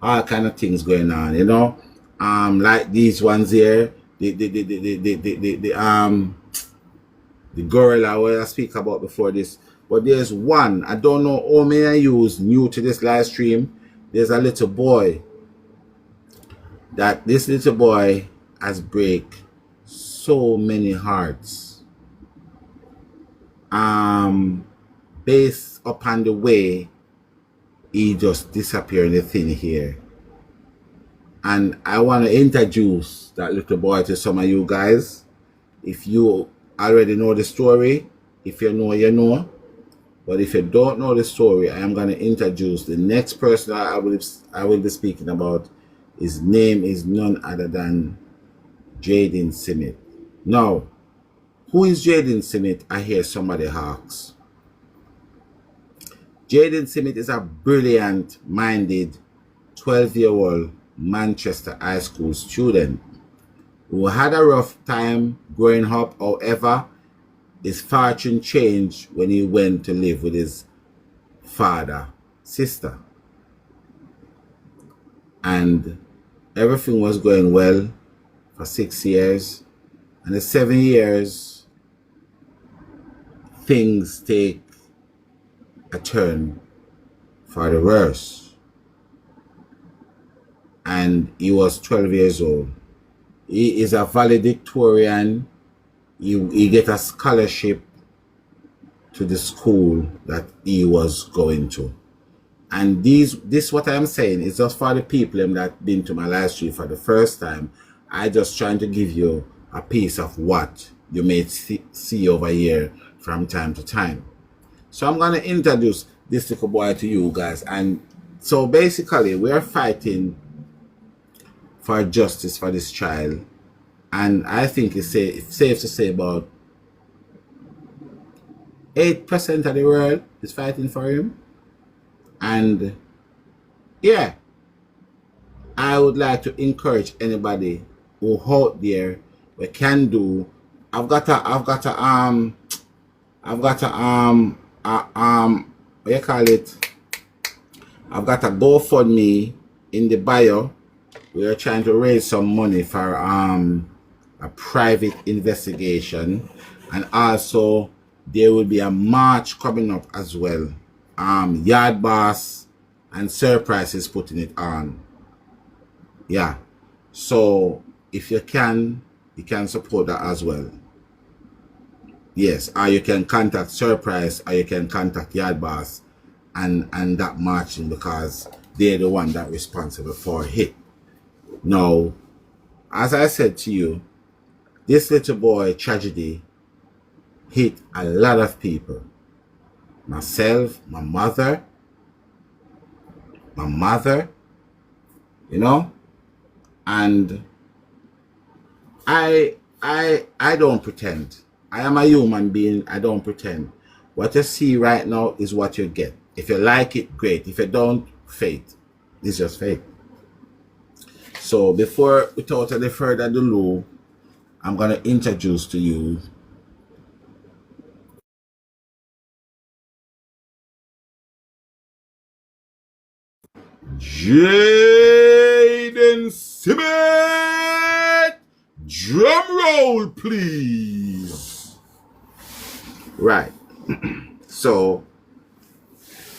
all kind of things going on, you know. Like these ones here, the gorilla where I speak about before this. But there's one, I don't know how many I use new to this live stream. There's a little boy that this little boy has break so many hearts. Based upon the way he just disappeared in the thing here. And I want to introduce that little boy to some of you guys. If you already know the story, if you know, you know. But if you don't know the story, I am going to introduce the next person I will be speaking about. His name is none other than Jaden Smith. Now, Who is Jaden Smith? I hear somebody asks. Jaden Smith is a brilliant-minded 12-year-old Manchester High School student who had a rough time growing up. However, his fortune changed when he went to live with his sister. And everything was going well for 6 years. And the 7 years, things take a turn for the worse. And he was 12 years old. He is a valedictorian. He get a scholarship to the school that he was going to. And this what I'm saying is just for the people that been to my live stream for the first time. I just trying to give you a piece of what you may see over here from time to time. So I'm going to introduce this little boy to you guys. And so basically we're fighting for justice for this child. And I think it's safe to say about 8% of the world is fighting for him. And yeah, I would like to encourage anybody who out there we can do. I've got a what do you call it? I've got a GoFundMe in the bio. We are trying to raise some money for a private investigation, and also there will be a march coming up as well. Yard Boss and Surprise is putting it on. Yeah, so if you can support that as well. Yes, or you can contact Surprise, or you can contact Yard Boss and that marching, because they're the one that responsible for it. Now, as I said to you, this little boy tragedy hit a lot of people. Myself, my mother, you know, and I don't pretend. I am a human being. I don't pretend. What you see right now is what you get. If you like it, great. If you don't, fate. It's just fate. So without any further ado, I'm going to introduce to you Jaden Smith. Drum roll, please. Right. So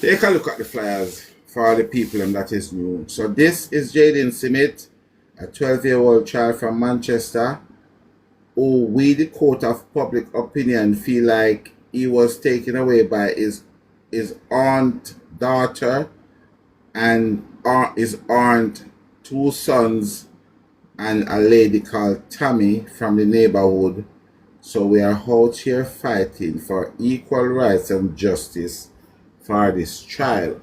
take a look at the flyers for the people that is new. So this is Jaden Smith, a 12-year-old child from Manchester, who we, the court of public opinion, feel like he was taken away by his aunt, daughter, and his aunt, 2 sons, and a lady called Tammy from the neighborhood. So we are out here fighting for equal rights and justice for this child.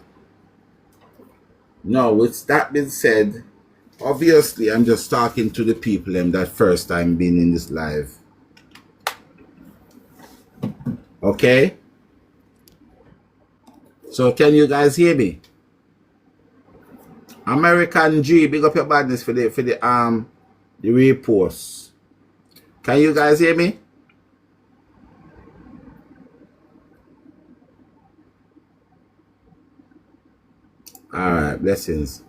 Now, with that being said, obviously I'm just talking to the people that first time being in this live. Okay? So can you guys hear me? American G, big up your badness for the reposts. Can you guys hear me? Alright, blessings.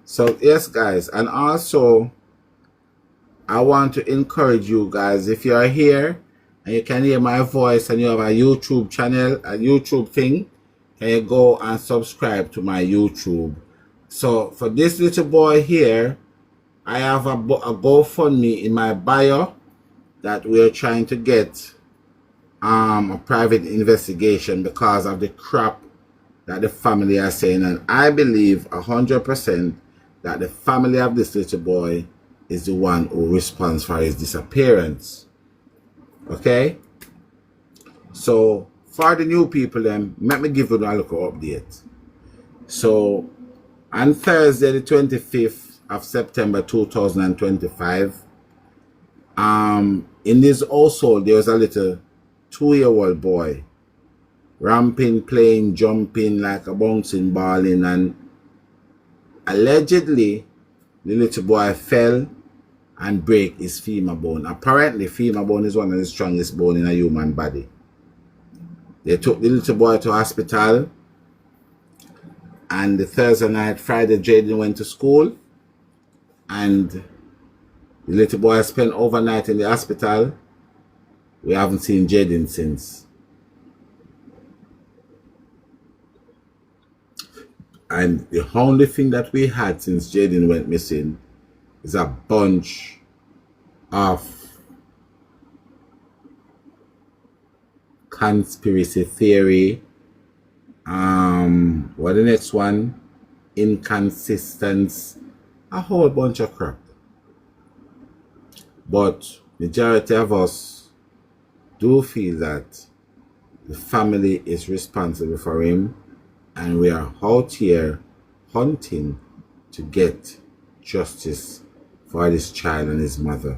So yes guys, and also I want to encourage you guys, if you are here and you can hear my voice and you have a YouTube channel, a YouTube thing, can you go and subscribe to my YouTube? So for this little boy here, I have a GoFundMe in my bio that we are trying to get a private investigation because of the crap that the family are saying, and I believe 100% that the family of this little boy is the one who responds for his disappearance. Okay? So for the new people then, let me give you a little update. So on Thursday the 25th of September 2025, In this household, there was a little 2-year-old boy ramping, playing, jumping like a bouncing ball in, and allegedly the little boy fell and break his femur bone. Apparently, femur bone is one of the strongest bone in a human body. They took the little boy to hospital, and the Thursday night, Friday, Jaden went to school, and the little boy spent overnight in the hospital. We haven't seen Jaden since. And the only thing that we had since Jaden went missing is a bunch of conspiracy theory. What the next one? Inconsistence. A whole bunch of crap. But majority of us do feel that the family is responsible for him, and we are out here hunting to get justice for this child and his mother.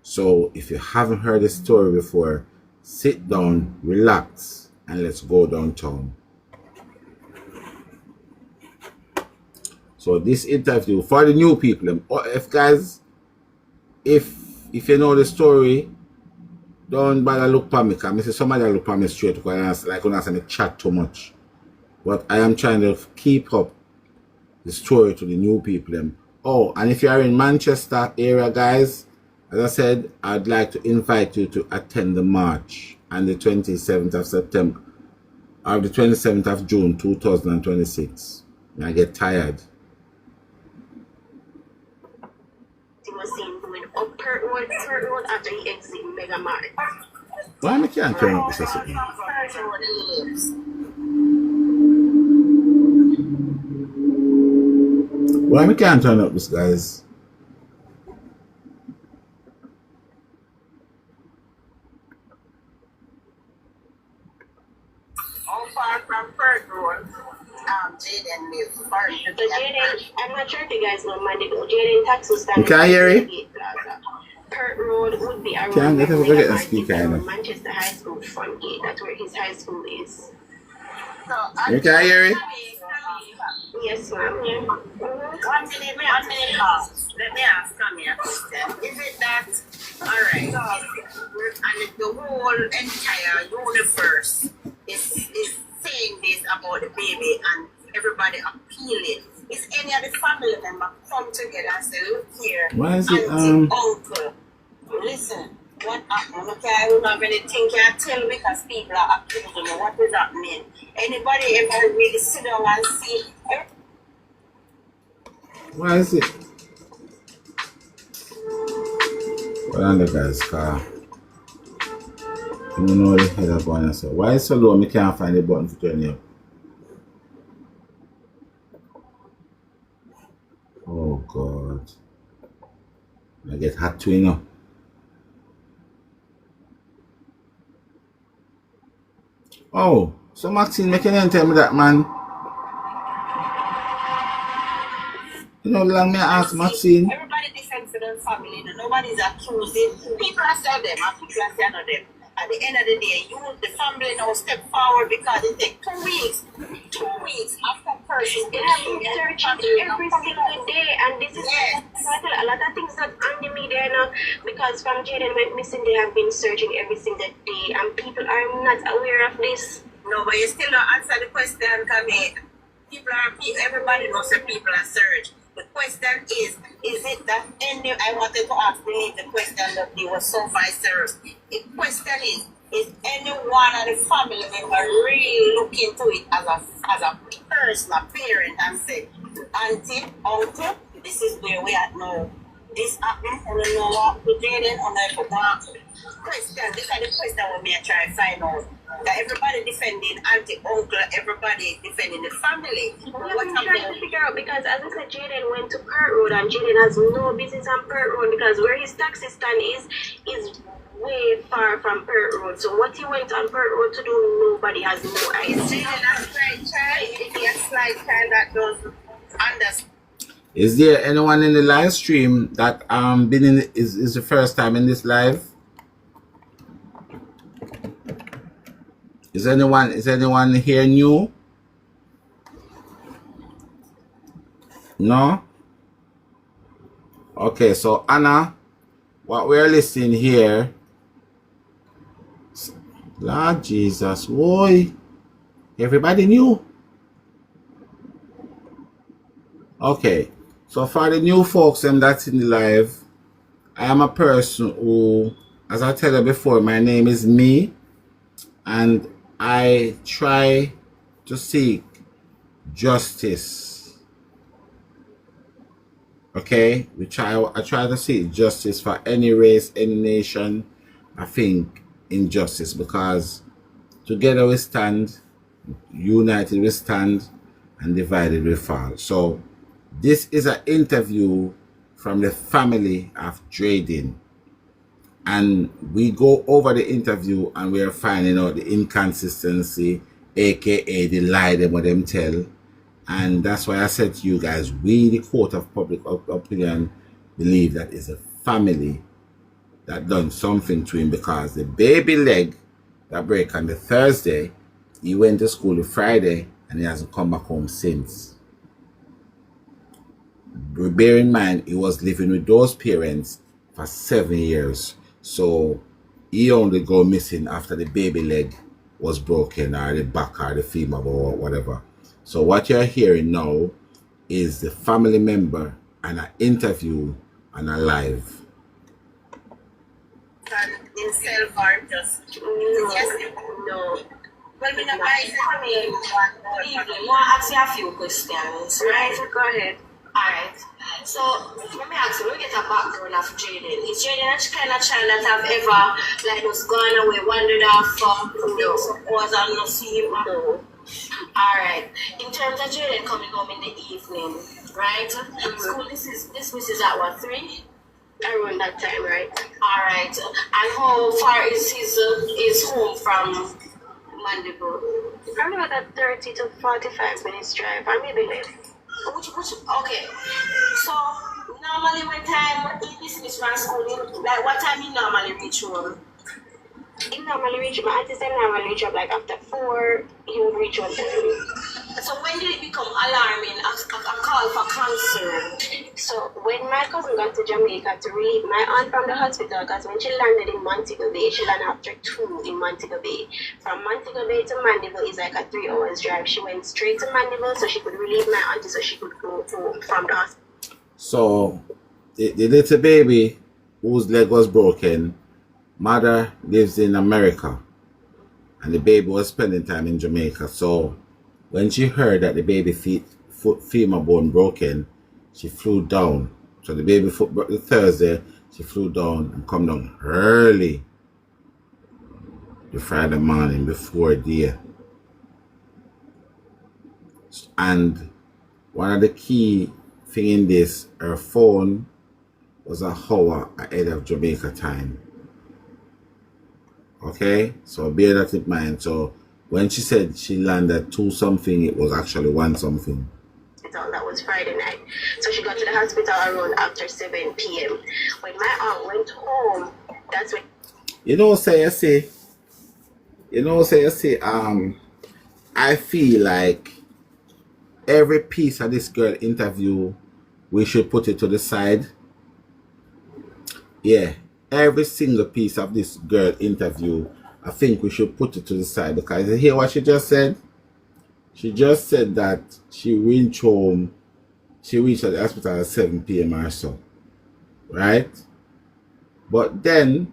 So if you haven't heard the story before, sit down, relax, and let's go downtown. So this interview for the new people, if guys, if you know the story, don't bother look for me, because I see somebody look for me straight, because like when I say me chat too much. But I am trying to keep up the story to the new people. Oh, and if you are in Manchester area, guys, as I said, I'd like to invite you to attend the march on the 27th of September, or the 27th of June 2026. I get tired.
He was seen going up Pert Road after he exited Mega Mart.
Why I can't turn up this again? Why I can't turn up this, guys?
How far from Pert Road, Jaden lives?
So Jaden, I'm not sure if you guys know, man, Jaden taxi stand.
You can't hear it?
Pert Road would be around
Can't get
Mega
the
Mart,
speaker,
it's
you know.
around Manchester High School front gate. That's where his high school is.
You can't hear it?
Yes, ma'am. Yeah.
1 minute, let me ask Tommy a question. Is it that, alright, and the whole entire universe is saying this about the baby and everybody appealing? Is any of the family members come together and say, look here,
Why is it,
uncle, listen, what happened? Okay, I don't have anything can tell because people are accusing me. What does that mean? Anybody ever really sit down and see?
Why is it? Well, on the guy's car. You don't know the hell I'm going to say. Why is it so low? I can't find the button to turn it up. Oh, God. I get hot too, you know. Oh, so Maxine, make you tell me that, man. You know, long me ask Maxine.
Everybody defends their family. Nobody's accusing. People are saying them and people are saying them. At the end of the day, the family now step forward because it takes 2 weeks. 2 weeks after person.
They have been searching every single day, and this is a lot of things that on the media now, because from Jaden went missing, they have been searching every single day, and people are not aware of this.
No, but you still don't answer the question, Kami. Everybody knows that people are searched. The question is it that I wanted to ask the question that they were so far searched. The question is any one of the family member really look into it as a person, a parent, and say, auntie, uncle, this is where we are now. This happened, I don't know what to do then, on the question. This is the question we may try to find out. That everybody defending auntie, uncle, everybody defending the family.
What I'm trying to figure out, because as I said, Jaden went to Pert Road, and Jaden has no business on Pert Road, because where his taxi stand is way far from Pert Road. So what he went on Pert Road to do, nobody has no idea.
Jaden, a slight child, if he a slight child that doesn't understand.
Is there anyone in the live stream that been in is the first time in this live? Is anyone here new? No? Okay, so Anna, what we're listening here, Lord Jesus, boy, everybody knew. Okay, so for the new folks that's in the live, I am a person who, as I tell you before, my name is Me, and I try to seek justice. Okay, I try to seek justice for any race, any nation. I think injustice, because together we stand, united we stand, and divided we fall. So this is an interview from the family of Jaden, and we go over the interview and we are finding out the inconsistency, aka the lie them tell. And that's why I said to you guys, we, the court of public opinion, believe that it's a family that done something to him, because the baby leg that break on the Thursday, he went to school the Friday and he hasn't come back home since. Bear in mind, he was living with those parents for 7 years. So he only go missing after the baby leg was broken, or the back, or the femur, or whatever. So what you're hearing now is the family member and an interview and a live.
And himself or just yes,
No.
well, we not buy it.
Good evening. I want to ask you a few questions, right?
Right, go ahead.
Alright. So, let me ask you, we get a background of Jaden. Is Jaden a kind of child that have ever, like, just gone away, wandered off from things, suppose, and not see him?
No.
Alright. In terms of Jaden coming home in the evening, right? School dismisses at what, 3?
Around that time, right?
Alright. And how far is his home from Mandeville?
Probably about a 30 to 45 minutes drive, or maybe less.
Okay. So normally when time he dismiss from school, like what time he normally reach home?
He normally reach, my auntie said normally reach up like after 4, he would reach home.
So when did it become alarming, a call for concern?
So when my cousin got to Jamaica to relieve my aunt from the hospital, because when she landed in Montego Bay, she landed after 2 in Montego Bay. From Montego Bay to Mandeville is like a 3 hours drive. She went straight to Mandeville so she could relieve my auntie so she could go home from the hospital.
So the little baby whose leg was broken, mother lives in America, and the baby was spending time in Jamaica. So when she heard that the baby femur bone broken, she flew down. So the baby foot broke the Thursday, she flew down and come down early the Friday morning before day. And one of the key thing in this, her phone was an hour ahead of Jamaica time. Okay, so bear that in mind. So when she said she landed 2 something, it was actually 1 something.
That was Friday night. So she got to the hospital around after 7 p.m. When my aunt went home, that's when
I feel like every piece of this girl interview, we should put it to the side. Yeah, every single piece of this girl interview, I think we should put it to the side, because you hear what she just said? She just said that she reached home, she reached at the hospital at 7 p.m. or so, right? But then,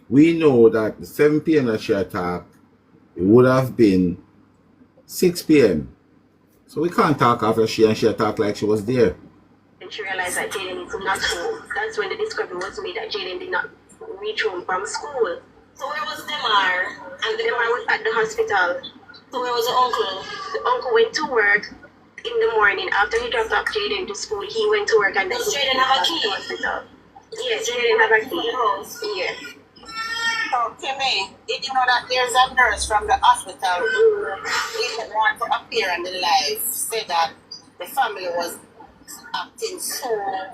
we know that the 7 p.m. that she attacked, it would have been 6 p.m. So we can't talk after she attacked like she was there.
and she realized that Jaden is not home. That's when the discovery was made that Jaden did not reach home from school.
So where was Demar?
And Demar was at the hospital.
So where was the uncle?
The uncle went to work in the morning. After he dropped off Jaden to school, he went to work and
Does Jaden have a key?
Hospital. Yes, Jaden have a key. Yes.
So, Kimmy, did you know that there's a nurse from the hospital who didn't want to appear on the live, said that the family was acting so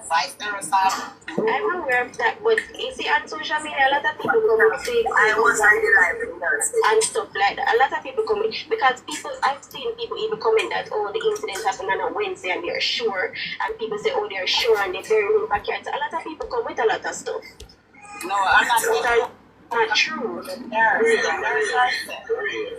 vice versa.
I'm aware of that, but you see on social media, a lot of people come and say
I was on the live with Thursday.
and stuff like that. A lot of people come in because I've seen people even comment that, oh, the incident happened on a Wednesday and they're sure, and people say, oh, they're sure and they're very in backyard. So a lot of people come with a lot of stuff.
No, I'm not
But
saying
not true.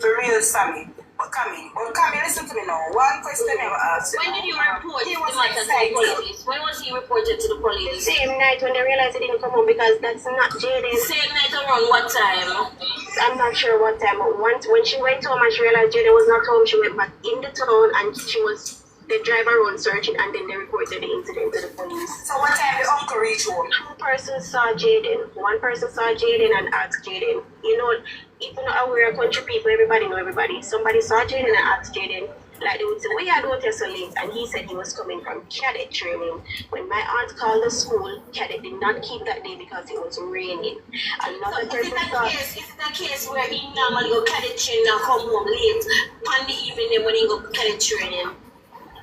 for real, Sammy. But Camille, listen to me now. One question I ever asked.
When did you report
He
the
was
matter to the
excited.
police? When was he reported to the
The
police?
same night when they realized it didn't come home because that's not Jaden.
Same night around what time?
I'm not sure what time, but once when she went home and she realized Jaden was not home, she went back in the town and the driver around searching, and then they reported the incident to the police.
So what time the uncle reached home?
Two persons saw Jaden. One person saw Jaden and asked Jaden. You know, if you're not aware of country people, everybody know everybody. Somebody saw Jaden and asked Jaden, like they would say, "Where you out here so late?" And he said he was coming from cadet training. When my aunt called the school, cadet did not keep that day because it was raining.
So
Another
is
person
it
saw.
is it a case where he normally go cadet training and come home late on the evening when he go cadet training?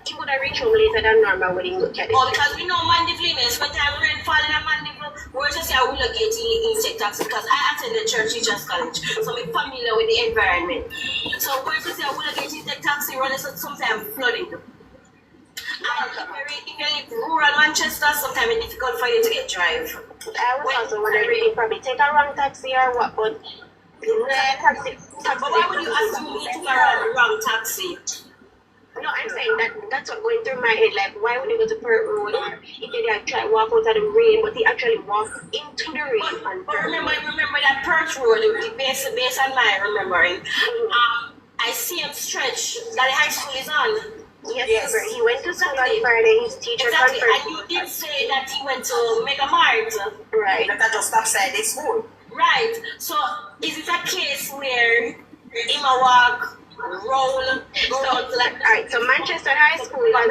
He would have reached home later than normal when he looked at it.
Oh, because we know Mandeville, when time rain falling at Mandeville, we're just say I will get in take taxi because I attended Church Teachers College, so I'm familiar with the environment. So we're just say I will get in take taxi running sometimes flooding. And if you live rural Manchester, sometimes it's difficult for you to get drive.
I was also wondering if probably take a wrong taxi or what, but taxi.
But why would you assume he took a wrong taxi?
No, I'm saying that's what going through my head. Like, why would he go to Pert Road, or if they had tried walk out of the rain, but he actually walked into the rain on
But
Pert
remember
Road.
that Perch Road, based on my remembering. I see him stretch that the high school is on.
Yes, sir. He went to school on Friday. His teacher
Exactly, and
confirmed.
you did say that he went to Mega Mart.
Right.
That just outside the school.
Right. So is it a case where him a walk, roll, go out to like
Alright, so Manchester High School has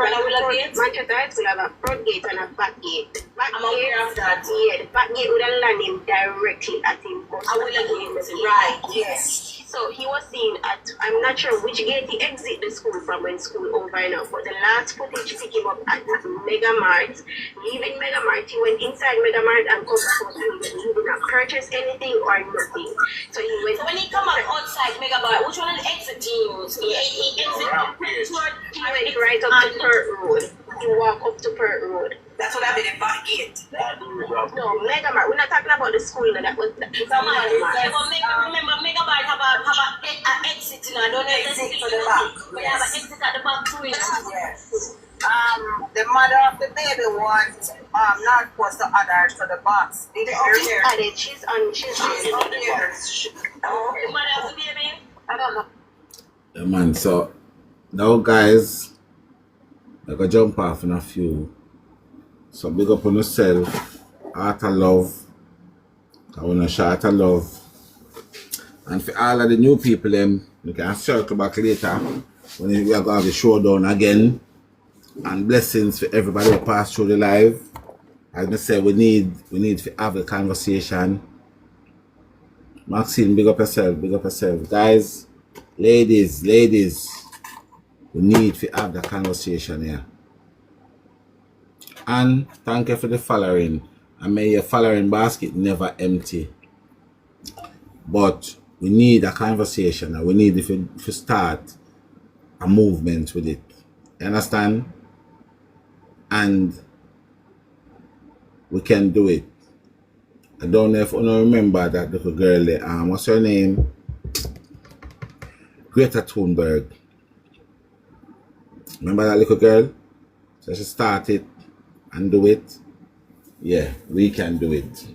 Gate?
Manchester High School have a front gate and a back gate. Back
I'm aware of that.
Yeah, the back gate would have landed him directly at him.
I will agree. Right.
Yes.
So he was seen at, I'm not sure which gate he exit the school from when school over now, but the last footage pick him up at Mega Mart. Leaving Mega Mart, he went inside Mega Mart and come back out. He did not purchase anything or nothing. So he went.
So when he come up outside Mega Mart, which one of the exit he used? He exit toward
He went right up to Pert Road. He walked up to Pert Road.
That's what I mean, the back gate.
No, Mega Mart. We're not talking about the school. That was Mega Mart.
Remember, Mega Mart have a exit. I don't know if
Exit
it's
to the back.
They have an exit at the back too.
Yes. The mother of the baby wants not supposed to add her to the box. Did you
She's
hear?
added. She's on. She's
Up there. Oh,
The mother of the baby.
I don't know.
Yeah, man. So now, guys, I gotta jump off in a few. So big up on yourself. Heart of love. I wanna shout heart of love. And for all of the new people, we can circle back later when we are gonna have the showdown again. And blessings for everybody who passed through the live. As I said, we need to have a conversation. Maxine, big up yourself, guys. Ladies, we need to have the conversation here. And thank you for the following. And may your following basket never empty. But we need a conversation and we need to start a movement with it. You understand? And we can do it. I don't know if you remember that little girl there. What's her name? Greta Thunberg. Remember that little girl? So she started and do it. Yeah, we can do it.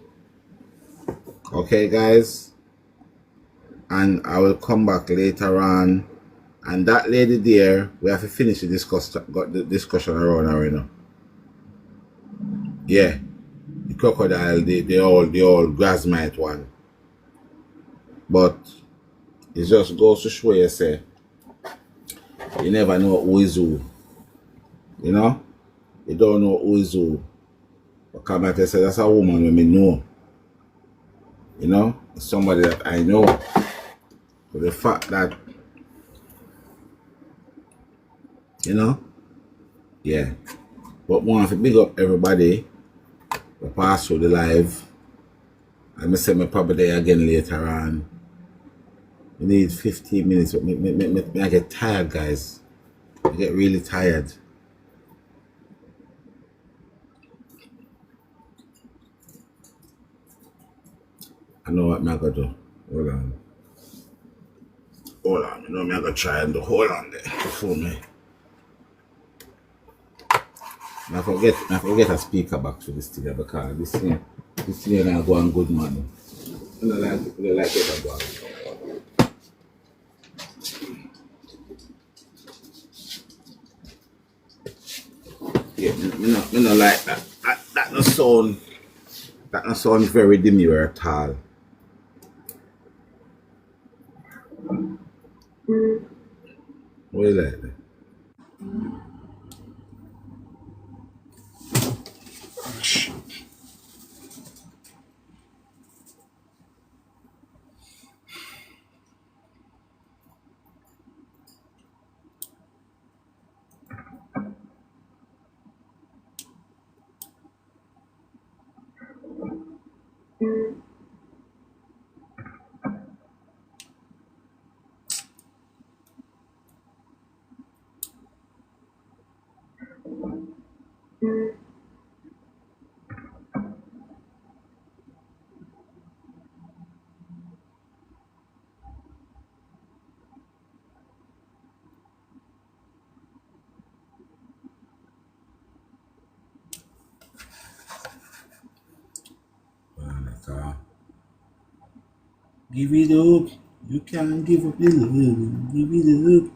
Okay, guys? And I will come back later on. And that lady there, we have to finish the discussion around her, you know. Yeah. The crocodile, the old Grasmite one. But it just goes to show you, say, you never know who is who. You know? You don't know who is who. But come back and say, that's a woman when me know. You know? It's somebody that I know. But the fact that, you know? Yeah. But want to big up everybody that pass through the live. I may say my probably there again later on. We need 15 minutes, but I get tired, guys. I get really tired. I know what I'm gonna do. Hold on. Hold on. You know me, I'm gonna try and do. Hold on there before me. I forget a speaker back to this thing because this thing I go on good money. I don't like it go on. Yeah, me not like that. That no sound very demure at all. What you like that? Give it up. You can't give up the love. Give it up.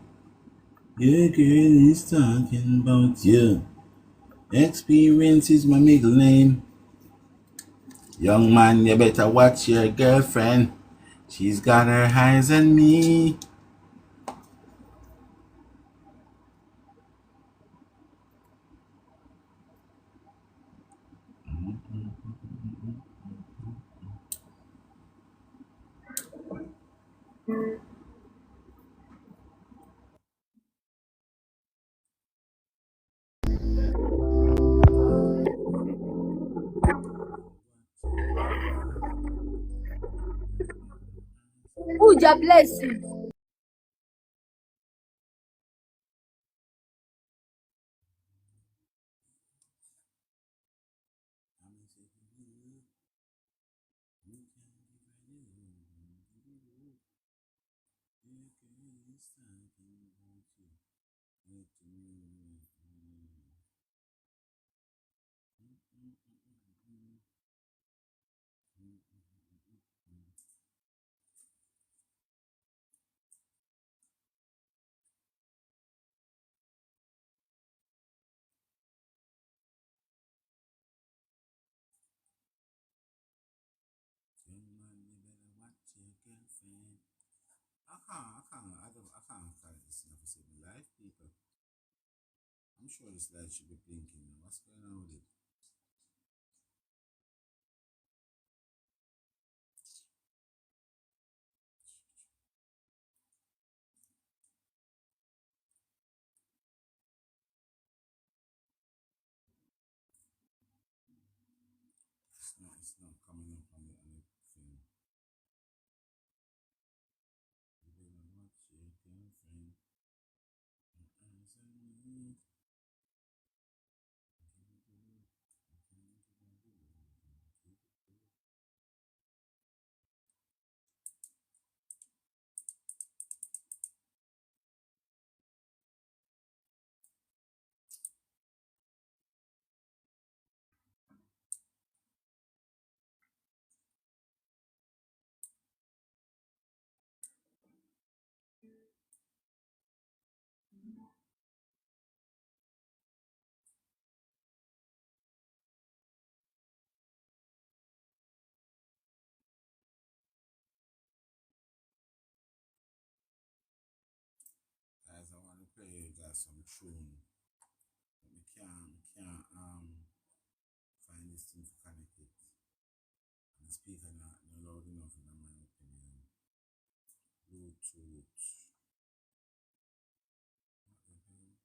Your girl is talking about you. Experience is my middle name. Young man, you better watch your girlfriend. She's got her eyes on me.
Oh, God bless you. I can't this thing for saving life, people. I'm sure this light should be blinking. What's going on with it? It's not coming up on the thing. You better watch your girlfriend. Eyes on me. Guys, I want to play you guys some tune. But we can't find this thing to connect it. And the speaker not loud enough in my opinion. Bluetooth. What the hell?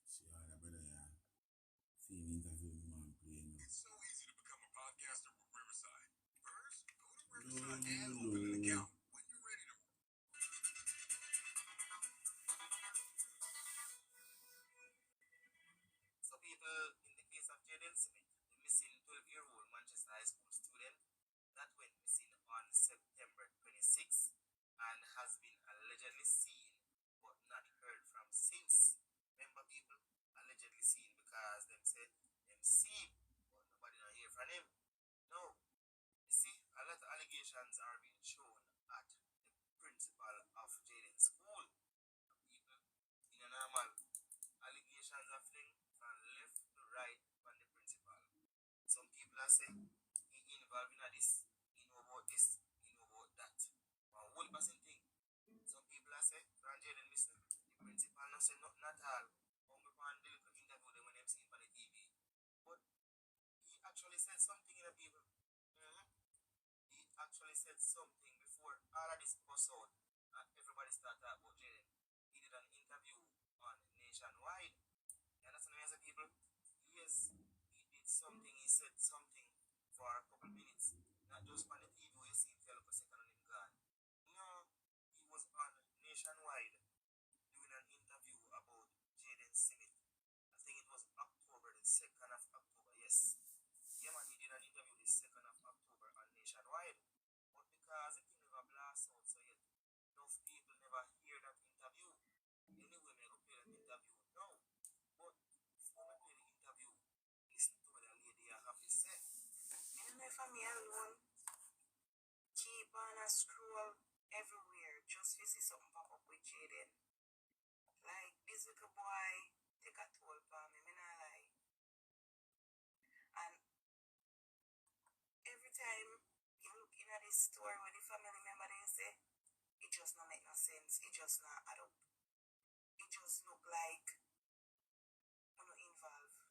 See how that brother, yeah. Film interview, man, play now.
It's so easy to become a podcaster with Riverside. First, go to Riverside and open an account when you're ready to.
So people, in the case of Jaden Smith, the missing 12-year-old Manchester High School student that went missing on September 26 and has been allegedly seen but not heard from since. Remember people, allegedly seen because them said them see but nobody not hear from him. No, you see, a lot of allegations are being shown at the principal of Jaden's school. People, in a normal allegations are fling from left to right from the principal. Some people are saying he involved in this, he know about this, he know about that. One whole person thing. Some people are saying from Jaden missing, the principal not say nothing at all. Only one the little interview them when them seen on the TV. But he actually said something in the people. He actually said something before all of this bust out and everybody started talking about Jaden. He did an interview on Nationwide. You understand me as a people? Yes, he did something, he said something for a couple minutes. Not just on the TV where you see him fell up a second on him gone. No, he was on Nationwide doing an interview about Jaden Smith. I think it was October, the 2nd of October, yes. Yeah man, he did an interview the 2nd of October on Nationwide. But because the thing never blast out so yet, enough people never hear that interview. Anyway, me go play that interview now. But before I play the interview, listen to what the lady have to say. I don't know if I'm alone. Keep on a scroll everywhere just to see something pop up with Jaden. Like this little boy take a toll for me, me not lie. And every time you look in at this story where the family member they say, it just not make no sense. It just not add up. It just look like we're not involved.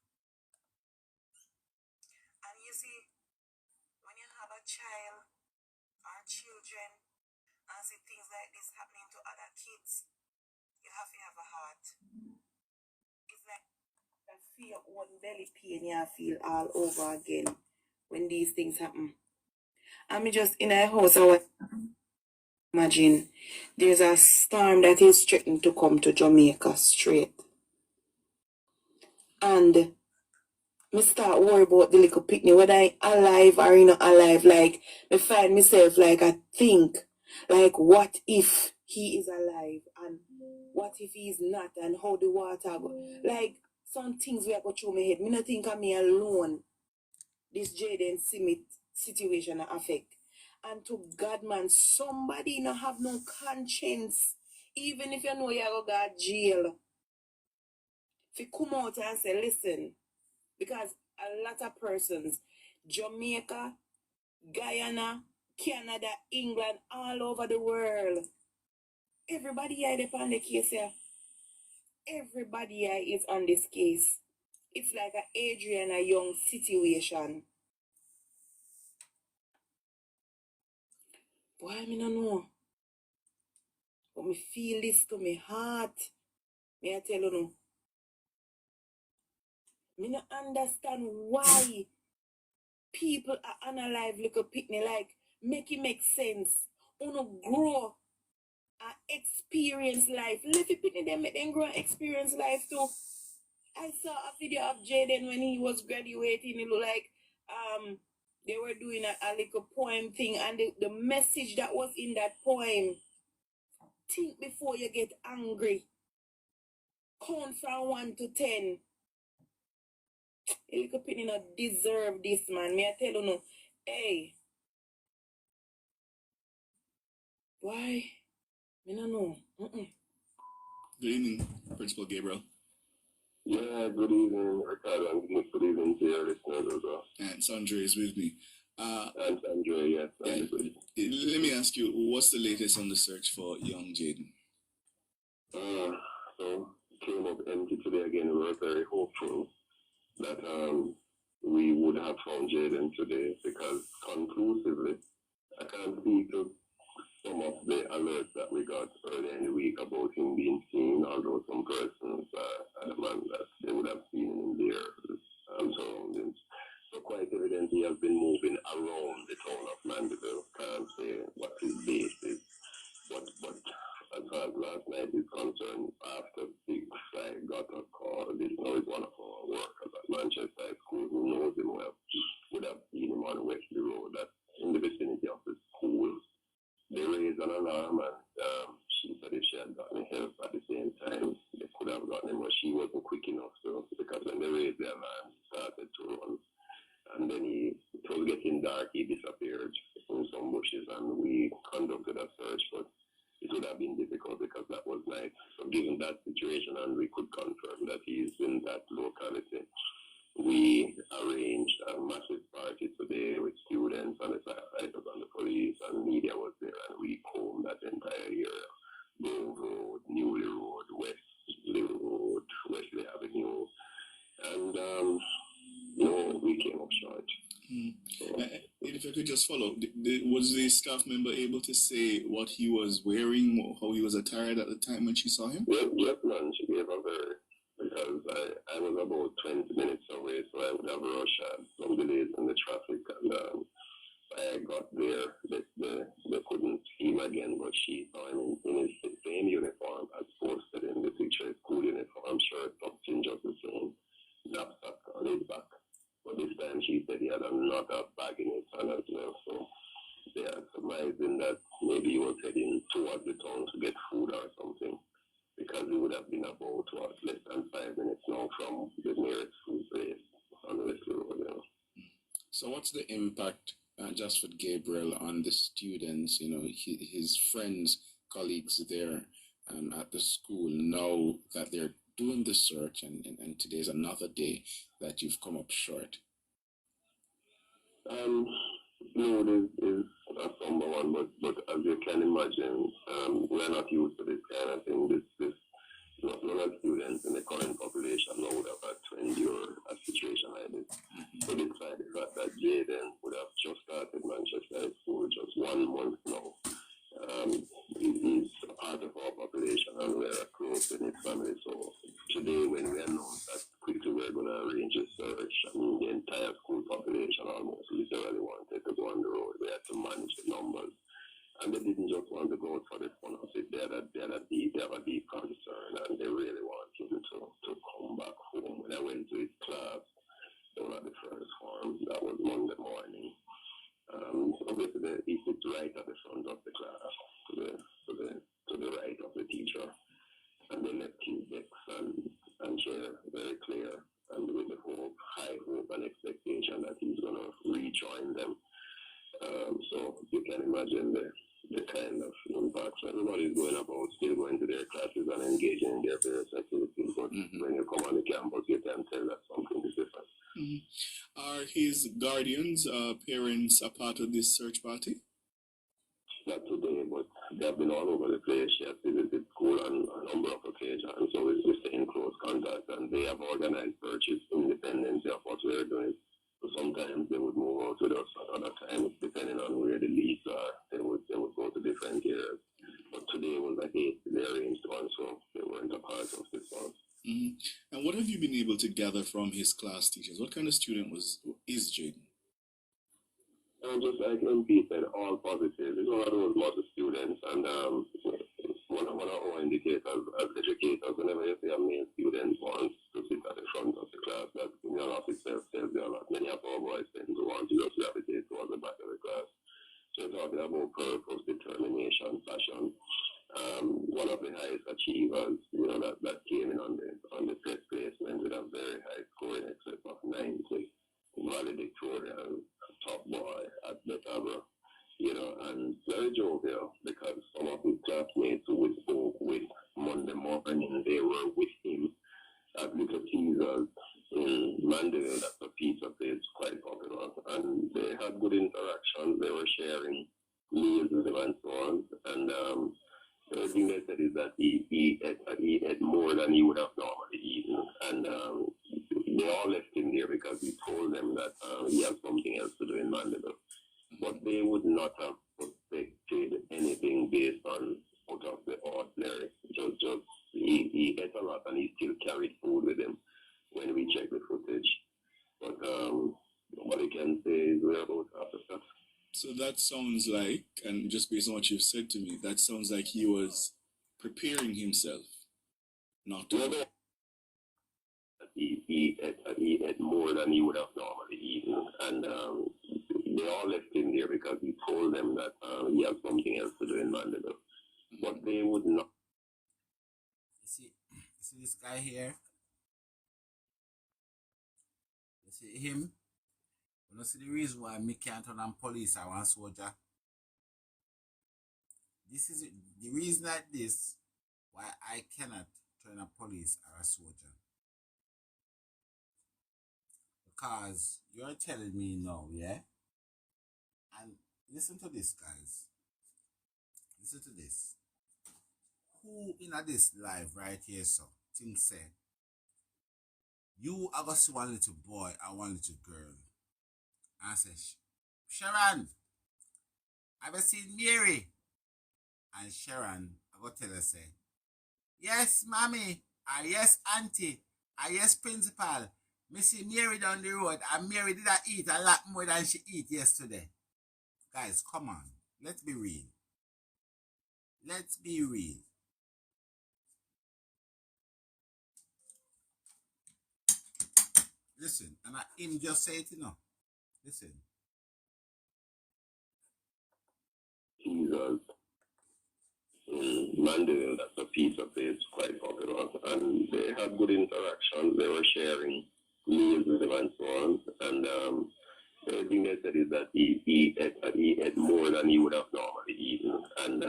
And you see, when you have a child or children and see things like this happening to other kids, you have to have a heart. It's like that feel one belly pain you feel all over again when these things happen. I'm just in a house. I imagine there's a storm that is threatening to come to Jamaica straight. And me start worry about the little picnic, whether I alive or not alive. Like, me find myself like I think, like what if he is alive and what if he is not and how the water go. Like, some things we are go through my head. Me not think of me alone. This Jaden Smith situation affect. And to God, man, somebody not have no conscience. Even if you know you go to jail. If you come out and say, listen, because a lot of persons, Jamaica, Guyana, Canada, England, all over the world, everybody here is on the case here. Everybody here is on this case. It's like an Adriana Young situation. Boy, I don't know. But me feel this to my heart. May I tell you no? Me not understand why people are unalive little picnic. Like, make it make sense. Uno grow and experience life. Let it picnic them, make them grow and experience life too. I saw a video of Jaden when he was graduating. It looked like they were doing a little poem thing, and the message that was in that poem. Think before you get angry. Count from 1 to 10. A little picnic not deserve this, man. May I tell you no? Hey. Why? I don't know.
Good evening, Principal Gabriel.
Yeah, good evening, Ricardo, and good evening to your listeners as well.
And Sandra is with me.
And Sandra, yes.
Let me ask you, what's the latest on the search for young Jaden?
So came up empty today again. We were very hopeful that we would have found Jaden today because conclusively, I can't speak to some of the alerts that we got earlier in the week about him being seen, although some persons adamant that they would have seen him in their surroundings. So quite evident he has been moving around the town of Mandeville. Can't say what his base is. But as far as last night is concerned, after 6, I got a call. This now is one of our workers at Manchester High School who knows him well. Would have seen him on Wesley Road, that's in the vicinity of the school. They raised an alarm and she said if she had gotten help at the same time, they could have gotten him, but she wasn't quick enough. So because when they raised the alarm, he started to run. And then it was getting dark, he disappeared in some bushes and we conducted a search, but it would have been difficult because that was night. So given that situation and we could confirm that he is in that locality, we arranged a massive party today with students and the firefighters and the police and media was there and we combed that entire area. Grove Road, Newley Road, Wesley Road, Wesley Avenue, and we came up short.
If I could just follow, was the staff member able to say what he was wearing or how he was attired at the time when she saw him?
Yes, man, she gave a very, because I was about 20 minutes away, so I would have rushed some delays in the traffic, and I got there, they couldn't see him again, but she saw him in his same uniform as posted in the picture, school uniform, shirt, something just the same, knapsack on his back. But this time she said he had another bag in his hand as well, so they are surmising that maybe he was heading towards the town to get food or something, because he would have been about less than 5 minutes now from the nearest food place on Wesley Road.
So what's the impact, just for Gabriel, on the students, his friends, colleagues there at the school, now that they're doing the search and today's another day that you've come up short?
No, is a somber one, but as you can imagine, we're not used to this kind of thing. This not a lot of students in the current population now would have had to endure a situation like this. So despite the fact that Jaden would have just started Manchester High School just 1 month now, he's a part of our population and we're close in his family. So today when we announced that quickly we're going to arrange a search, the entire school population almost literally wanted to go on the road. We had to manage the numbers. And they didn't just want to go for the fun of it. They have a deep concern and they really want him to come back home. When I went to his class, they were at the first form. That was Monday morning. So basically, he sits right at the front of the class, to the right of the teacher. And they left his decks and chair very clear, and with the high hope and expectation that he's going to rejoin them. So you can imagine the kind of impact. So everybody's going about, still going to their classes and engaging in their various activities. But when you come on the campus, you can tell that something is different.
Are his guardians, parents, a part of this search party?
Not today, but they've been all over the place. She has visited school on a number of occasions, so we stay in close contact, and they have organized searches independently of what we're doing. So sometimes they would move out with us, at other times, depending on where the leads are, they would go to different areas. But today was a hastily arranged one, so they weren't a part of this one.
And what have you been able to gather from his class teachers? What kind of student is Jaden?
Just like MP said, all positive. There's one of those model students, and one of our indicators as educators, whenever you see a male student wants to sit at the front of the class, that in your office tells you a lot. Many of our boys tend to want to just gravitate towards the back of the class. So talking about purpose, determination, passion. One of the highest achievers, that came in on the test placement with a very high score in excess of 90. Valedictorian, top boy at Betavra, and very jovial because some of his classmates who we spoke with Monday morning, they were with him at Little T Jesus in Mandeville, that's a pizza place, quite popular, and they had good interaction. They were sharing meals with him and so on, and the only thing they said is that he ate more than he would have normally eaten, and they all left him there because he told them that he had something else to do in Mandeville. But they would not have suspected anything based on out of the ordinary. Just he ate a lot and he still carried food with him when we checked the footage. But what I can say is we're about after that.
So that sounds like, and just based on what you've said to me, that sounds like he was preparing himself not to.
No, he ate more than he would have normally eaten, and they all left him there because he told them that he had something else to do in Mandeville. But they would not.
You see this guy here? You see him? You know, see the reason why me can't turn on police or one soldier? This is the reason like this why I cannot turn a police or a soldier. Because you're telling me no, yeah? And listen to this, guys. Listen to this. Who in this live right here, so think say you are gonna see one little boy and one little girl and say, Sharon, have you seen Mary? And Sharon, I go tell her say, yes, mommy, yes, auntie, yes, principal. Me see Mary down the road and Mary did I eat a lot more than she eat yesterday. Guys, come on. Let's be real. Let's be real. Listen, and him just say it, you know. Listen.
Jesus. Mandeville, that's a pizza place, quite popular, and they had good interaction. They were sharing meals with him and so on, and the only thing they said is that he ate more than he would have normally eaten, and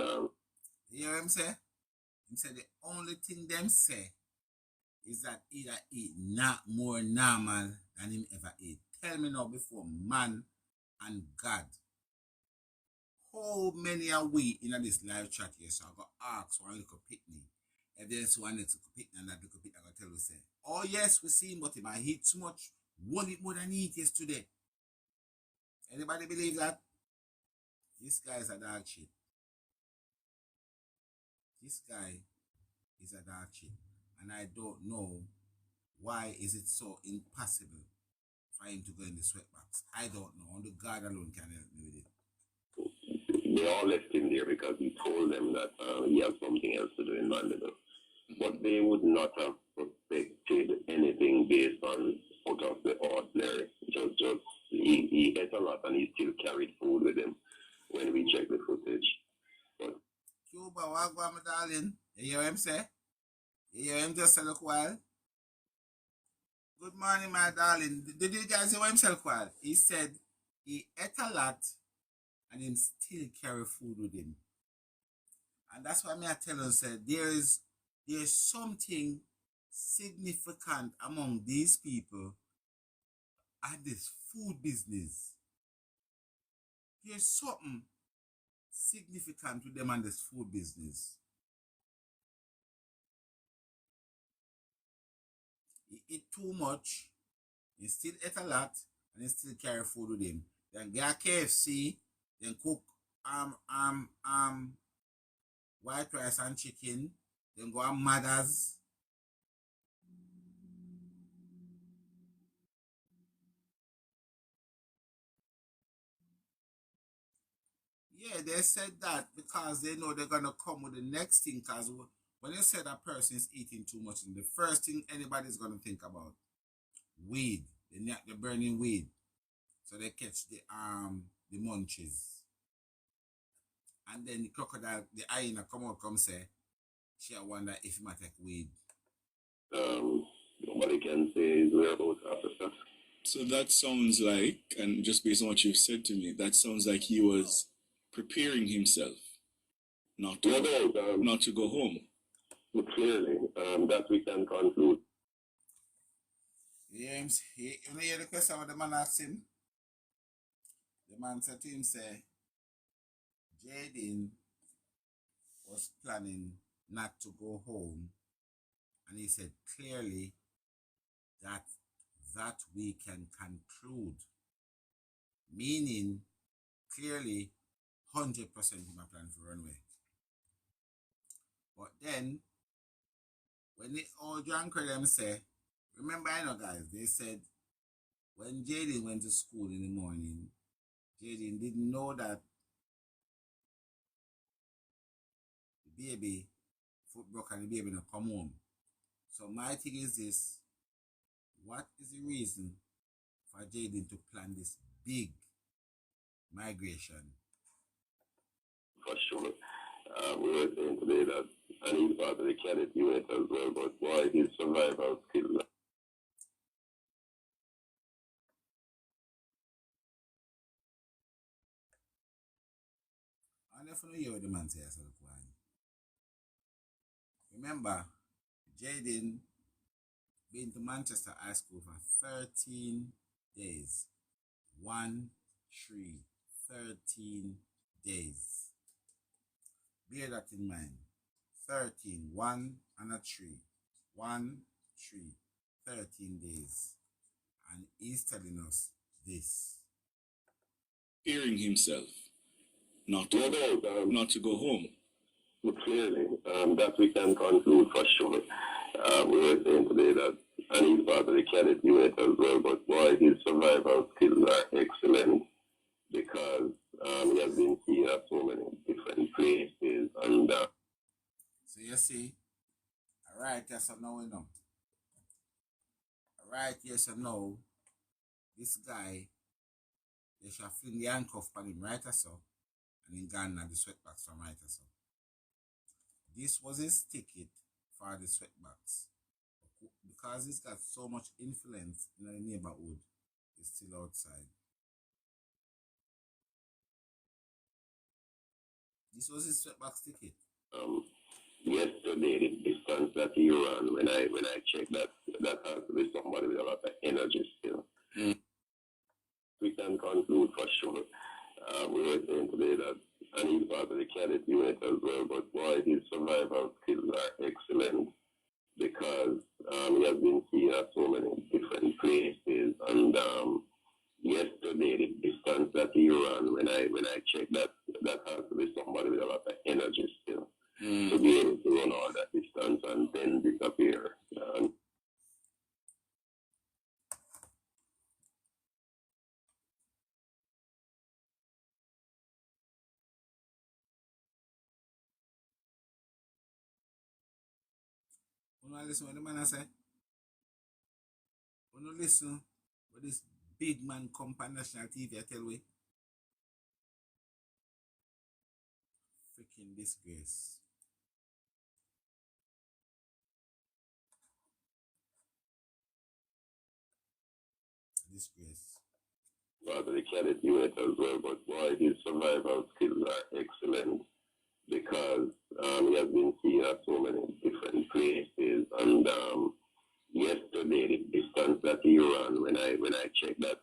you hear him say? He said the only thing them say is that he that eat not more normal than him ever eat. Tell me now before man and God. How many are we in this live chat here? So I got ask one little pitney. If there's one little pitney and that little pitney, I got tell you say, oh yes, we see him, but him I eat too much. One eat more than he eat yesterday. Anybody believe that? This guy is a dog shit. This guy is a dog shit. And I don't know why is it so impossible for him to go in the sweatbox. I don't know. Only God alone can help me with it.
they all left him there because he told them that he had something else to do in Mandeville. But they would not have suspected anything based on out of the ordinary. Just he ate a lot and he still carried food with him when we checked the footage. But
Cuba, what go on, my darling? You hear him say? You hear him just say look while? Good morning, my darling. Did you guys hear him say look while? He said he ate a lot and him still carry food with him. And that's why I tell you, say, there's something significant among these people at this food business. There's something significant to them and this food business. He eat too much, he still ate a lot, and he still carry food with him. Then get KFC, then cook white rice and chicken, then go on Mother's. Yeah, they said that because they know they're gonna come with the next thing. Because when they say that person is eating too much, the first thing anybody's gonna think about weed. They're burning weed, so they catch the munchies, and then the crocodile, the hyena, come say, she wonder if he might take weed.
nobody can say is whereabouts after that.
So that sounds like, and just based on what you've said to me, that sounds like he was preparing himself not to go home.
Clearly, that we can conclude.
James, you know hear the question what the man asked him? The man said to him, say, Jaden was planning not to go home, and he said clearly that we can conclude, meaning clearly 100% him a plan for run away. But then, when the old John them say, remember, I know guys, they said when Jaden went to school in the morning, Jaden didn't know that the baby foot broke and the baby not come home. So my thing is this: what is the reason for Jaden to plan this big migration?
For sure. We were saying today that, and he's part of the cadet unit as well, but boy, his survival skills.
I never know what the man says. Remember, Jaden been to Manchester High School for 13 days. 1, 3, 13 days. Bear that in mind. 13, 1 and a 3. 1, 3, 13 days. And he's telling us this.
Hearing himself not to go home.
Clearly, that we can conclude for sure. We were saying today that, and he's part of the cadet unit as well, but boy, his survival skills are excellent because he has been seen at so many different places. And
so you see, alright, yes or no, we know. Alright, yes or no, this guy, they shall fling the handcuff on him, right or so, and then gone at the sweatbox from right or so. This was his ticket for the sweatbox. Because he's got so much influence in the neighborhood, he's still outside. This was his sweatbox ticket.
Yesterday, the distance that he ran, when I checked that has to be somebody with a lot of energy still. We can conclude for sure. We were saying today that, and he's part of the cadet unit as well, but boy, his survival skills are excellent because he has been seen at so many different places. And yesterday, the distance that he ran, when I checked that has to be somebody with a lot of energy still. To be able to run all that distance and then disappear.
You listen what the man say? You listen what this big man come on national TV I tell we? Freaking disgrace. Disgrace.
Well, the cadet unit as well, but boy, his survival skills are excellent because he has been seen at so many different places. And yesterday, the distance that he ran, when I checked that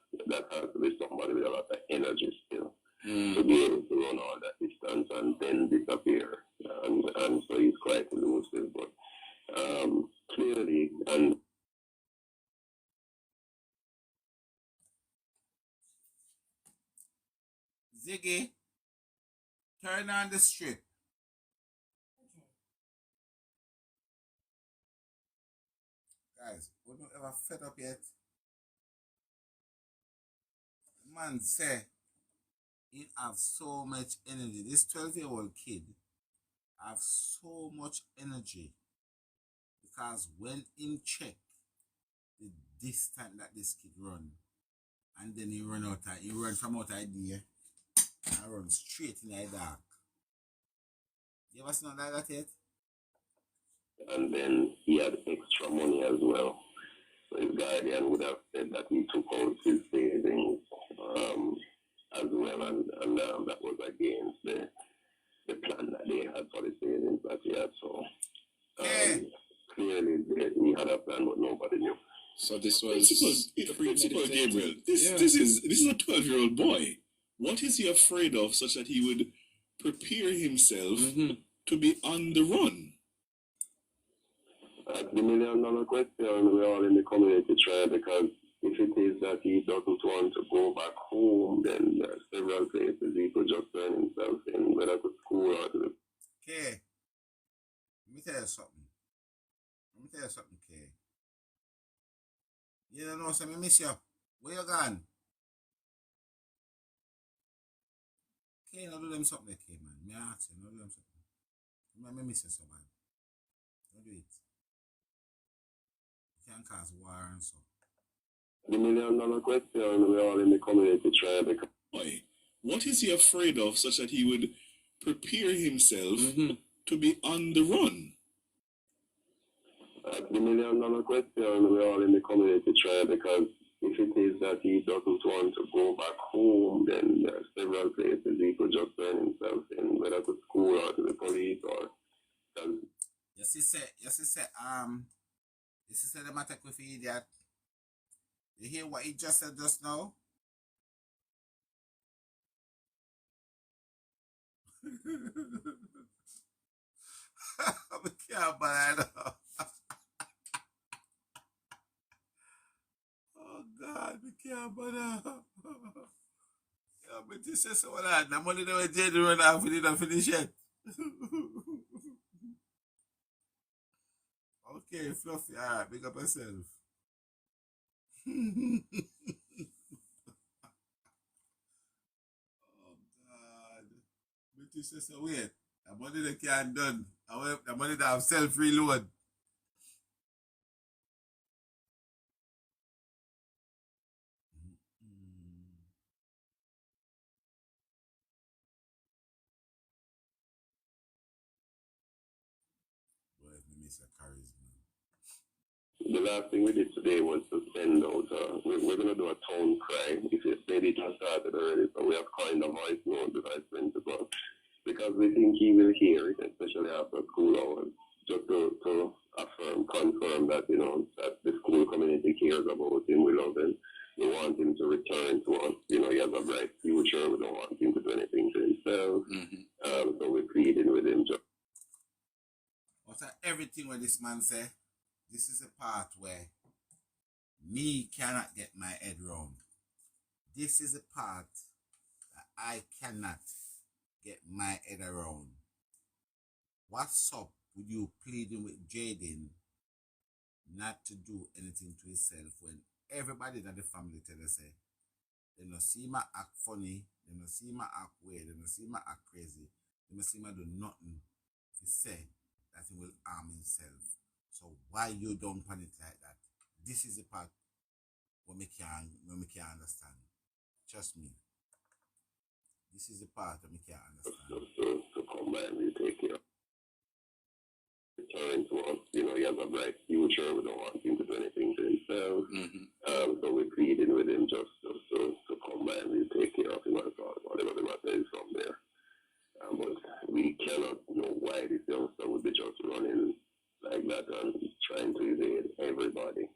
has to be somebody with a lot of energy still. To be able to run all that distance and then disappear. And so he's quite elusive, but clearly, and
Ziggy, turn on the strip. Guys, we don't ever fed up yet. The man say he have so much energy. This 12-year-old kid have so much energy because when in check the distance that this kid run, and then he run from out idea and run straight in the dark. You ever seen like that yet?
And then he had extra money as well. So his guardian would have said that he took out his savings as well, and that was against the plan that they had for the savings that he had. So clearly he had a plan, but nobody knew.
So this was
Principal Gabriel,
premeditated.
this
Yeah.
this is a 12-year-old boy. What is he afraid of such that he would prepare himself to be on the run?
That's the $1 million question we all in the community try, because if it is that he doesn't want to go back home, then there are several places he could just turn himself in, whether to school or to the...
Okay. Let me tell you something. Kay. You don't know, so I miss you. Where you gone? Kay, no do them something, Kay, man. Me ask you, no do them something. I miss you so bad. Don't do it. You can't cause war and so.
The $1 million question we all in the community try, because...
Boy, what is he afraid of such that he would prepare himself to be on the run?
That's the $1 million question we all in the community try, because if it is that he doesn't want to go back home, then there are several places he could just turn himself in, whether to school or to the police or...
You see, the matter with the idiot. You hear what he just said just now? I can't believe it. Oh God, I can't believe it. Yeah, but this is so that the money that we did run off, we didn't finish yet. Okay, Fluffy, alright, big up yourself. Oh God. But this is so weird. The money that can't done. The money that have self-reload. Boy, me miss a charisma.
The last thing we did today was to send out, we're going to do a town cry. If you said it has started already, so we have kind of voice note that I sent to God. Because we think he will hear it, especially after school hours, just to confirm that, you know, that the school community cares about him, we love him. We want him to return to us. You know, he has a bright future. We don't want him to do anything to himself. So we're pleading with him just...
After everything what this man say, this is a part where me cannot get my head round. This is a part that I cannot get my head around. What's up with you pleading with Jaden not to do anything to himself when everybody in the family tell us, say, they don't see me act funny, they don't see me act weird, they don't see me act crazy, they don't see me do nothing to say that he will harm himself. So why you don't panic like that? This is the part where me can't understand. Trust me. This is the part that me can't understand.
To come by and we take care. Return to us, you know, he has a bright future. We don't want him to do anything to himself. So we're pleading with him just to come by and we take care of him and whatever the matter is from there. But we cannot know why this youngster would be just running like that and trying to evade everybody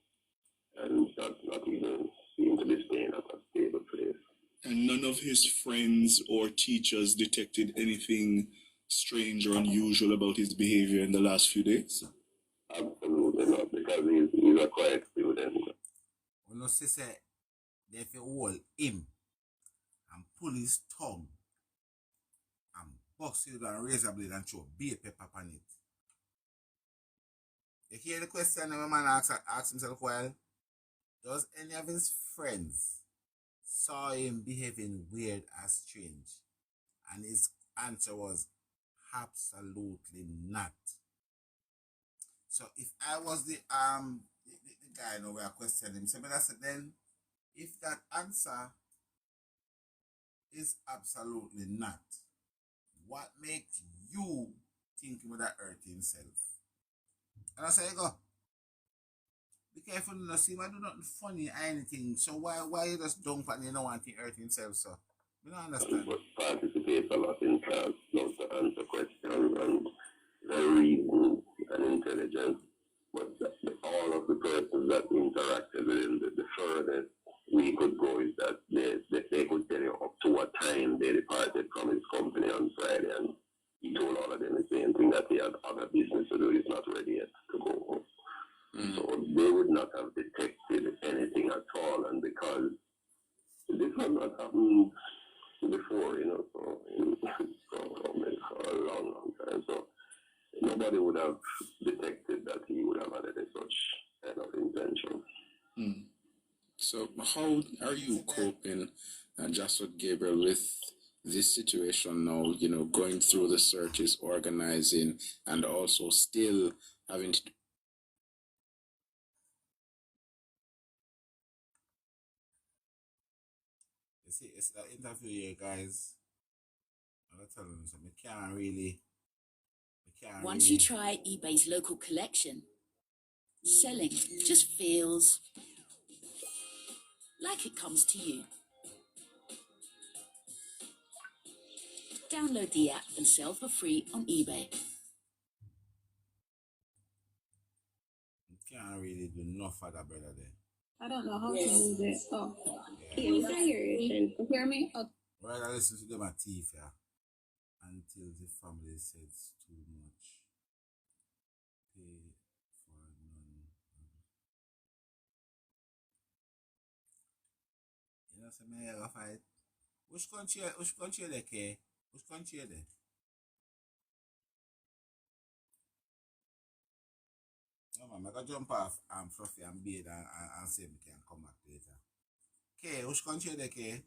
and not even seem to be staying at a stable place.
And none of his friends or teachers detected anything strange or unusual about his behavior in the last few days?
Absolutely not, because he's a quiet student.
When you say they feel hold him and pull his tongue and bust it with a razor blade and throw beer pepper on it. You hear the question that my man asks himself, well, does any of his friends saw him behaving weird or strange? And his answer was absolutely not. So if I was the guy, you know, where I questioned him, so I said, then if that answer is absolutely not, what makes you think he would have hurt himself? And I say, go, be careful, you know, see, I do nothing funny or anything. So why you just don't and you don't want to hurt himself, so? You don't understand.
But participate a lot in class, not to answer questions and reason and intelligence. but all of the persons that interacted with him, the furthest we could go is that they could tell you up to what time they departed from his company on Friday, and he told all of them the same thing, that he had other business to do, he's not ready yet to go home. So they would not have detected anything at all, and because this has not happened before, so for a long, long time. So nobody would have detected that he would have had any such kind of intention.
So how are you coping, Joshua Gabriel, with this situation now, going through the searches, organizing, and also still having to...
You see, it's that interview here, guys. I'm telling you, so we can't really.
Once you try eBay's local collection, selling just feels like it comes to you. Download the app and sell for free on eBay.
You can't really do enough for that brother there.
I don't know how to use it. Oh, can you hear me? Oh.
Right, I listen to them at teeth, yeah. Until the family says too much. Pay for none. So me I fight. Which country they care? Which country they? No man, I gotta jump off Fluffy and bathe and say we can come back later. Okay, which country they care?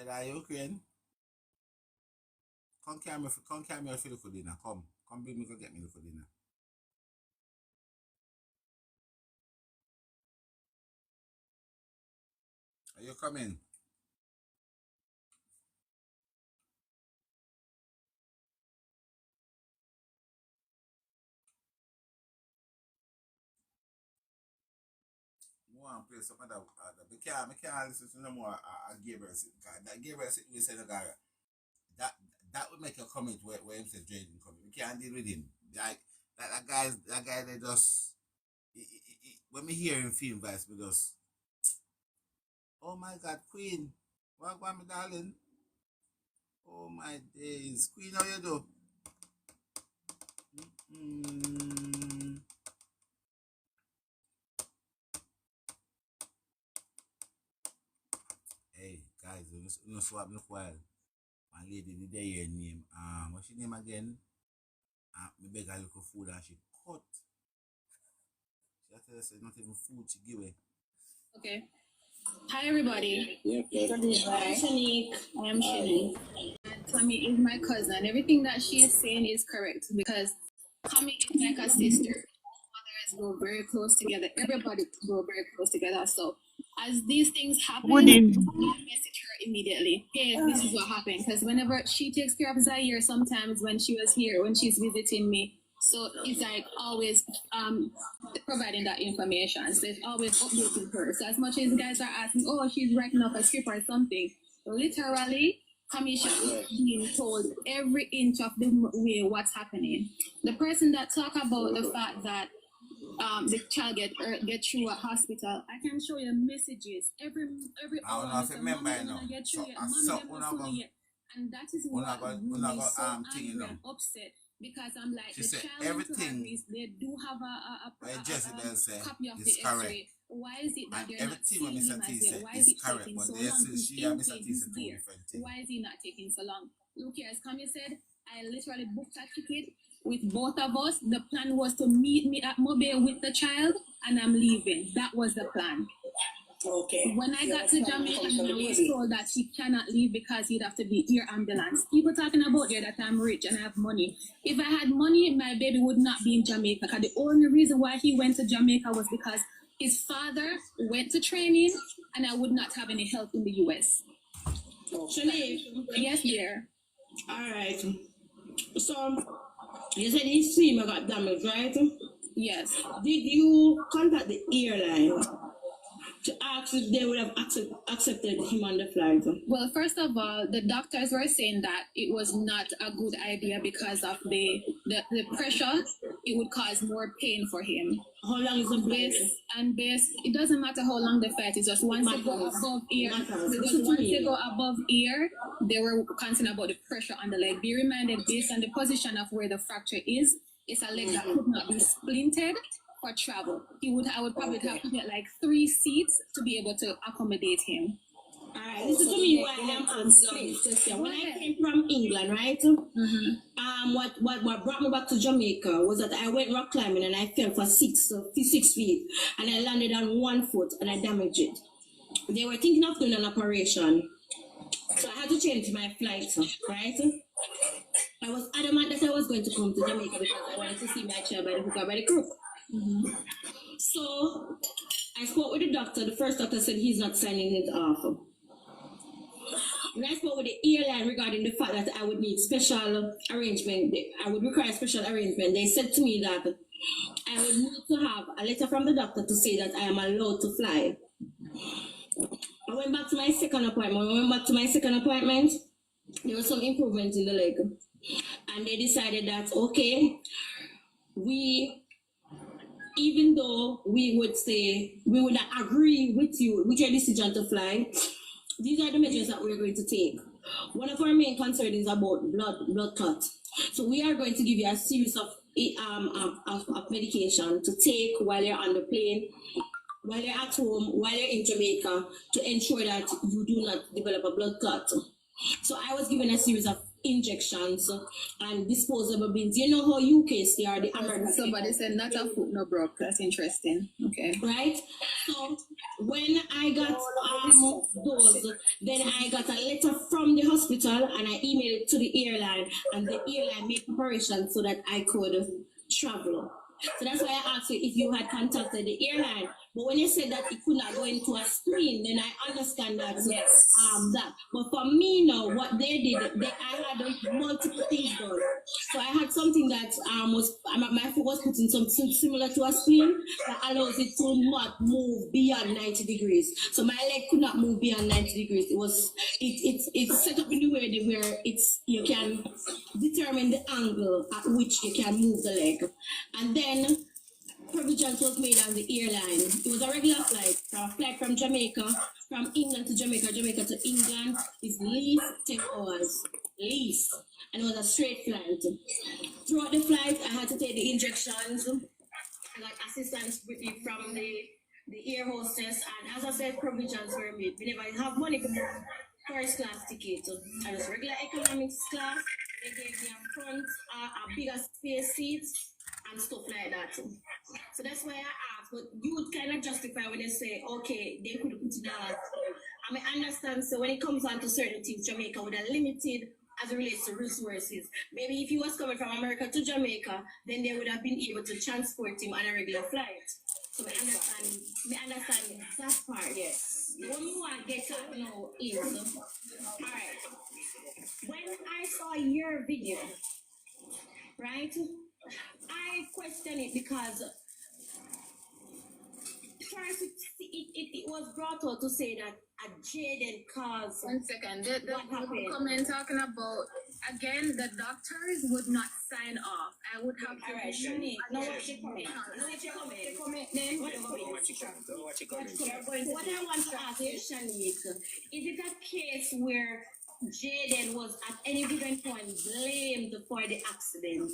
That Ukraine? Come carry me for the dinner. Come bring me go get me for dinner. Are you coming? More play some other. We can't listen to no more. Gabriel sit. That Gabriel sit. We say no guy. That would make a comment where him say Jaden coming. We can't deal with him. Like that guy. They just. When we hear him film voice, we just. Oh my God, Queen. What me darling? Oh my days. Queen, how you do? Hey, guys, you know swap look while. My lady did hear her name. What's your name again? Me beg her look for food and she cut. She tell us not even food she give her.
Okay. Hi everybody.
Yes.
I'm Shanique. I am Shanique. And Tommy is my cousin. Everything that she is saying is correct because Tommy is like a sister. Mothers go very close together. Everybody go very close together. So as these things happen, I message her immediately. Hey, this is what happened. Because whenever she takes care of Zaire, sometimes when she was here, when she's visiting me, so it's like always providing that information. So it's always updating her. So as much as you guys are asking, oh, she's writing up a script or something, literally, Kamisha is being told every inch of the way what's happening. The person that talk about the fact that the child get through a hospital, I can show you messages every
I don't know if you remember, you know.
And that is what I'm so angry and upset. Because I'm like,
she
the
said
child
everything
they do have a
copy
of
is
the
correct.
X-ray. Why is it that
And
they're not
everything what
seeing
Mr.
him
T
as yet?
said
Why is
is
it
correct,
taking
but
so
they
long?
say she and Mr. T said two
Here.
different things.
Why is he not taking so long? Look here, as Kami said, I literally booked a ticket with both of us. The plan was to meet me at Mobile with the child, and I'm leaving. That was the plan.
Okay.
When I got to Jamaica, I was told that she cannot leave because he'd have to be air ambulance. People talking about there that I'm rich and I have money. If I had money, my baby would not be in Jamaica. Because the only reason why he went to Jamaica was because his father went to training and I would not have any help in the US.
Shanique.
Yes, dear.
All right. So, you said his streamer got damaged, right?
Yes.
Did you contact the airline? to ask if they would have accepted him on the flight.
Well, first of all, the doctors were saying that it was not a good idea because of the pressure. It would cause more pain for him.
How long is the flight?
It doesn't matter how long the flight is, just once you go above ear. Because once you go above ear, they were concerned about the pressure on the leg. Be reminded, based on the position of where the fracture is, it's a leg that could not be splinted for travel. I would probably have to get like 3 seats to be able to accommodate him.
Alright, listen to me why I'm answering this question. When I came from England, right? What brought me back to Jamaica was that I went rock climbing and I fell for 6 feet and I landed on 1 foot and I damaged it. They were thinking of doing an operation, so I had to change my flight, right? I was adamant that I was going to come to Jamaica because I wanted to see my child by the hook or by the crook. So I spoke with the doctor. The first doctor said he's not signing it off. When I spoke with the airline regarding the fact that I would need special arrangement, I would require special arrangement, they said to me that I would need to have a letter from the doctor to say that I am allowed to fly. I went back to my second appointment. There was some improvement in the leg. And they decided that, okay, even though we would agree with you, with your decision to fly, these are the measures that we're going to take. One of our main concerns is about blood clot. So we are going to give you a series of medication to take while you're on the plane, while you're at home, while you're in Jamaica, to ensure that you do not develop a blood clot. So I was given a series of injections and disposable bins. You know how UK stay are the American.
Somebody said not a foot no broke. That's interesting. Okay.
Right? So when I got those, then I got a letter from the hospital and I emailed it to the airline, and the airline made preparation so that I could travel. So that's why I asked you if you had contacted the airline. But when you said that it could not go into a screen, then I understand that.
Yes.
That. But for me now, what they did, I had multiple things done. So I had something that my foot was put in something similar to a screen that allows it to not move beyond 90 degrees. So my leg could not move beyond 90 degrees. It's set up in the way where you can determine the angle at which you can move the leg. And then provisions was made on the airline. It was a regular flight from Jamaica, from England to Jamaica, Jamaica to England is least 10 hours, least. And it was a straight flight. Throughout the flight, I had to take the injections. I got assistance with me from the air hostess, and as I said, provisions were made. We never have money for first class ticket. I was regular economics class. They gave me a front, a bigger space seats, and stuff like that. So that's why I asked, but you would kind of justify when they say, okay, they could put it on. I mean, understand, so when it comes on to certain things, Jamaica would have limited as it relates to resources. Maybe if he was coming from America to Jamaica, then they would have been able to transport him on a regular flight. So I understand that part. Yes. What you want to get at now is, all right, when I saw your video, right, I question it because first it was brought out to say that a Jaden caused.
1 second. The comment talking about, again, the doctors would not sign off. I would have to.
Alright, Shani, now watch your comment. What I want to ask you, Shanique, is it a case where Jaden was at any given point blamed for the accident?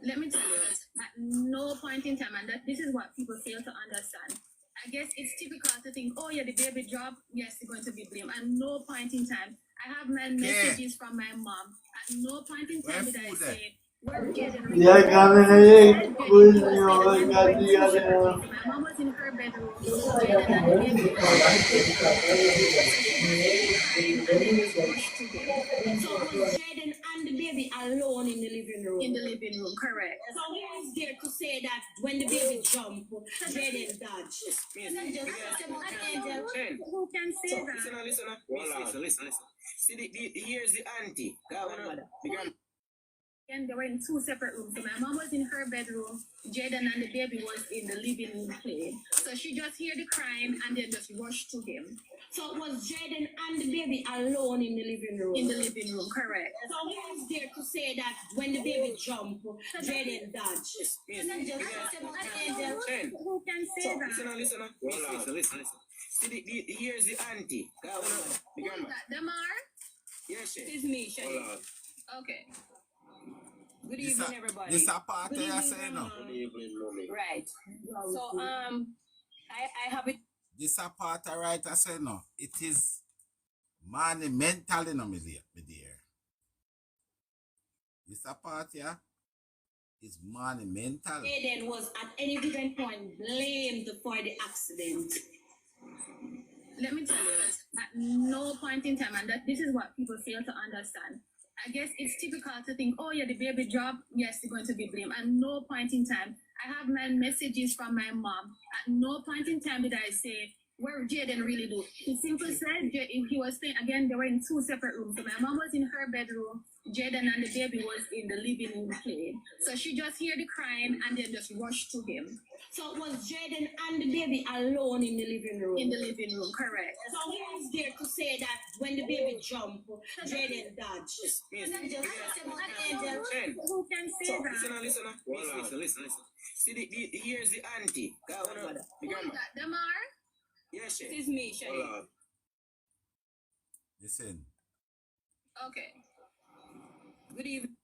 Let me tell you, at no point in time, and this is what people fail to understand. I guess it's typical to think, oh yeah, the baby dropped, yes, you're going to be blamed. At no point in time. I have my messages from my mom. At no point in time did I say, we're getting ready. My mom was in her bedroom.
So was Jaden and the baby alone in the living room?
In the living room, correct.
So who is there to say that when the baby jumped, Jaden dodged?
Who can say that?
Listen. See, here's the auntie.
And they were in two separate rooms. So my mom was in her bedroom, Jaden and the baby was in the living room playing. So she just heard the crying and then just rushed to him.
So was Jaden and the baby alone in the living room?
In the living room, correct.
So who is there to say that when the baby jumped, Jaden dodged?
Who can say that?
Listen. See, here's the auntie. The grandma.
Demar?
Yes, she.
It's me, Shadi. Okay. Good
This
evening,
a,
everybody.
this a part
Good
you
evening,
say no.
Good evening, mommy.
Right. So I have it.
This a part right I say no. It is monumental in my dear. This a part yeah. Is monumental.
Jaden was at any given point blamed for the accident.
Let me tell you, at no point in time, and that this is what people fail to understand. I guess it's typical to think, oh yeah, the baby dropped, yes, they're going to be blamed. At no point in time, I have my messages from my mom. At no point in time did I say, where Jaden really do. He simply said, he was saying, again, they were in two separate rooms. So my mom was in her bedroom, Jaden and the baby was in the living room playing. So she just heard the crying and then just rushed to him.
So was Jaden and the baby alone in the living room?
In the living room, correct.
So who is there to say that when the baby jumped, Jaden dodged?
Who can say that?
Listen. See, here's the auntie. The grandma.
Demar?
Yes, she.
It's me, Shadi.
Listen.
Okay. Good evening.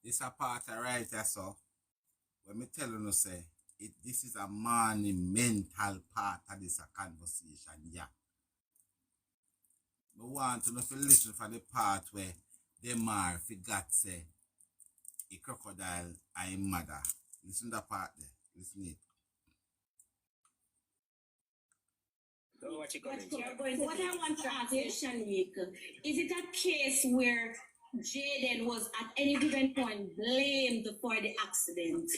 This a part right so. When me tell you say this is a monumental part of this conversation, yeah. I want to listen for the part where Demar forgot say a crocodile and him mother. Listen to that part there. Listen it.
What I want to ask you, Shanique, is it a case where Jaden was at any given point blamed for the accident?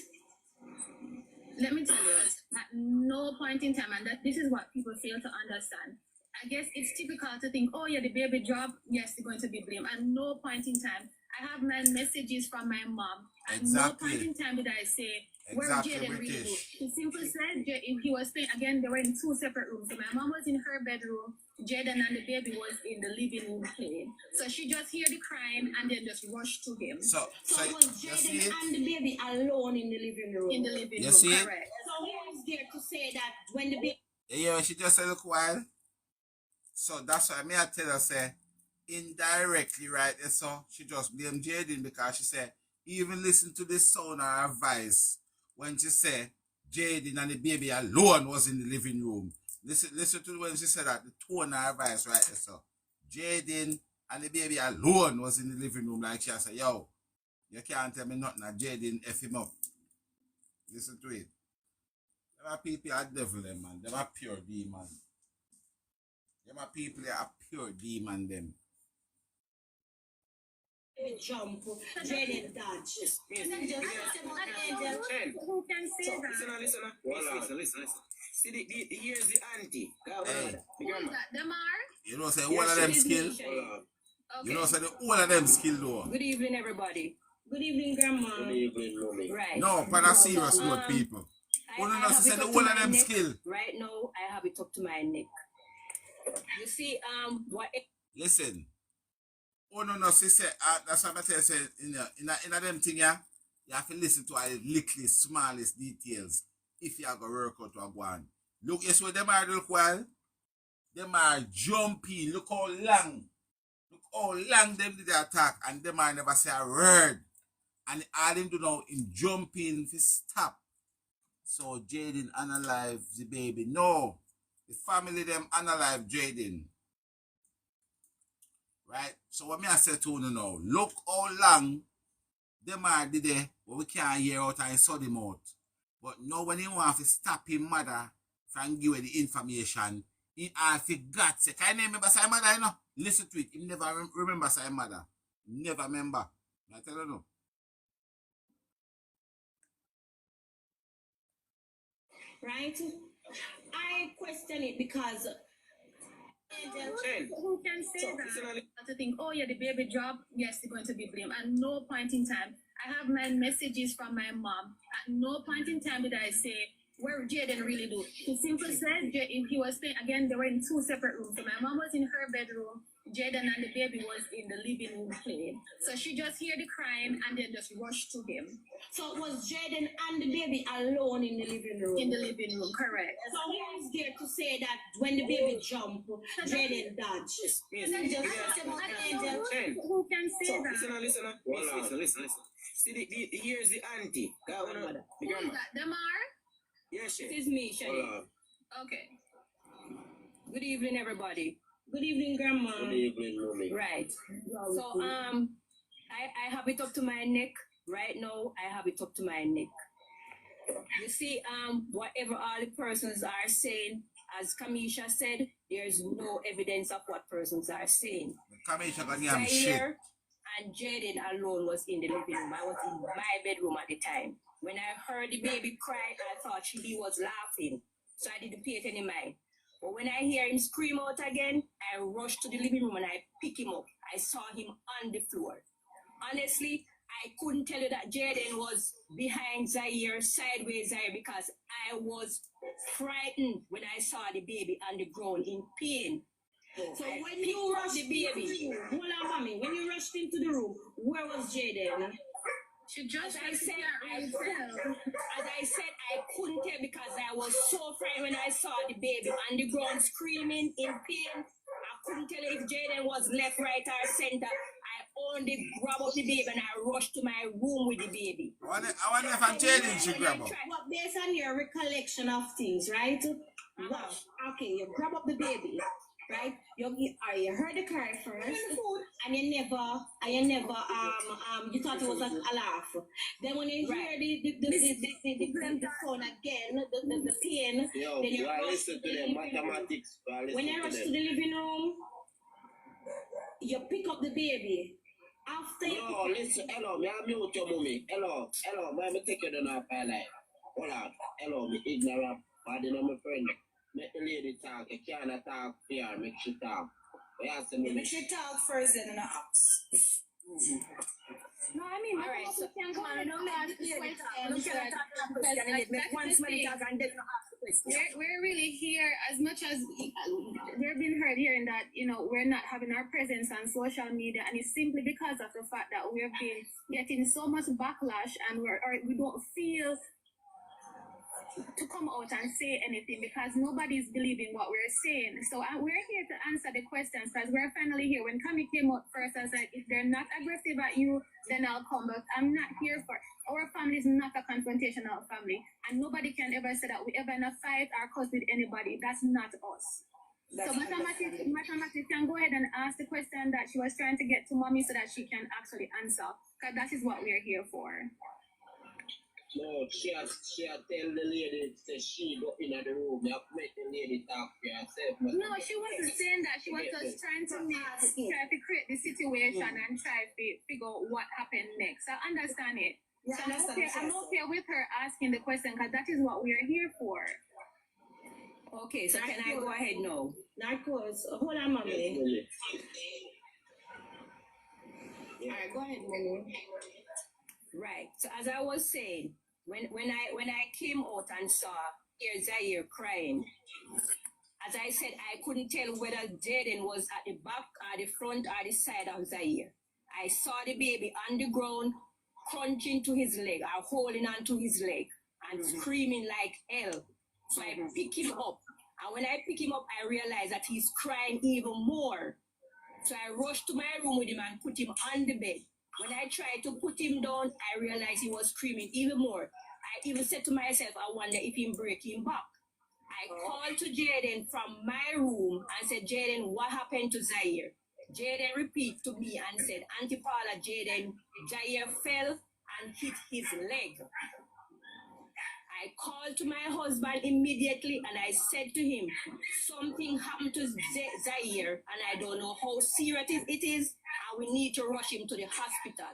Let me tell you, at no point in time, and that this is what people fail to understand. I guess it's typical to think, oh yeah, the baby dropped, yes, they're going to be blamed. At no point in time, I have my messages from my mom. At no point in time did I say, where Jaden really do. He simply said, he was saying, again, they were in two separate rooms. So my mom was in her bedroom, Jaden and the baby was in the living room playing. So she just heard the crying and then just rushed to him.
So
was Jaden and the baby alone in the living room?
In the living room,
see
correct. So who is there to say that when the baby...
Yeah, she just said look while. So that's why I tell her say indirectly right there, so she just blamed Jaden because she said even listen to the sound of her voice when she said Jaden and the baby alone was in the living room. Listen to when she said that, the tone of her voice right there. So Jaden and the baby alone was in the living room, like she said, yo, you can't tell me nothing that Jaden F him up. Listen to it. Them are people are devil them, man. Them are pure demon. Them are people that are pure demon them.
Jump, Jaden dodge.
Who can say that?
Listen. See, here's the auntie. The grandma.
Demar?
You know, say all of them skill. You know, say all of them skill though.
Good evening, everybody. Good evening, Grandma.
Good evening, mommy.
Right.
No, but a serious note, people. All of us say the all of them skill.
Right now, I have it up to my neck. You see, what?
Listen. Oh no, say that's what I tell you. Say in a them thing, yeah, you have to listen to the little smallest details if you are gonna work out what go on. Look, you see what them are look while. Them are jumping. Look how long them did the attack, and them are never say a word. And all them do now in jumping to stop. So Jaden unalive the baby. No, the family them unalive Jaden. Right? So what me I say to you now, look how long them are did there, but we can't hear out and saw them out. But now when he want to stop his mother from give the information, he forgot. Say, can you remember say mother, you know? Listen to it. He never remember say mother. Never remember. I tell you no.
Right? I question it because
Who can say that? To think, oh yeah, the baby dropped, yes, they're going to be blamed. At no point in time, I have my messages from my mom. At no point in time did I say, where Jaden really do. He simply said, he was staying, again, they were in two separate rooms. So my mom was in her bedroom, Jaden and the baby was in the living room playing. So she just heard the crying and then just rushed to him.
So was Jaden and the baby alone in the living room?
In the living room, correct.
So who is there to say that when the baby jumped, Jaden dodged?
Who can say that?
Listen. See, here's the auntie.
Who is that? Damar?
Yes,
It is me, Shani.
Okay.
Good evening, everybody. Good evening, Grandma.
Good evening, Mommy.
Right. So I have it up to my neck right now. I have it up to my neck. You see, whatever all the persons are saying, as Kamisha said, there's no evidence of what persons are saying.
Kamisha got yam shit.
Zaire and Jaden alone was in the living room. I was in my bedroom at the time. When I heard the baby cry, I thought he was laughing, so I didn't pay it any mind. But when I hear him scream out again, I rushed to the living room and I pick him up. I saw him on the floor. Honestly, I couldn't tell you that Jaden was behind Zaire, sideways Zaire, because I was frightened when I saw the baby on the ground in pain.
So when you rushed
the baby,
hold on, mommy. When you rushed into the room, where was Jaden?
She just
as I said, I couldn't tell because I was so frightened when I saw the baby on the ground screaming in pain. I couldn't tell if Jaden was left, right, or center. I only grabbed up the baby and I rushed to my room with the baby.
I wonder if Jaden should grab up.
But based on your recollection of things, right? Okay, you grab up the baby, right? You heard the cry first, and you thought it was a laugh. Then when you hear the phone again, the pain,
Yo,
then you
I
rush
listen to them mathematics.
when you rush to the living room, you pick up the baby. After you
No, listen, hello, me I mute your mommy. Hello, me take you down off my life. Hold on, hello, me ignorant, but you know my friend. Make the lady talk, you can't talk fair, make she talk.
make sure talk first, then not ask.
No, I mean,
all right, so
come on, don't make the question. We're really here as much as we're being heard here in that, we're not having our presence on social media, and it's simply because of the fact that we've been getting so much backlash and we don't feel to come out and say anything because nobody's believing what we're saying. So we're here to answer the questions because we're finally here. When Kami came out first, I said, if they're not aggressive at you, then I'll come. But I'm not here for, our family is not a confrontational family. And nobody can ever say that we ever in a fight or cause with anybody. That's not us. So Mathematics can go ahead and ask the question that she was trying to get to mommy so that she can actually answer. Because that is what we're here for.
No, she had tell the lady that she go in the room. You have to make the lady talk for herself.
No, she wasn't saying that. She was just trying to create the situation and try to figure out what happened next. I understand it. So I'm okay with her asking the question because that is what we are here for.
Okay, so can I go ahead now?
Narcos, hold on, mommy.
All right, go ahead, mommy. Right. So as I was saying, when I came out and saw Zaire crying, as I said, I couldn't tell whether Jaden was at the back or the front or the side of Zaire. I saw the baby on the ground, crunching to his leg or holding on to his leg and screaming like hell. So I pick him up. And when I pick him up, I realized that he's crying even more. So I rushed to my room with him and put him on the bed. When I tried to put him down, I realized he was screaming even more. I even said to myself, I wonder if he'll break him back. I called to Jaden from my room and said, Jaden, what happened to Zaire? Jaden repeated to me and said, Auntie Paula, Zaire fell and hit his leg. I called to my husband immediately and I said to him, something happened to Zaire and I don't know how serious it is and we need to rush him to the hospital.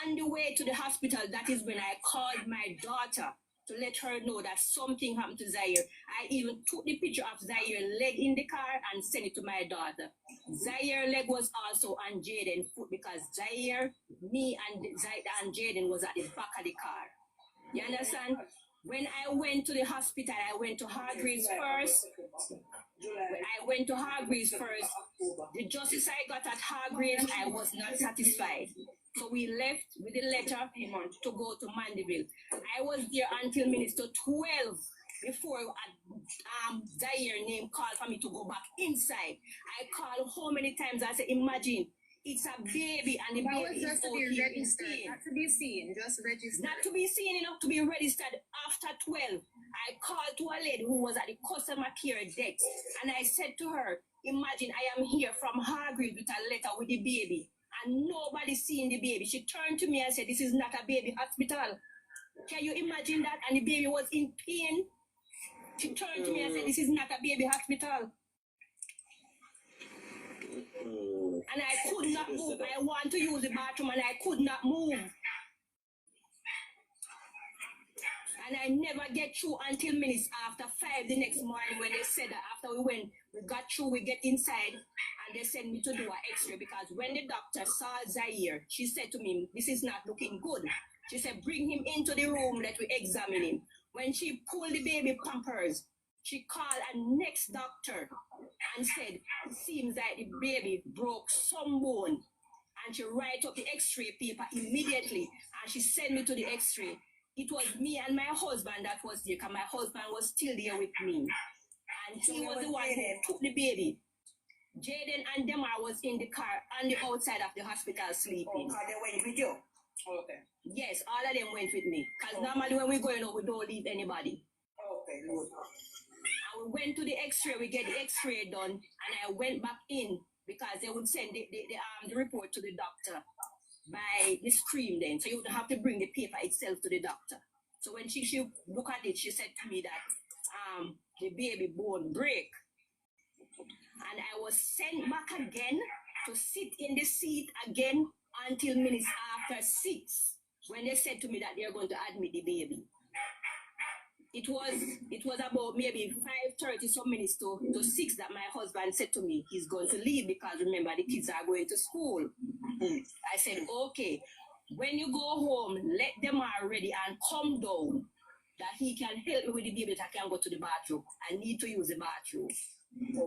On the way to the hospital, that is when I called my daughter to let her know that something happened to Zaire. I even took the picture of Zaire's leg in the car and sent it to my daughter. Zaire's leg was also on Jaden's foot because Zaire, me, and Jaden was at the back of the car. You understand? When I went to the hospital, I went to Hargreaves first. I went to Hargreaves first. The justice I got at Hargreaves, I was not satisfied. So we left with the letter to go to Mandeville. I was there until Minister 12 before Zaire name called for me to go back inside. I called how many times? I said, imagine, it's a baby and the baby is
just to be registered, not to be seen, just registered.
Not to be seen, enough to be registered after 12. I called to a lady who was at the customer care desk and I said to her, imagine I am here from Hargreaves with a letter with the baby and nobody seeing the baby. She turned to me and said, this is not a baby hospital. Can you imagine that? And the baby was in pain. She turned to me and said, this is not a baby hospital. And I could not move. I want to use the bathroom and I could not move. And I never get through until minutes after 5 the next morning when they said that after we got through, we get inside and they sent me to do an x-ray because when the doctor saw Zaire, she said to me, this is not looking good. She said, bring him into the room, let we examine him. When she pulled the baby pampers, she called a next doctor and said, it seems that the baby broke some bone. And she write up the x-ray paper immediately and she sent me to the x-ray. It was me and my husband that was there because my husband was still there with me. And he was the one who took the baby. Jaden and Demar was in the car on the outside of the hospital sleeping.
Oh, they went with you? Okay.
Yes, all of them went with me. Because normally when we go, we don't leave anybody.
Okay, Lord.
And we went to the x-ray, we get the x-ray done, and I went back in because they would send the report to the doctor by the screen then. So you would have to bring the paper itself to the doctor. So when she looked at it, she said to me that the baby bone break. And I was sent back again to sit in the seat again until minutes after 6 when they said to me that they're going to admit the baby. It was about maybe 5:30 some minutes to 6 that my husband said to me he's going to leave because remember the kids are going to school. I said, okay, when you go home, let them are ready and come down that he can help me with the baby that I can go to the bathroom. I need to use the bathroom.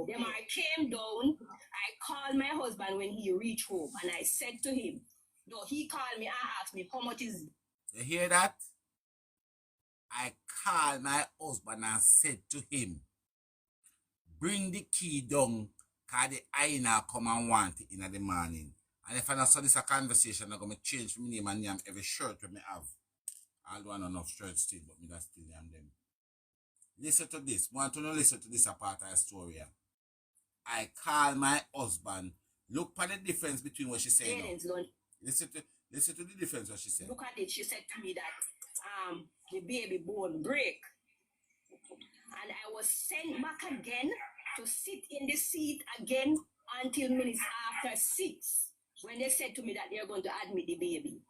Then I came down, I called my husband when he reached home and I said to him, no, he called me and asked me how much is.
You hear that? I called my husband and said to him, bring the key down because the hyena come and want it in the morning. And if I not saw this a conversation, I'm going to change my name and name every shirt that I have. I don't want enough shirts still, but me that still name them. Listen to this. I want to listen to this part of the story. I call my husband. Look at the difference between what she said. Listen to the difference what she said.
Look at it. She said to me that the baby bone break. And I was sent back again to sit in the seat again until minutes after 6 when they said to me that they're going to admit the baby.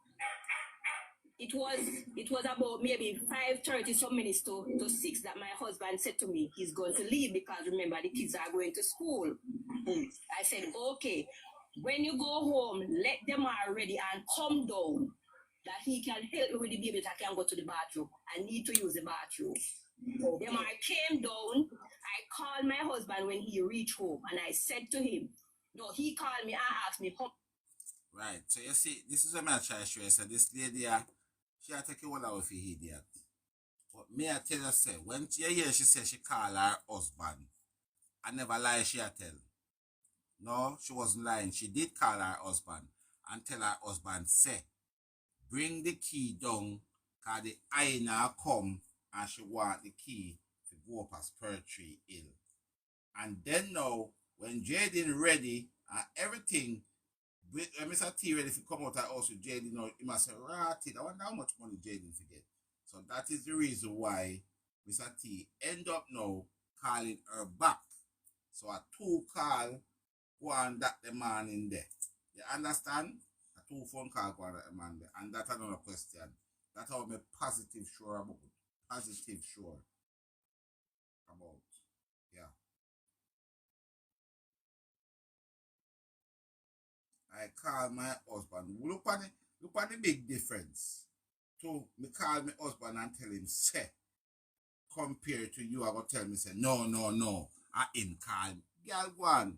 It was about maybe 5:30 some minutes to 6 that my husband said to me he's going to leave because remember the kids are going to school. I said, okay, when you go home, let them are ready and come down that he can help me with the baby that I can go to the bathroom. I need to use the bathroom. Then I came down, I called my husband when he reached home and I said to him, no, he called me and asked me.
Right, so you see, this is what I'm trying to show you. So this lady, she had take you all out for idiot. But me, I tell you, say, when you hear she say she called her husband, I never lie, she a tell. No, she wasn't lying. She did call her husband and tell her husband, say, bring the key down, because the hyena come and she want the key to go up a spur tree hill. And then now, when Jaden ready and everything, when Mr. T ready to come out of the house with Jaden, now, he must say, right, I wonder how much money Jaden to get. So that is the reason why Mr. T end up now calling her back. So a 2 call go on that the man in there. You understand? A 2 phone call go on that the man there. And that's another question. That's how I'm positive sure about it.
positive sure about. Yeah. I call my husband. Look at the big difference. So me call my husband and tell him, say, compared to you, I go tell me, say, no. I him call me. Girl, go on.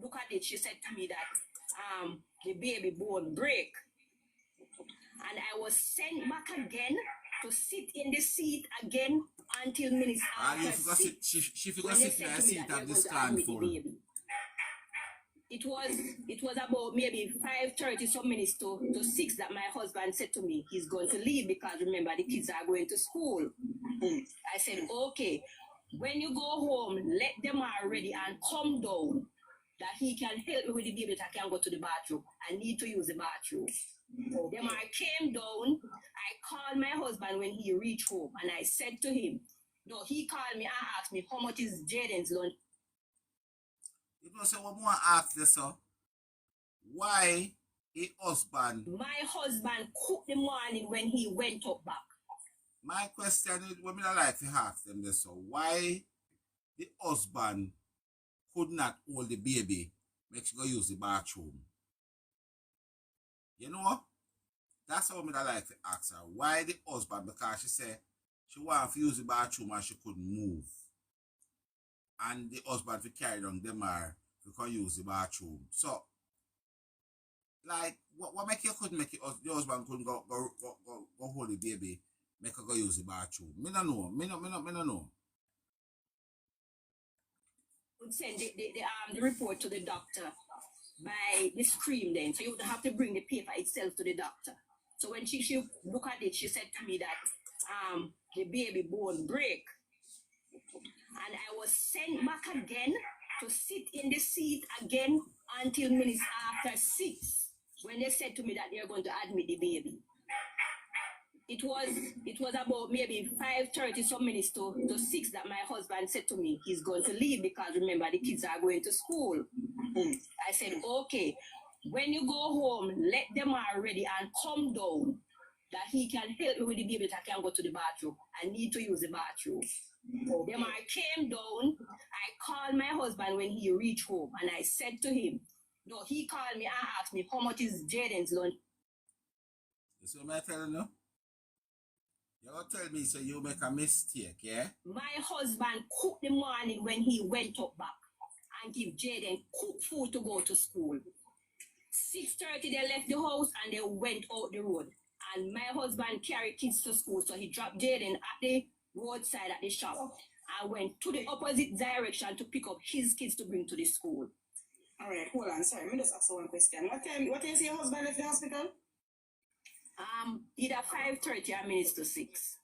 Look at it. She said to me that the baby bone break. And I was sent back again to sit in the seat again until minutes after
she forgot sit in the seat of this scornful.
It was about maybe 5:30 some minutes to 6 that my husband said to me he's going to leave because remember the kids are going to school. I said, okay, when you go home, let them are ready and come down that he can help me with the baby that I can go to the bathroom. I need to use the bathroom. Then I came down, I called my husband when he reached home and I said to him, no, he called me and asked me how much is Jaden's lunch.
You know, so what more ask this, sir? Why his husband?
My husband cooked the morning when he went up back.
My question is, women I like to ask them this, so why the husband could not hold the baby, make sure go use the bathroom? You know, that's how I like to ask her. Why the husband? Because she said she wanted to use the bathroom and she couldn't move. And the husband to carry on them are to can use the bathroom. So, like, what make you couldn't make it? The husband couldn't go hold the baby, make her go use the bathroom. Me no know. Me no know.
Would send the report to the doctor by the screen then. So you would have to bring the paper itself to the doctor. So when she looked at it, she said to me that the baby bone break. And I was sent back again to sit in the seat again until minutes after 6 when they said to me that they're going to admit the baby. It was about maybe 5:30 some minutes to 6 that my husband said to me he's going to leave because remember the kids are going to school. I said, okay, when you go home, let them are ready and come down that he can help me with the baby that I can go to the bathroom. I need to use the bathroom. Then I came down, I called my husband when he reached home and I said to him, no, he called me and asked me how much is Jaden's lunch.
You see what I'm telling you? You don't tell me so you make a mistake, yeah?
My husband cooked the morning when he went up back and give Jaden cooked food to go to school. 6:30 they left the house and they went out the road. And my husband carried kids to school, so he dropped Jaden at the roadside at the shop and went to the opposite direction to pick up his kids to bring to the school.
All right, hold on. Sorry, let me just ask one question. What time you say your husband left the hospital?
Either 5:30 or minutes to 6.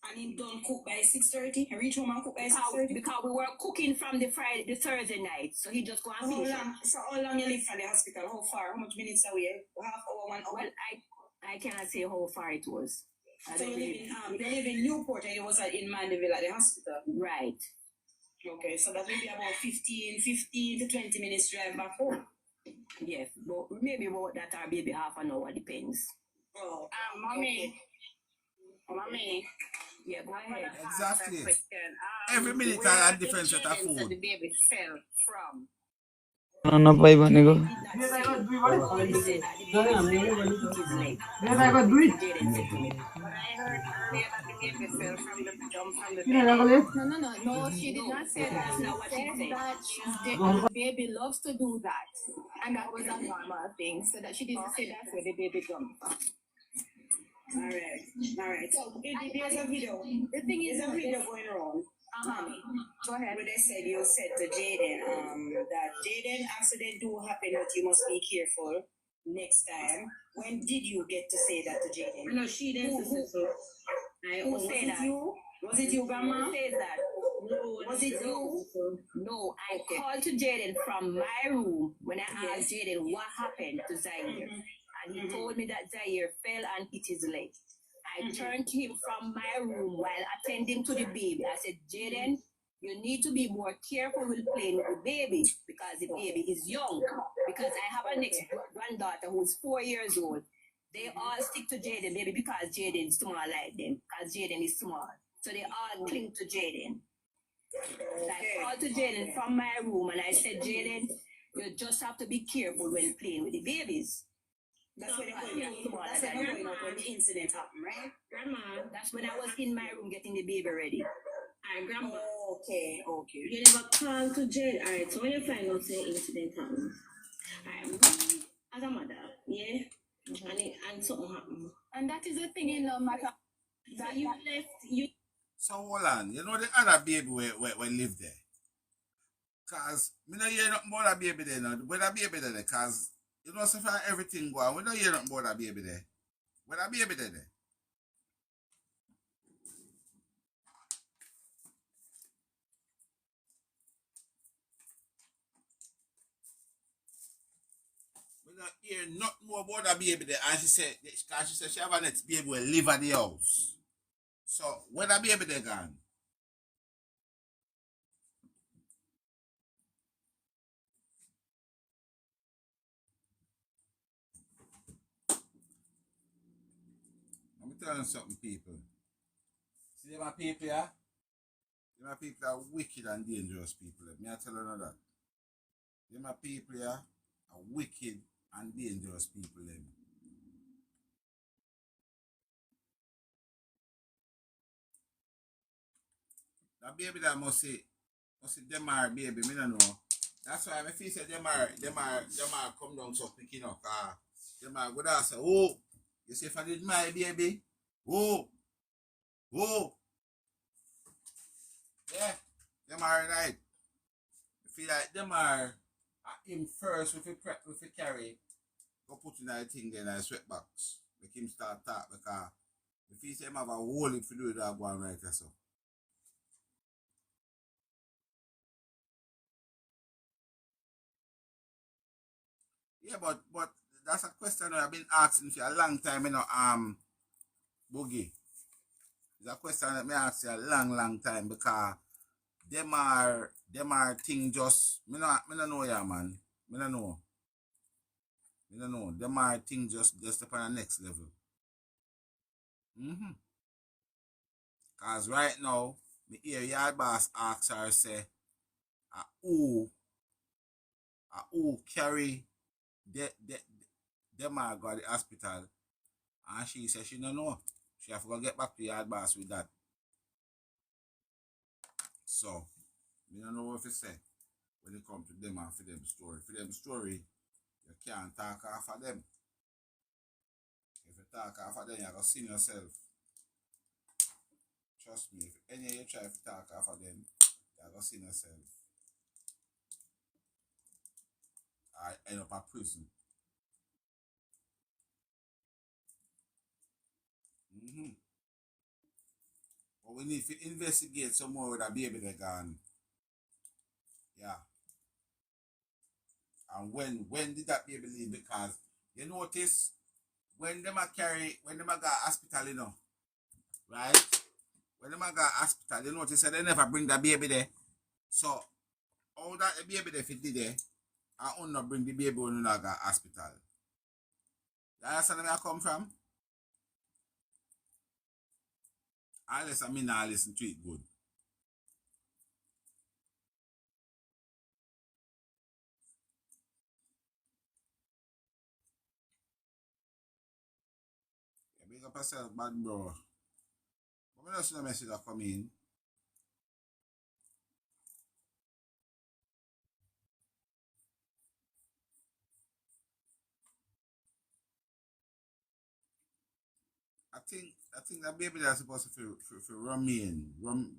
And he done cook by 6:30? He reach home and cook by 6:30?
Because we were cooking from the Thursday night, so he just go and finish it.
So how long you live from the hospital? How far? How much minutes away? Half hour, 1 hour?
Well, I cannot say how far it was.
So you live in Newport and you was in Mandeville at the hospital?
Right.
Okay, so that will be about 15 to 20 minutes drive back home.
Yes, but maybe about that or maybe half an hour, depends.
Oh,
mommy.
Okay.
Mommy.
Yeah, go ahead.
Exactly. Every minute I had different set of food.
The baby fell from.
No paiba nego.
No, she did not say that. She said that the baby loves to do that. And that was a normal thing. So that she didn't say that's where the baby comes from.
Alright. So there's a video.
The thing is,
there's a video going around.
Go ahead.
Where they said you said to Jaden that Jaden accident do happen, but you must be careful next time. When did you get to say that to Jaden?
No, she didn't say so.
Who said that? Was it you, Grandma?
Who said that?
No, was it you?
No, I called to Jaden from my room when I asked Jaden what happened to Zaire. And he told me that Zaire fell and hit his leg. I turned to him from my room while attending to the baby. I said, Jaden, you need to be more careful with playing with the baby because the baby is young. Because I have a next granddaughter who's 4 years old. They all stick to Jaden, baby, because Jaden is small like them. Because Jaden is small. So they all cling to Jaden. Like, I called to Jaden from my room and I said, Jaden, you just have to be careful when playing with the babies. That's when the incident happened, right? Grandma. That's when I was in my room getting the baby ready. Alright, Grandma. Okay. You never called to Jade. Alright, so when you find out the incident happened, alright, as a mother, yeah? And something happened. And that is the thing, you know, matter. That you left, you.
So hold on, you know the other baby we live there? Cause me not hear nothing about that baby there now. Where that baby there? Cause you know so far everything go on. We don't hear nothing about that baby there. Where that baby there? We don't hear nothing more about that baby there. And she said she have a next baby will live at the house. So where that baby there gone? Let me tell you something, people. See them people here? Them people are wicked and dangerous people. May I tell you that? Them people here are wicked and dangerous people. That baby that must say them are baby, me don't know. That's why I feel say them are come down so quick enough. Them are good as say, oh, you say if I did my baby, oh. Yeah, them are right. I feel like them are him first with the carry, go put in that thing then I sweatbox. Make him start talk because if he say him have a whole if you do that one right or so. Yeah, but that's a question I've been asking for a long time, you know, Boogie. It's a question that me ask you a long time because them are thing just me no know ya man. Me no know. Them are thing just upon the next level. Cause right now, me hear yard boss ask her say who carry them are go to the hospital, and she said she don't know. She have to go get back to yard boss with that. So me don't know what to say when it comes to them and for them story. For them story, you can't talk off of them. If you talk off of them, you're gonna see yourself. Trust me, if any of you try to talk off of them, you're gonna see yourself. I end up at prison. But we need to investigate some more with that baby they gone. Yeah. And when did that baby leave? Because you notice when them a go hospital, you know, right? When them a go hospital, you notice that they never bring that baby there. So all that the baby there fit there, I will not bring the baby when you go hospital. You understand where I come from? Unless I mean I listen to it good. Yeah, big up yourself, bad bro. But I just see the message that come in. I think that baby that's supposed to remain. Remain.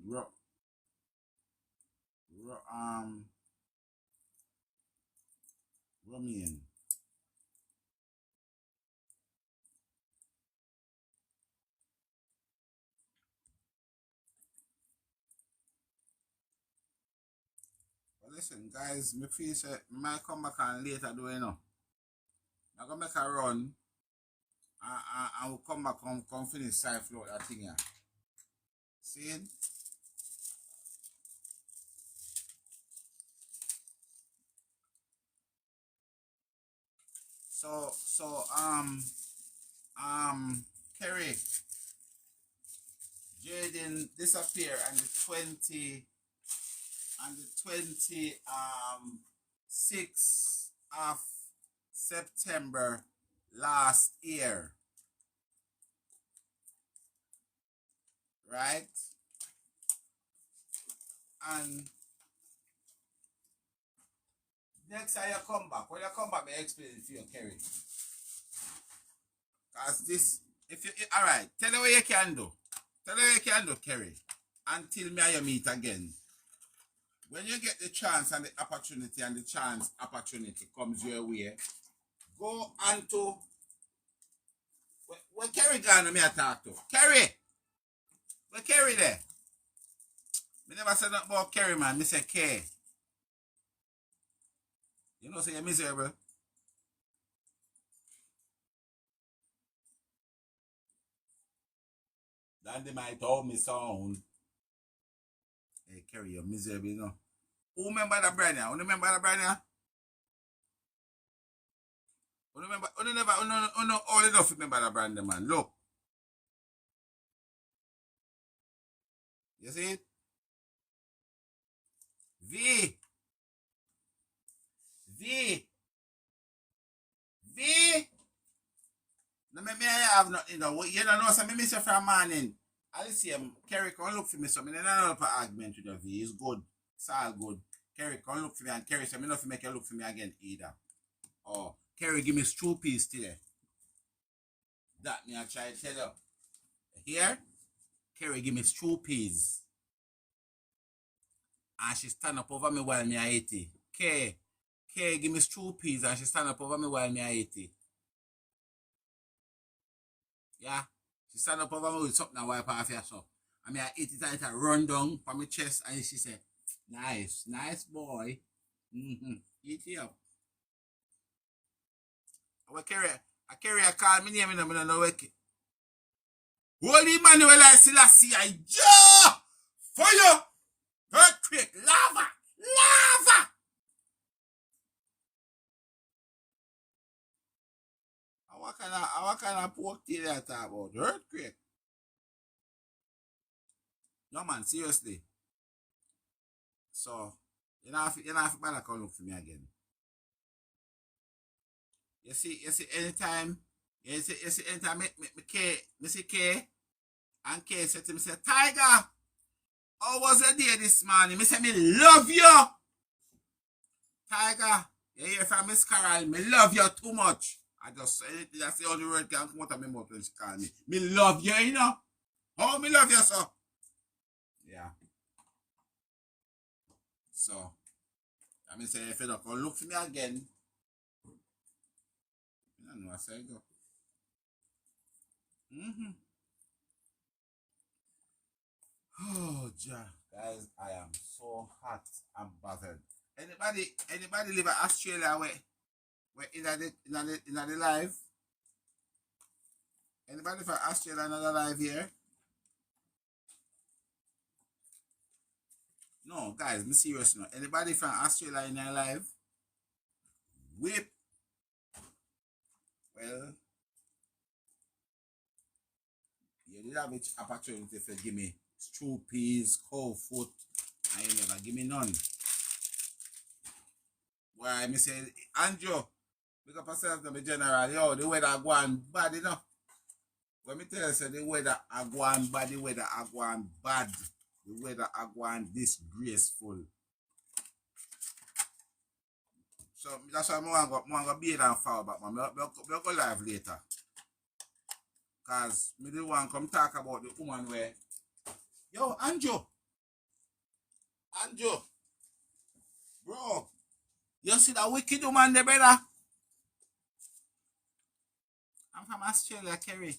But listen, guys, me feel say I might come back and later do you know. I'm gonna make a run and we'll come back come finish side floor that thing here. See? So
Kerry, Jaden disappear on the 6th of September last year. Right? And next time you come back, when you come back, I explain it to you, Kerry. Because this, if you, all right, tell me what you can do. Tell me what you can do, Kerry. Until me and you meet again. When you get the chance and the opportunity comes your way, go on to, where Kerry gone me I talk to? Kerry! Where Kerry there? Me never said nothing about Kerry, man. Me say K. You know, say you're miserable. Dandy might told me sound. Hey, Kerry, you're miserable, you know. Who remember the brand? Who remember the brand? Who remember? Who never? Who know all enough remember the brand, man. Look. You see it? V. No, me have nothing, you know. You don't know, so me miss you from morning. I see him. Kerry, come look for me, so me don't know for argument with the V. It's good. It's all good. Kerry, come look for me, and Kerry, so me not make you look for me again either. Oh, Kerry, give me stew peas today. That me I try to tell you. Here, Kerry, give me stew peas. And she stand up over me while me I eat it. Kerry, give me stew peas, and she stand up over me while me I eat it. Yeah, she stand up over me with something and wipe off your so. I mean, I eat it and it run down from my chest, and she said, nice boy. Eat it up. I carry a call me name, I don't know what. Holy Emmanuel, I see I fire, earthquake, lava. What kind of pork tea they talk about? Earthquake. No man, seriously. So you know if better come look for me again. You see anytime me see K and K said to me, say, Tiger, how was the day this morning? Me say me love you. Tiger, you hear from Miss Carol, me love you too much. That's the only word can come out of my mouth when she call me. Me love you, you know. Oh, me love you, so. Yeah. So, I mean, say, if you don't come look for me again, I don't know what I say, go. Oh, Jah. Guys, I am so hot and bothered. Anybody live in Australia where in the live? Anybody from Australia another live here? No, guys, I'm serious now. Anybody from Australia in their live? Whip. Well, you did have an opportunity to give me stew peas, cow foot, and you never give me none. Why, me say, Andrew, pick up yourself to be general. Yo, the weather go on bad, you know. When me tell you, say, the weather go on bad, the weather go on bad. The weather go on disgraceful. So, that's why I'm going to be there and fall back, man. I'll go live later. Because me the one come talk about the woman where, yo, Andrew, bro, you see that wicked woman there, brother? I'm from Australia, Kerry.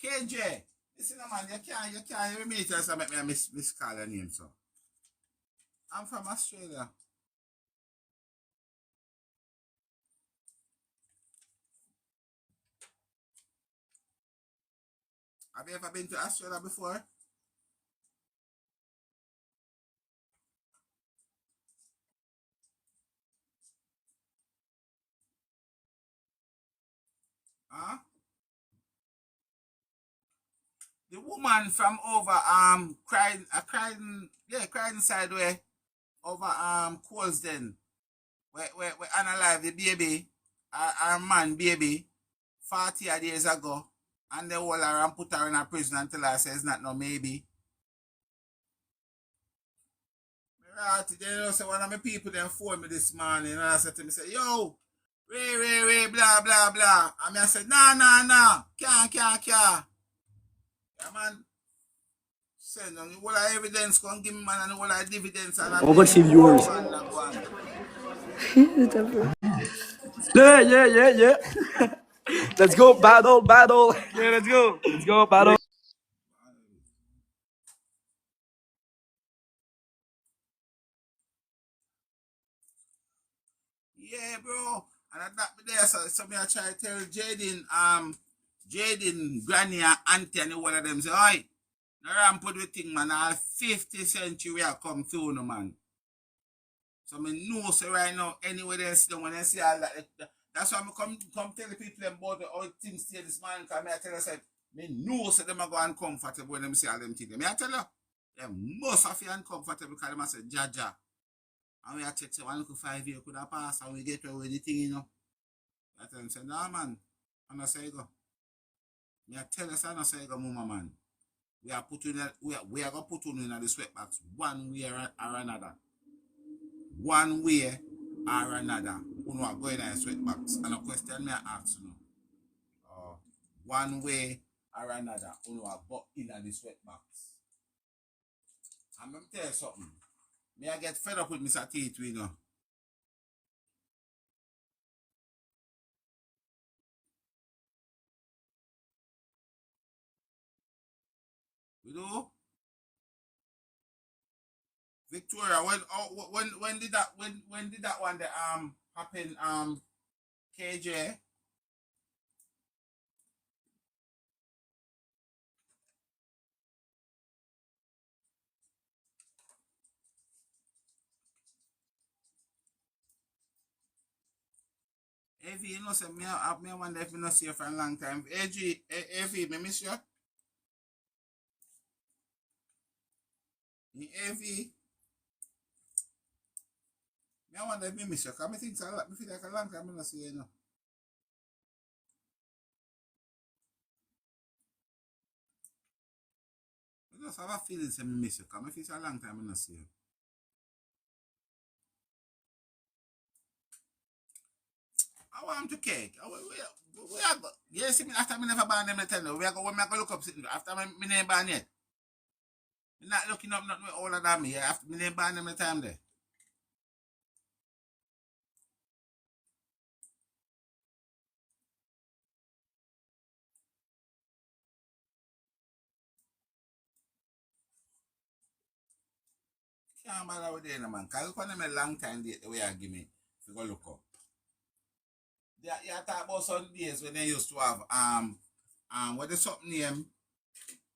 KJ. Listen, man, you can't hear me tell so make me miscall your name, so. I'm from Australia. Have you ever been to Australia before?
Huh? The woman from over cried sideway over Colesden where unalive the baby, our man baby 40 days ago, and they hold her and put her in a prison until her says not no maybe. Right, then say one of my people then phone me this morning and I said to me, say, yo, Ray, blah, blah, blah. And I said, nah, can't. Yeah, man. Send them all the evidence, come give me, man, and all the dividends. And
Oh, but see viewers. Yeah. Let's go, battle. Yeah, let's go, battle.
Yeah, bro. And I that be there, so me I try to tell Jaden, Granny and Auntie and one of them say, oi, no rampant with thing, man, all 50th century I come through, no, man. So me know, so right now, anywhere they see them, when they see all that, that's why I come tell the people about the all things here this morning, because I tell you, say, me know, so them are go uncomfortable when them see all them things. Me I tell you, they must have feel uncomfortable because them say, Jaja. And we are check one look 5 years could have passed and we get away with the thing, you know. I tell them, say, no, man, I'm not saying go. Me I tell us, I'm not saying go, mama, man. We are going to put you in the sweatbox one way or another. One way or another. You know, going in the sweatbox. And a question me I ask you. One way or another. You know, go in the sweatbox. I'm going to tell you something. Me I get fed up with Mr. T2, you know. You know? Victoria, when did that one that happen KJ? Evie, you know, say me wonder if me not see you for a long time. Evie, me miss you. Evie, me wonder if me miss you. Cause me think so. Me feel like a long time me not see you, you know. I just have a feeling say me miss you. Cause me feel so a long time me not see you. I want to cake. We are go. Yes, me after me never ban them the tell you. We are go when me go look up sitting after me name ban yet. Me not looking up nothing older than me. After me name ban them the time there. Can't bother with them, man. Cause look on them a long time date the way I give me. If you go look up. You talk about some days when they used to have what the something name,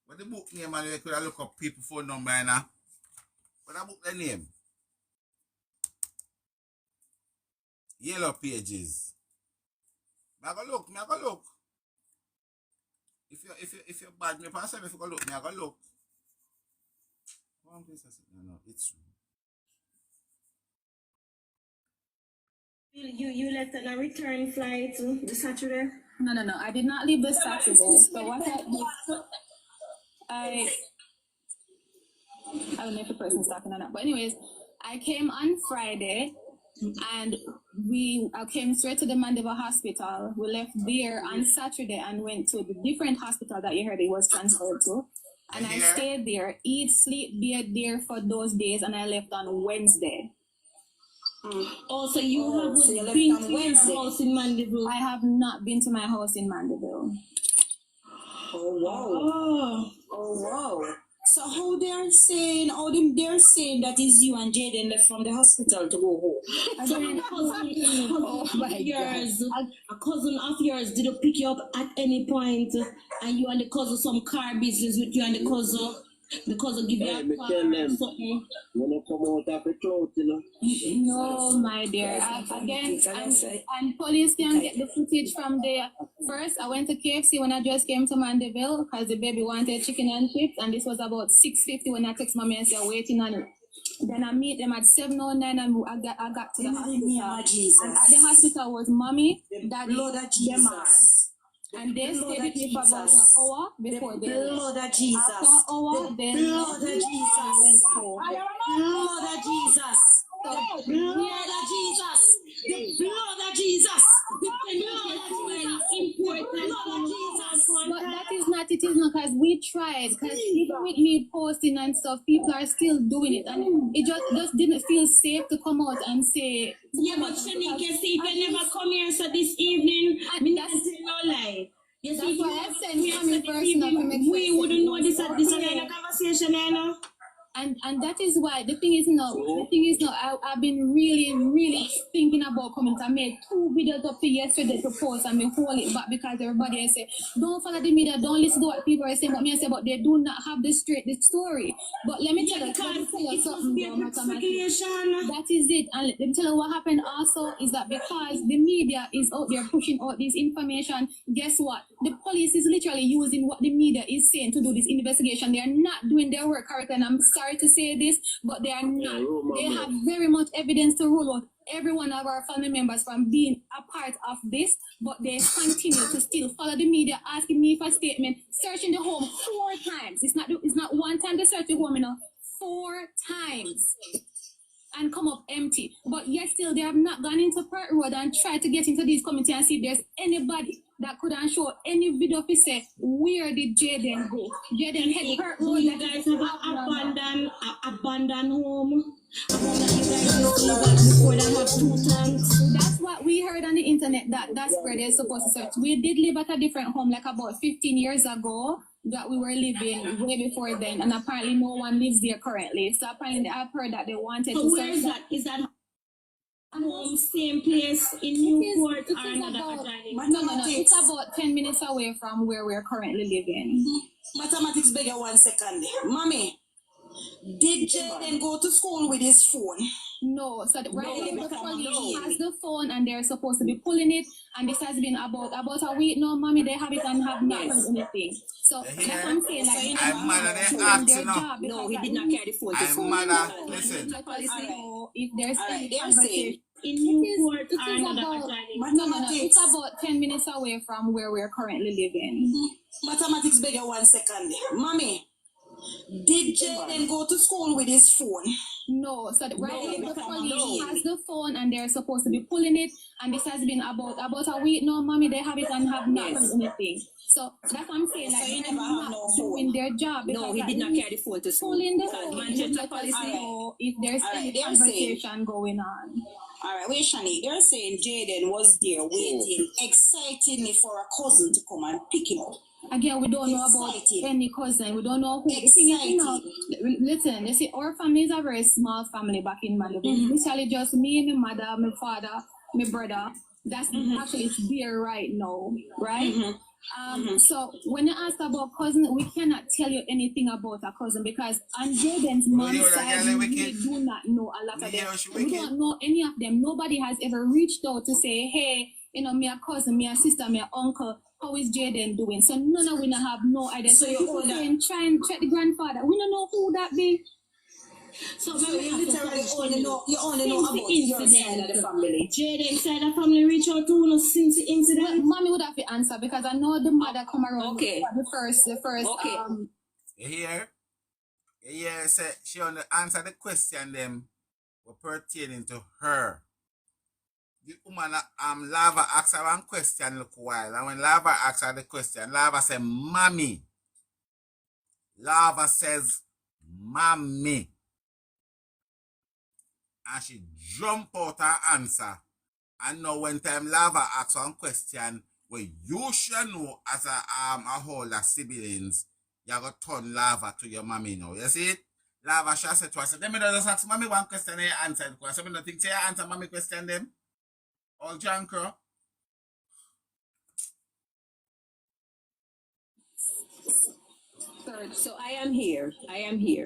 what the book name, and they could have look up people phone number and what the book the name? Yellow Pages. Me I go look. If you're bad, me pass if you go look, me I go look. One place I said, no, it's true.
You left on a return flight the Saturday?
No. I did not leave this Saturday. So what I don't know if the person's talking or not. But anyways, I came on Friday and I came straight to the Mandeville Hospital. We left there on Saturday and went to the different hospital that you heard it was transferred to. And I stayed there, eat, sleep, be there for those days, and I left on Wednesday.
Oh, so you have been to your house in Mandeville?
I have not been to my house in Mandeville.
Oh, wow. So how they're saying that is you and Jaden left from the hospital to go home? So a cousin of yours did pick you up at any point, and you and the cousin some car business with you and the cousin?
because of give
Hey, me
you a
tell
car or
them,
something.
when you come out of the throat, you know.
No, my dear. Again, and police can get the footage from there. First, I went to KFC when I just came to Mandeville because the baby wanted chicken and chips, and this was about 6:50 when I text mommy and said waiting on it. Then I meet them at 7:09 and I got to the hospital. And at the hospital was mommy, daddy, them man. And they stayed with me for about an hour before they left. After an hour, then
Blood of Jesus.
went home.
Blood of Jesus. The blood of Jesus. The blood of Jesus. The blood of Jesus. Important.
But that is not, it is not because we tried. Because even with me posting and stuff, people are still doing it. And it just didn't feel safe to come out and say.
Yeah, but Shanique, you see, if you never come here, so this evening, me not say no lie. You see,
That's why I said me personally.
We wouldn't know this at this kind of conversation, you know.
And that is why the thing is now. I've been really thinking about coming. I made 2 videos up to yesterday to post and me hold it back because everybody I say don't follow the media, don't listen to what people are saying. But me I say, but they do not have the story. But let me tell you something. That is it. And let me tell you what happened also is that because the media is out there pushing out this information, guess what? The police is literally using what the media is saying to do this investigation. They are not doing their work correctly, and I'm sorry to say this, but they are not. They have very much evidence to rule out every one of our family members from being a part of this, but they continue to still follow the media, asking me for statement, searching the home 4 times. It's not one time they search the home, 4 times. And come up empty. But yet still they have not gone into Perth Road and tried to get into this community and see if there's anybody that could show any video to say where did Jaden go. Jaden head Perth Road.
You guys have an abandoned home. Before they have 2 tanks.
That's what we heard on the internet, that's where they're supposed to search. We did live at a different home like about 15 years ago that we were living way before then, and apparently no one lives there currently. So apparently I've heard that they wanted to
where
search
is that? Is that home same place in Newport or another adjoining?
No, it's about 10 minutes away from where we're currently living.
Mathematics beg you 1 second. Mommy, did Jaden go to school with his phone?
No, so right now the police has the phone and they're supposed to be pulling it, and this has been about a week now, mommy, they have it and have not done anything. So that's what I'm saying, like
I'm mad at the act, you know.
No, he did not carry the phone.
I'm mad at, listen.
If there's any conversation
in Newport or
it's
another
about,
adjoining.
it's about 10 minutes away from where we're currently living.
Mathematics beg you 1 second. Mommy, did Jaden go to school with his phone?
No, so right now the police has the phone and they're supposed to be pulling it, and this has been about a week now, mommy, they have it and have not done anything. So that's what I'm saying, like they're not doing their job.
No, he did not carry the phone to school.
Pulling the phone, Manchester police know if there's any conversation going on.
Alright, wait, Shani, they're saying Jaden was there waiting excitedly for a cousin to come and pick him up.
Again, we don't know about any cousin. We don't know who. The thing is, listen, you see, our family is a very small family back in Malibu. Literally just me, my mother, my father, my brother. That's actually it's there right now, right? So when you ask about cousin, we cannot tell you anything about a cousin because on Jaden's mom's side, we do not know a lot of them. We don't know any of them. Nobody has ever reached out to say, hey, me a cousin, me a sister, me a uncle. How is Jaden doing? So none of we have no idea. So you try and check the grandfather. We don't know who that be.
So you literally
only know about your side of the family.
Jaden's side of the family reach out to us since the incident.
Mommy would have to answer because I know the mother come around.
Okay.
The first.
Okay.
You hear? You hear? Say she want to answer the question them were pertaining to her. The woman, Lava asked her one question look while, and when Lava asked her the question, Lava said, "Mommy." Lava says, "Mommy," and she jump out her answer. And now when time Lava asks one question, well, you should know as a whole of siblings, you got to turn Lava to your mommy now. You see it? Lava she said to us, "Let me just ask mommy one question and you answer the question. I don't think say you answer mommy question them." All John Crow.
third. So I am here. I am here.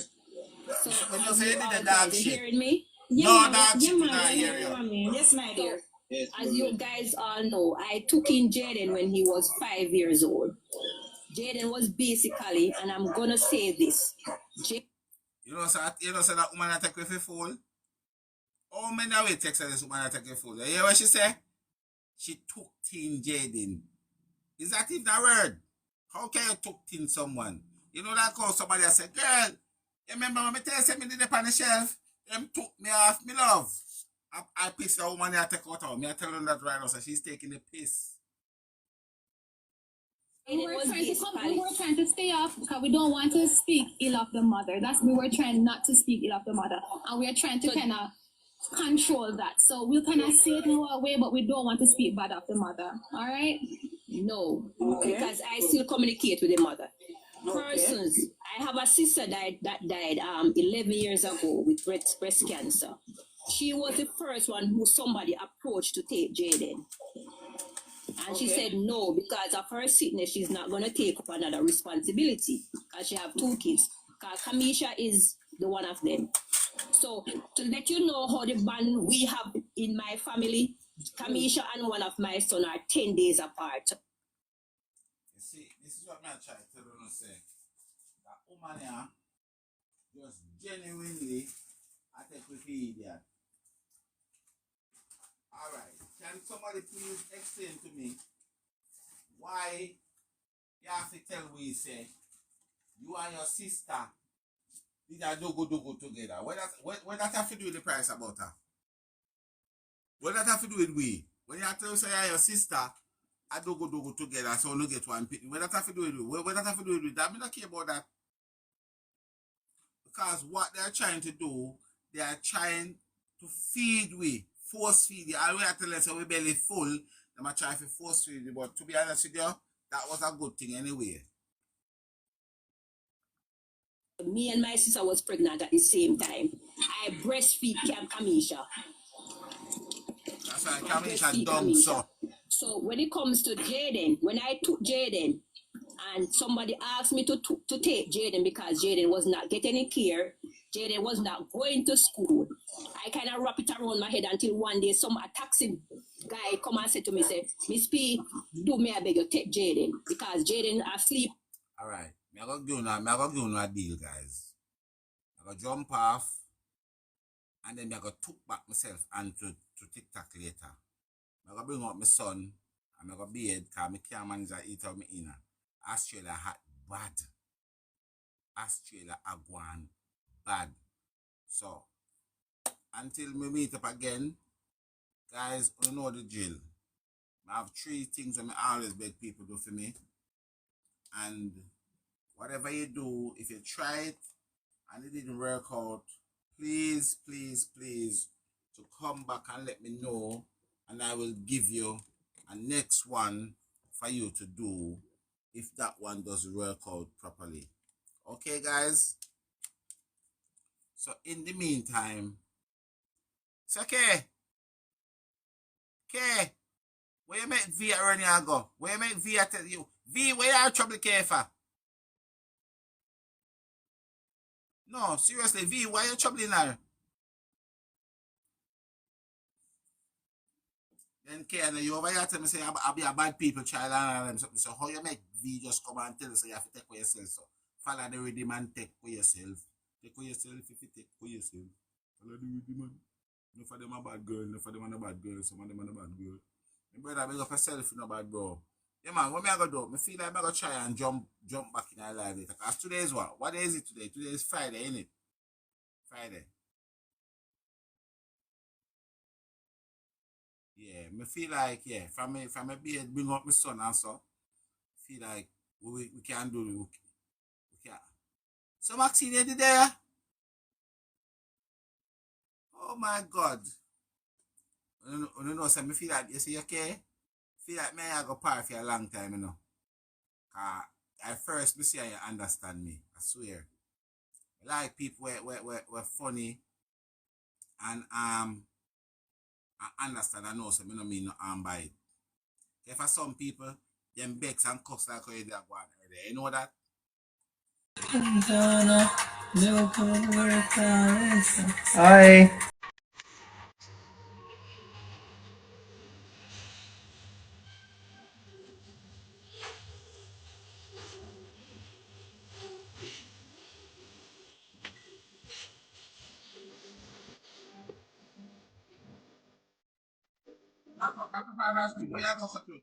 So
When you
as
say
you
you did
all
the
guys
dog
are
shit.
hearing me?
No dog shit, we not hear
Yeah,
you.
mommy. Yes, my dear.
Yes,
As you guys all know, I took in Jaden when he was 5 years old. Jaden was basically, and I'm gonna say this.
You know, say that woman that take you for fool? How many way text this woman that take you for fool? You hear what she say? She took in Jaden. Is that even a word? How can you took in someone? You know that call somebody and say, girl, you remember when I tell you something did up on the shelf? Them took me off, me love. I piss the woman I take out of me. I tell her that right now, so she's taking the piss.
We were trying to stay off because we don't want to speak ill of the mother. We were trying not to speak ill of the mother, and we're trying to kind of control that. So we'll kind of say it in our way, but we don't want to speak bad of the mother. All right?
No, because I still communicate with the mother. Persons, I have a sister that died 11 years ago with breast cancer. She was the first one who somebody approached to take Jaden. And she said no, because of her sickness, she's not going to take up another responsibility because she have 2 kids. Because Kamisha is the one of them. So to let you know how the bond we have in my family, Kamisha and one of my sons are 10 days apart.
You see, this is what I'm trying to tell you, say. That woman here, just genuinely, I think we feed idiot. Alright, can somebody please explain to me why you have to tell we say you and your sister did a dogo together? What that have to do with the price about her? What that have to do with we? When you tell say you and your sister a dogo together, so no get one pity. What that have to do with we? What that have to do with we? I don't care about that. Because what they're trying to do, they are trying to feed we. Force feed you. I will tell us we belly full. They might try to force feed you, but to be honest with you, that was a good thing anyway.
Me and my sister was pregnant at the same time. I breastfeed Kamisha.
That's why Kamisha dumb so.
So when it comes to Jaden, when I took Jaden, and somebody asked me to take Jaden because Jaden was not getting any care, Jaden was not going to school. I kind of wrap it around my head until one day a taxi guy come and said to me, say, Miss P, do me I beg you, take Jaden because Jaden asleep.
All right, I'm going to give you a deal, guys. I'm going to jump off and then I'm going to took back myself and to TikTok later. I'm going to bring out my son and I'm going to bathe because I can't manage to eat out my inner. Australia hot bad. Australia agwan bad. So until we meet up again, guys, you know the drill. I have 3 things that I always beg people do for me. And whatever you do, if you try it and it didn't work out, please to come back and let me know, and I will give you a next one for you to do if that one doesn't work out properly. Okay, guys? So in the meantime, it's okay. Okay. Where you make V run you go? Where you make V tell you? V, where you have trouble care for? No, seriously, V, why you troubling her? Then K, you over here tell me say I'll be a bad people child and something. So how you make V just come and tell you so you have to take for yourself? So follow the rhythm and take for yourself. Take for yourself if you take for yourself. Follow the rhythm man. No for them a bad girl, no for them a bad girl, some of them a bad girl. My brother, make up yourself you no bad bro. Yeah man, what me I go do? Me feel like I go try and jump back in our life later. Cause today is what? What day is it today? Today is Friday, ain't it? Friday. Yeah, me feel like from a bed bring up my son and so feel like we can do it. We can. So Maxine you there? Oh my God. You know, so me feel like you say okay? Feel like me I go par for a long time, you know. At first me see how you understand me. I swear. I like people were funny and I understand I know so me no mean no harm by it. Okay, for some people, them begs and cuss like how you go on earlier. You know that?
Hi.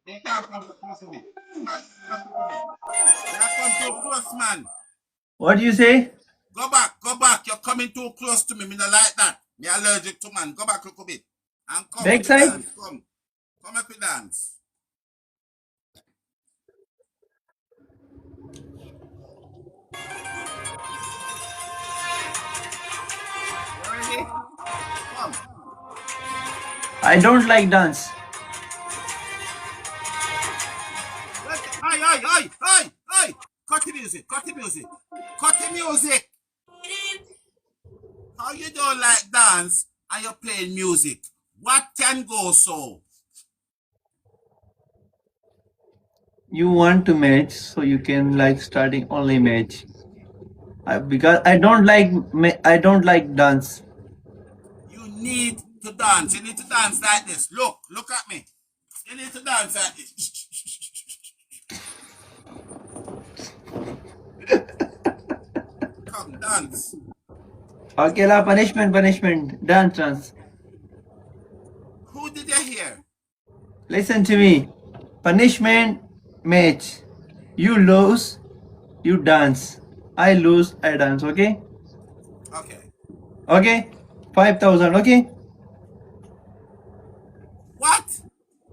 They can't come too close to me. They are come too close, man.
What do you say?
Go back, go back. You're coming too close to me. Me not like that. Me allergic to man. Go back a little bit. And come with the
Backside?
dance. Come. Come up with dance. You ready? Come.
I don't like dance.
Oi. Cut the music. Cut the music. Cut the music. How you don't like dance and you're playing music? What can go so?
You want to match, so you can like starting only match. Because I don't like dance.
You need to dance. You need to dance like this. Look at me. You need to dance like this. Come, dance.
Okay, la punishment. Dance.
Who did you hear?
Listen to me. Punishment match. You lose, you dance. I lose, I dance. Okay. Okay. 5,000. Okay.
What?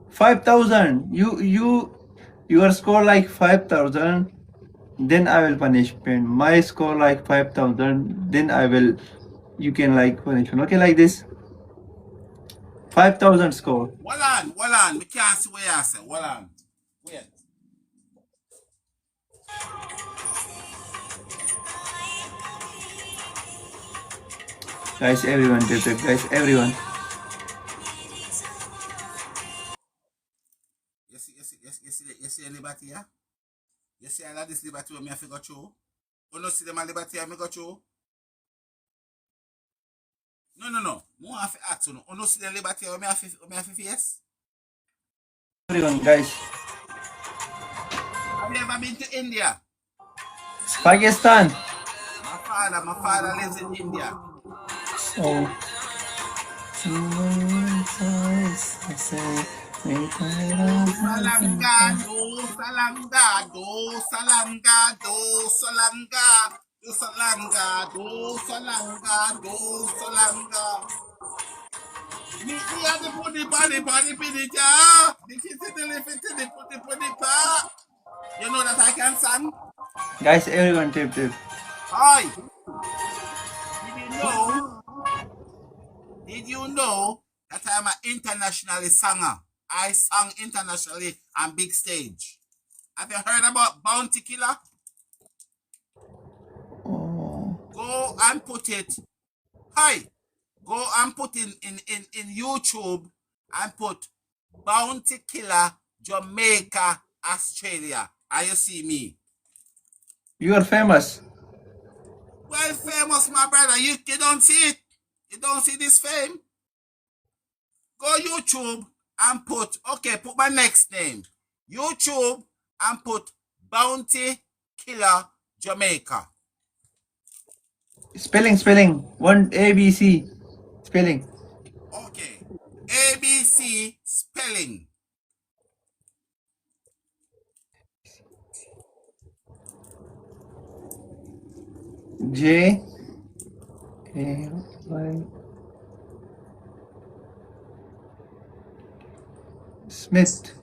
5,000. Your score like 5,000. Then I will punishment. My score like 5,000. Then you can like punishment. Okay, like this. 5,000 score.
Hold on. We can't see what you say. Hold on. Wait.
Guys, everyone, guys, everyone.
You see liberty, yeah? You see all of this liberty where me have to go through? You don't see them a liberty I go through? No. More have to ask you. You don't see the liberty where me have to face?
Everyone, guys.
Have you ever been to India?
Pakistan.
My father lives in India.
Oh.
Salanga. Me have to put the body jar. The kids in the lift to the put the pa. You know that I can sing?
Guys, everyone, tip.
Hi. Did you know that I'm an internationally singer? I sang internationally on big stage. Have you heard about Bounty Killer? Go and put it. Hi. Go and put in YouTube and put Bounty Killer Jamaica Australia. And you see me.
You are famous.
Well, famous, my brother. You don't see it. You don't see this fame. Go YouTube and put my next name. YouTube and put Bounty Killer Jamaica.
Spelling. One ABC. Spelling.
Okay. ABC spelling.
J A Y Smith.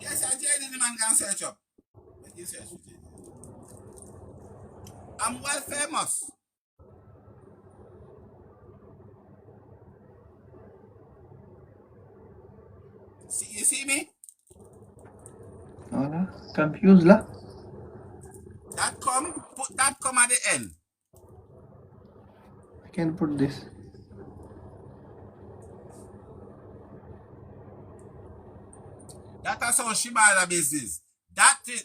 Yes, I did. The man can search up. Let you search. I'm well famous. You see me?
Confused la.
Put that come at the end.
I can put this.
That is our Shibata business. That is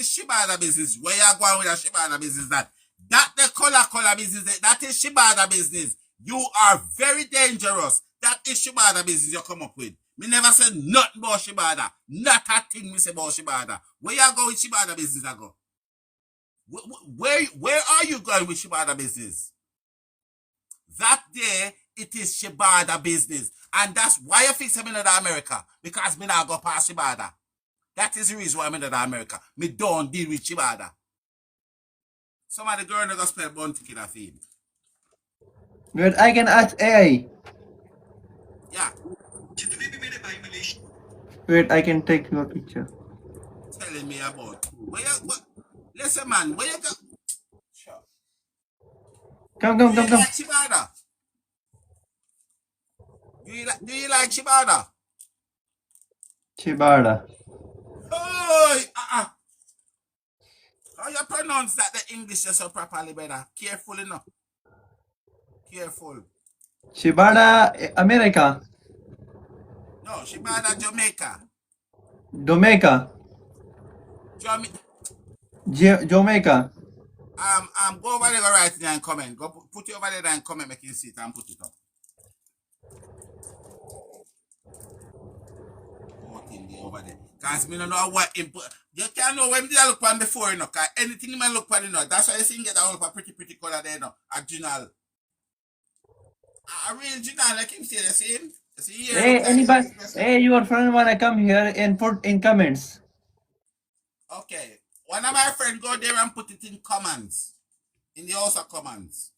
Shibata business. Where you are going with a Shibata business? That the color business. That is Shibata business. You are very dangerous. That is Shibata business you come up with. Me never said nothing about Shibata. Not a thing me say about Shibata. Where you are going with Shibata business? I go. Where are you going with Shibata business? That day, it is Shibata business. And that's why I fix I'm in America. Because me not go past Shibata. That is the reason why I'm in America. Me don't deal with Shibata. Some of the girls are going to spell bounty killer for him.
Wait, I can ask AI.
Yeah.
Wait, I can take your picture.
Telling me about. Listen, man, where you go? Sure.
Come.
Do you like Shibata? Do you like Shibata?
Shibata.
Oh, how you pronounce that the English is so properly, brother? Careful enough. Careful.
Shibata, America.
No, Shibata, Jamaica.
Jamaica. Jamaica.
Go over there, go write it and comment. Go put it over there and comment, make you see it and put it up. Over there. Because me don't know what input. You can't know when they look on before, you know. Because anything you man look on, you know. That's why you see get that whole pretty color there, you know. Original. A real original, like him say the same.
Hey, anybody? Hey, your friend wanna come here and put in comments.
Okay. One of my friends go there and put it in comments. In the house of comments.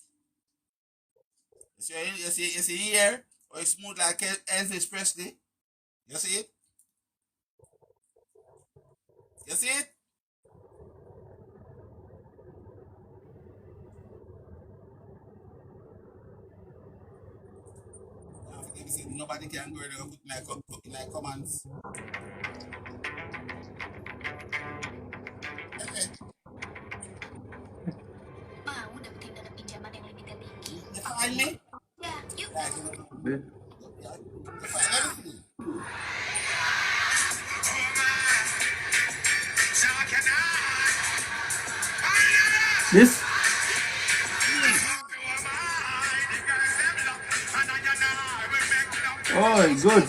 You see here? Or it's smooth like Elvis Presley. You see it? You see it? Nobody can go there and put in my comments. You find me?
This? Oh, good.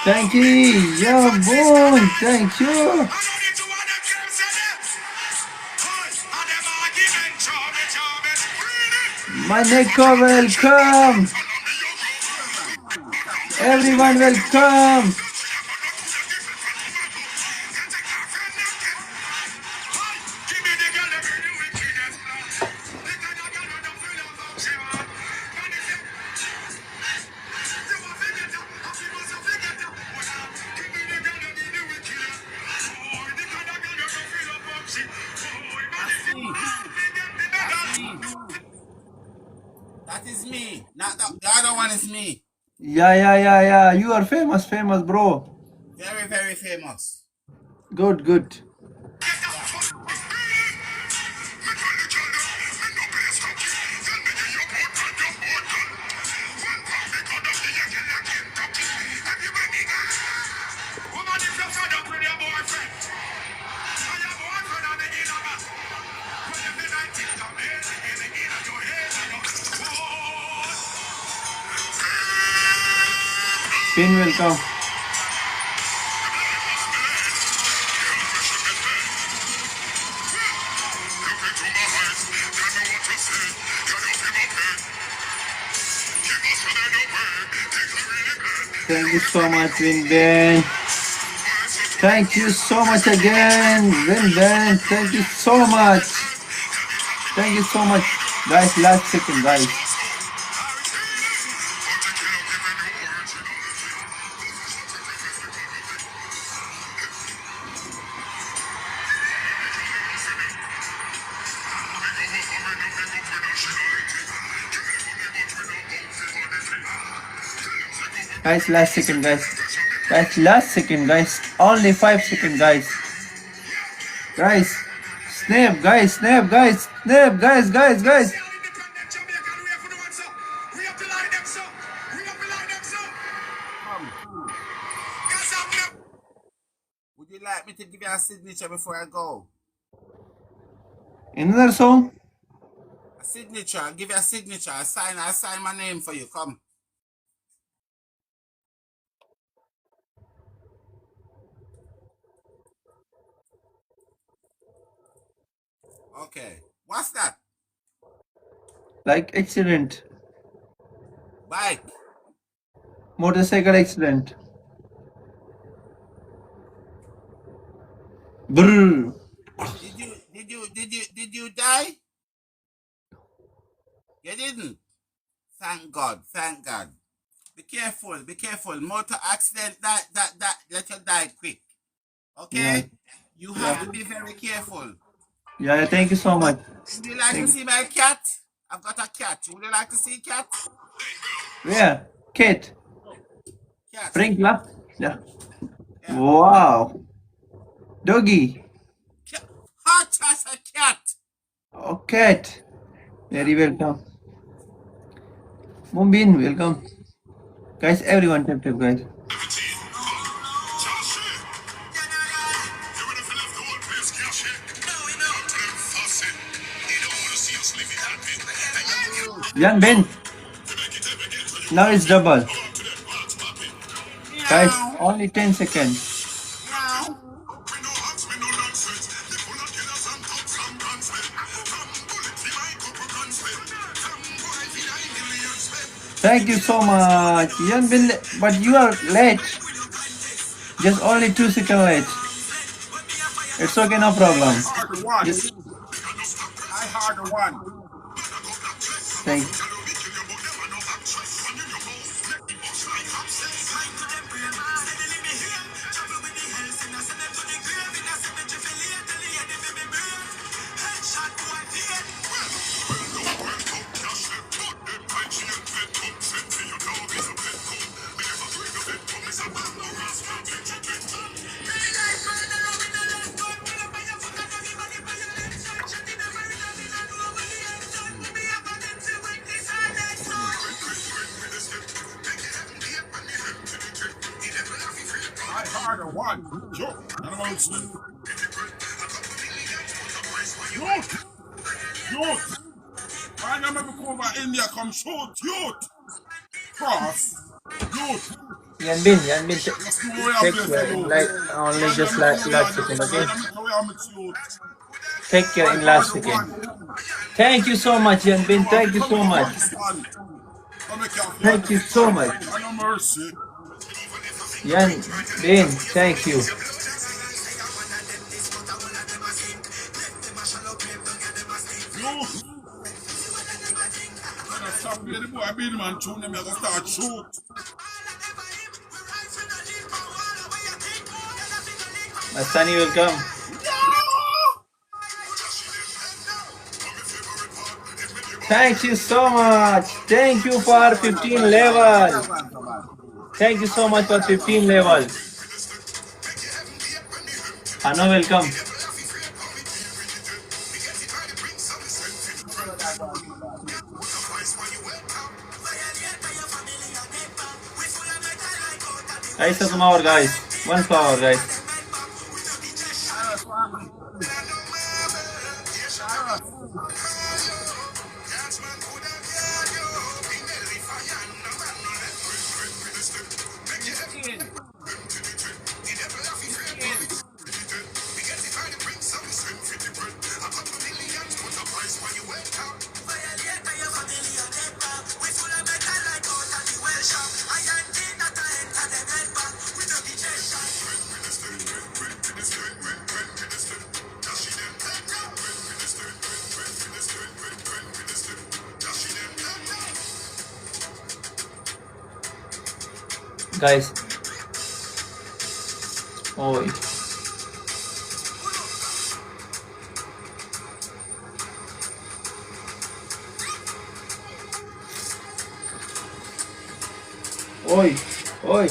Thank you, yeah, boy. Thank you. My Neko, welcome. Everyone, welcome.
That is me. Not the other one is me.
Yeah. You are famous, bro.
Very, very famous.
Good, good. Pin will come. Thank you so much, Winben. Thank you so much again, Winben. Thank you so much. Thank you so much, guys. Last second, guys. Guys, last second, guys. Guys, last second, guys. Only 5 seconds, guys. Guys, snap, guys, snap, guys, snap, guys, guys.
Would you like me to give you a signature before I go?
Another song?
A signature. I'll give you a signature. I'll sign my name for you. Come. Okay. What's that?
Like accident.
Bike.
Motorcycle accident. Brrr.
Did you die? You didn't. Thank God. Thank God. Be careful. Motor accident that let you die quick. Okay?
Yeah.
You have to be very careful.
Yeah, thank you so much.
Would you like to see my cat? I've got a cat. Would you like to see cat?
Where? Kate.
Cat.
Sprinkler? Yeah. Wow. Doggy.
Hot as a cat.
Oh, cat. Very welcome. Mumbin, welcome. Guys, everyone tap, guys. Yan Ben. Now it's double. Guys, only 10 seconds. Thank you so much. Yan Ben, but you are late. Just only 2 seconds late. It's okay, no problem. Just...
I heard one.
Thank you.
Youth! Why don't you come over India? Come shoot, youth! Cross! Youth!
Yanbin, take care in only just last second, okay? Take care in last second. Thank you so much, Yanbin. Thank you so much. Thank you so much. Yanbin, thank you. Masani, welcome. Thank you so much. Thank you for 15 level. Thank you so much for 15 level. Hano, welcome. Guys, some more guys. One flower, guys. Guys. Oi. Oi. Oi.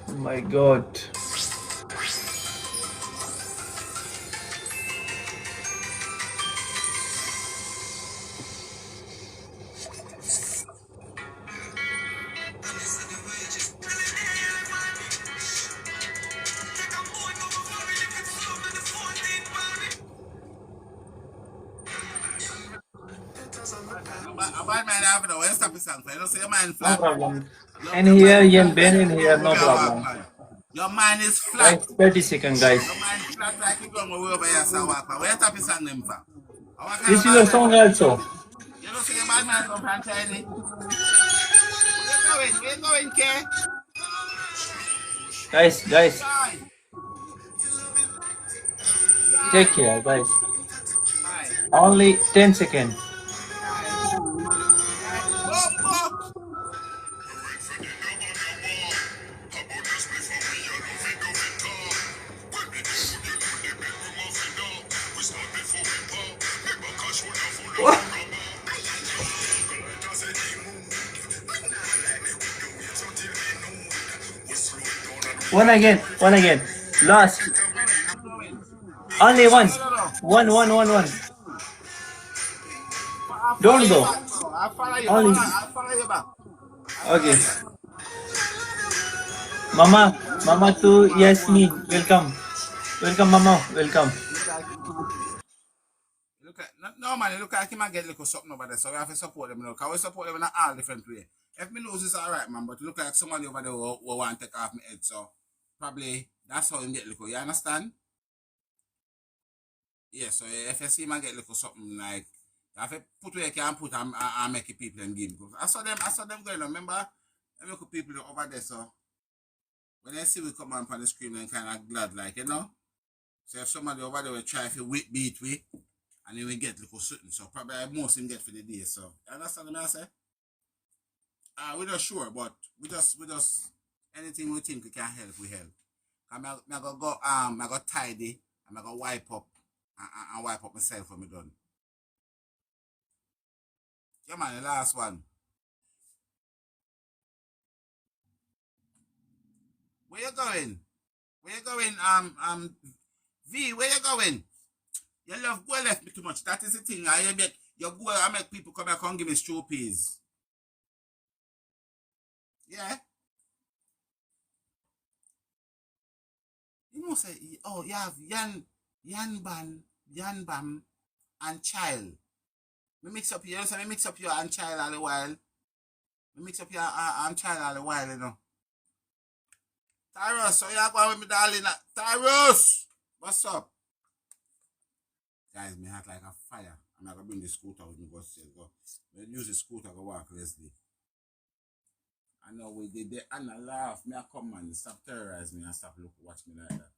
Oh my God.
About man having a stop the song. You don't say your mind
No
flat.
problem. And here, Ian Ben in here, no problem.
Your mind is flat.
Guys, 30 seconds, guys.
Your mind is flat like you going over here, so walk. Where you stop the song them for?
This is your song also.
You don't say your bad man come from China. Where you going, Kay?
Guys. Take care, guys. Only 10 seconds. One again. Last. Only one. One. Don't go.
I'll follow you.
Only.
I'll follow you back.
Okay. Mama to Yasmin. Welcome, Mama. Welcome.
Look at no man, look like him and get little something over there, so we have to support them. Because we support them in all different ways. If me lose, it's alright, man, but look like somebody over there will want to take off my head, so probably that's how him get little. You understand? Yeah, so if you see him and get little something like, you have to put where you can put and make it people and give. I saw them going, remember? Them look people over there, so when they see we come on the screen, they're kind of glad, like, you know? So if somebody over there will try to whip beat we, and then we get little something, so probably most him get for the day, so you understand what I say? We're not sure, but we just anything we think we can help, we help. I go tidy, and I go wipe up and wipe up myself when we done. Yeah man, the last one. Where you going? V, where you going? You love go left me too much. That is the thing. I make people come back and give me strawberries. Yeah. You know say you have Yan Bam and Child. Me mix up you know, mix up your and Child all the while. Me mix up your and Child all the while, you know. Tyrus, so you are going with me, darling. Tyrus! What's up? Guys, me heart like a fire. I'm not going to bring the scooter with me. Go. Use the scooter to walk Leslie. I know we did that and I laugh. Me I come man, stop terrorizing me and stop watch me like that.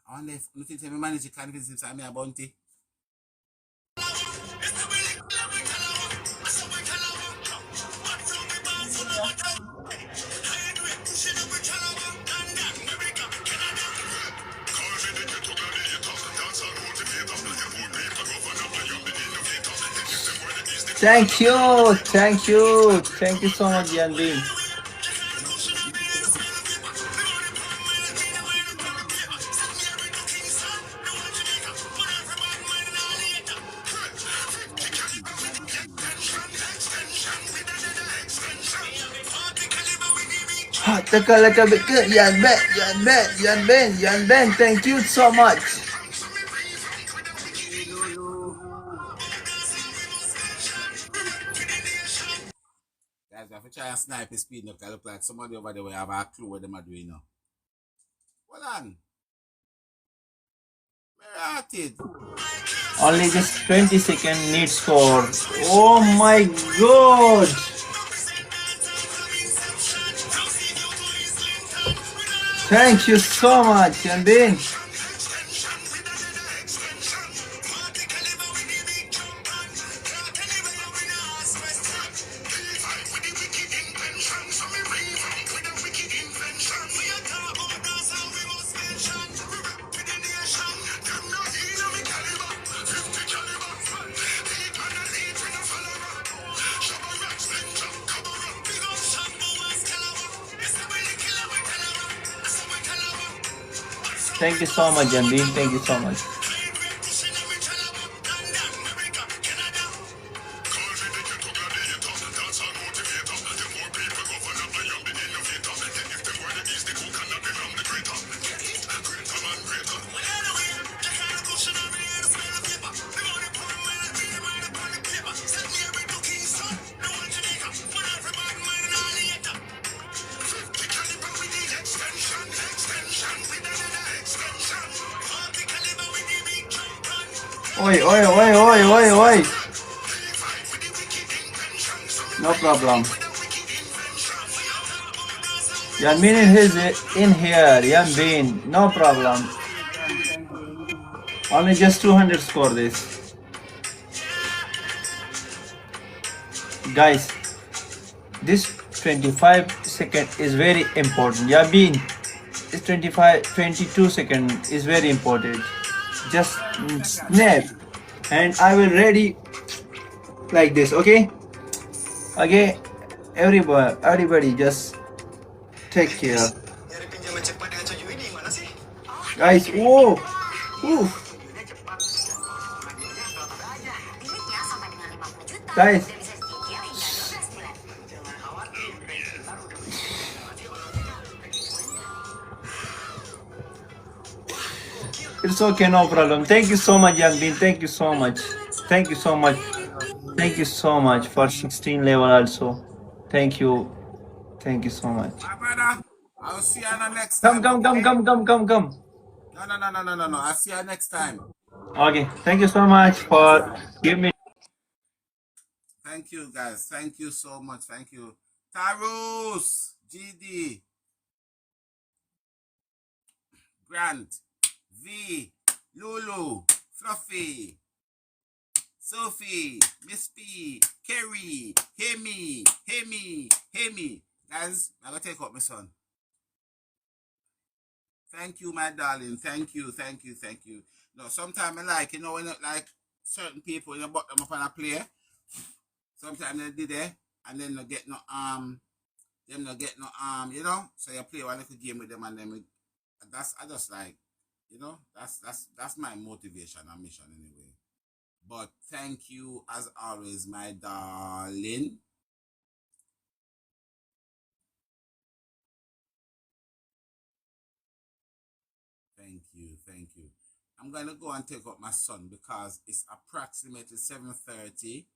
I wonder if you think me manage to convince him me a bounty.
Thank you so much, Yan Bin. Yan Ben, thank you so much.
Guys, we have to try and snipe his speed now, because it look like somebody over there will have a clue what they are doing now. Hold on. Where at it?
Only just 20 seconds need score. Oh my god. Thank you so much, Yan Ben. Thank you so much, Yan Ben. Thank you so much. Oi. No problem. Yan Ben is in here. Yan Ben, no problem. Only just 200 score this. Guys, this 25 second is very important. Yan Ben, this 22 second is very important. Just snap and I will ready like this. Okay, everybody just take care, guys. Whoa. Guys, it's okay, no problem. Thank you so much, Yan Ben. Thank you so much. Thank you so much. Thank you so much for 16 level also. Thank you. Thank you so much.
My brother, I'll see you on the next time.
Come.
No. I'll see you next time.
Okay. Thank you so much for giving me.
Thank you, guys. Thank you so much. Thank you. Tarus, GD, Grant, V, Lulu, Fluffy, Sophie, Miss P, Kerry, Hemi. Guys, I'm going to take up my son. Thank you, my darling. Thank you. No, sometimes I like, when you like certain people, you bought them up on a player. Sometimes they did it, and then they get no so you play one little game with them, and then I just like, that's my motivation and mission anyway. But thank you as always, my darling. Thank you. I'm gonna go and take up my son because it's approximately 7:30,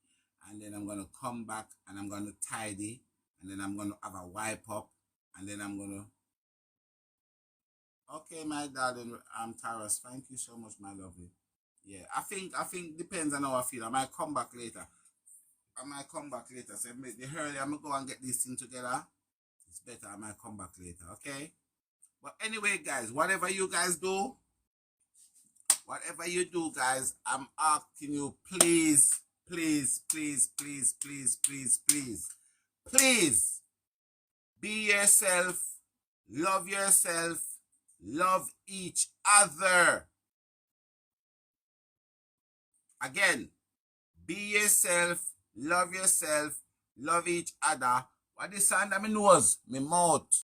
and then I'm gonna come back and I'm gonna tidy, and then I'm gonna have a wipe up, and then I'm gonna. Okay, my darling, Taras, thank you so much, my lovely. Yeah, I think depends on how I feel. I might come back later. So the earlier I'm gonna go and get this thing together, it's better. I might come back later, okay? But anyway, guys, whatever you do, guys, I'm asking you, please, be yourself, love each other. Again, be yourself, love each other. What this sound that me nose, me mouth.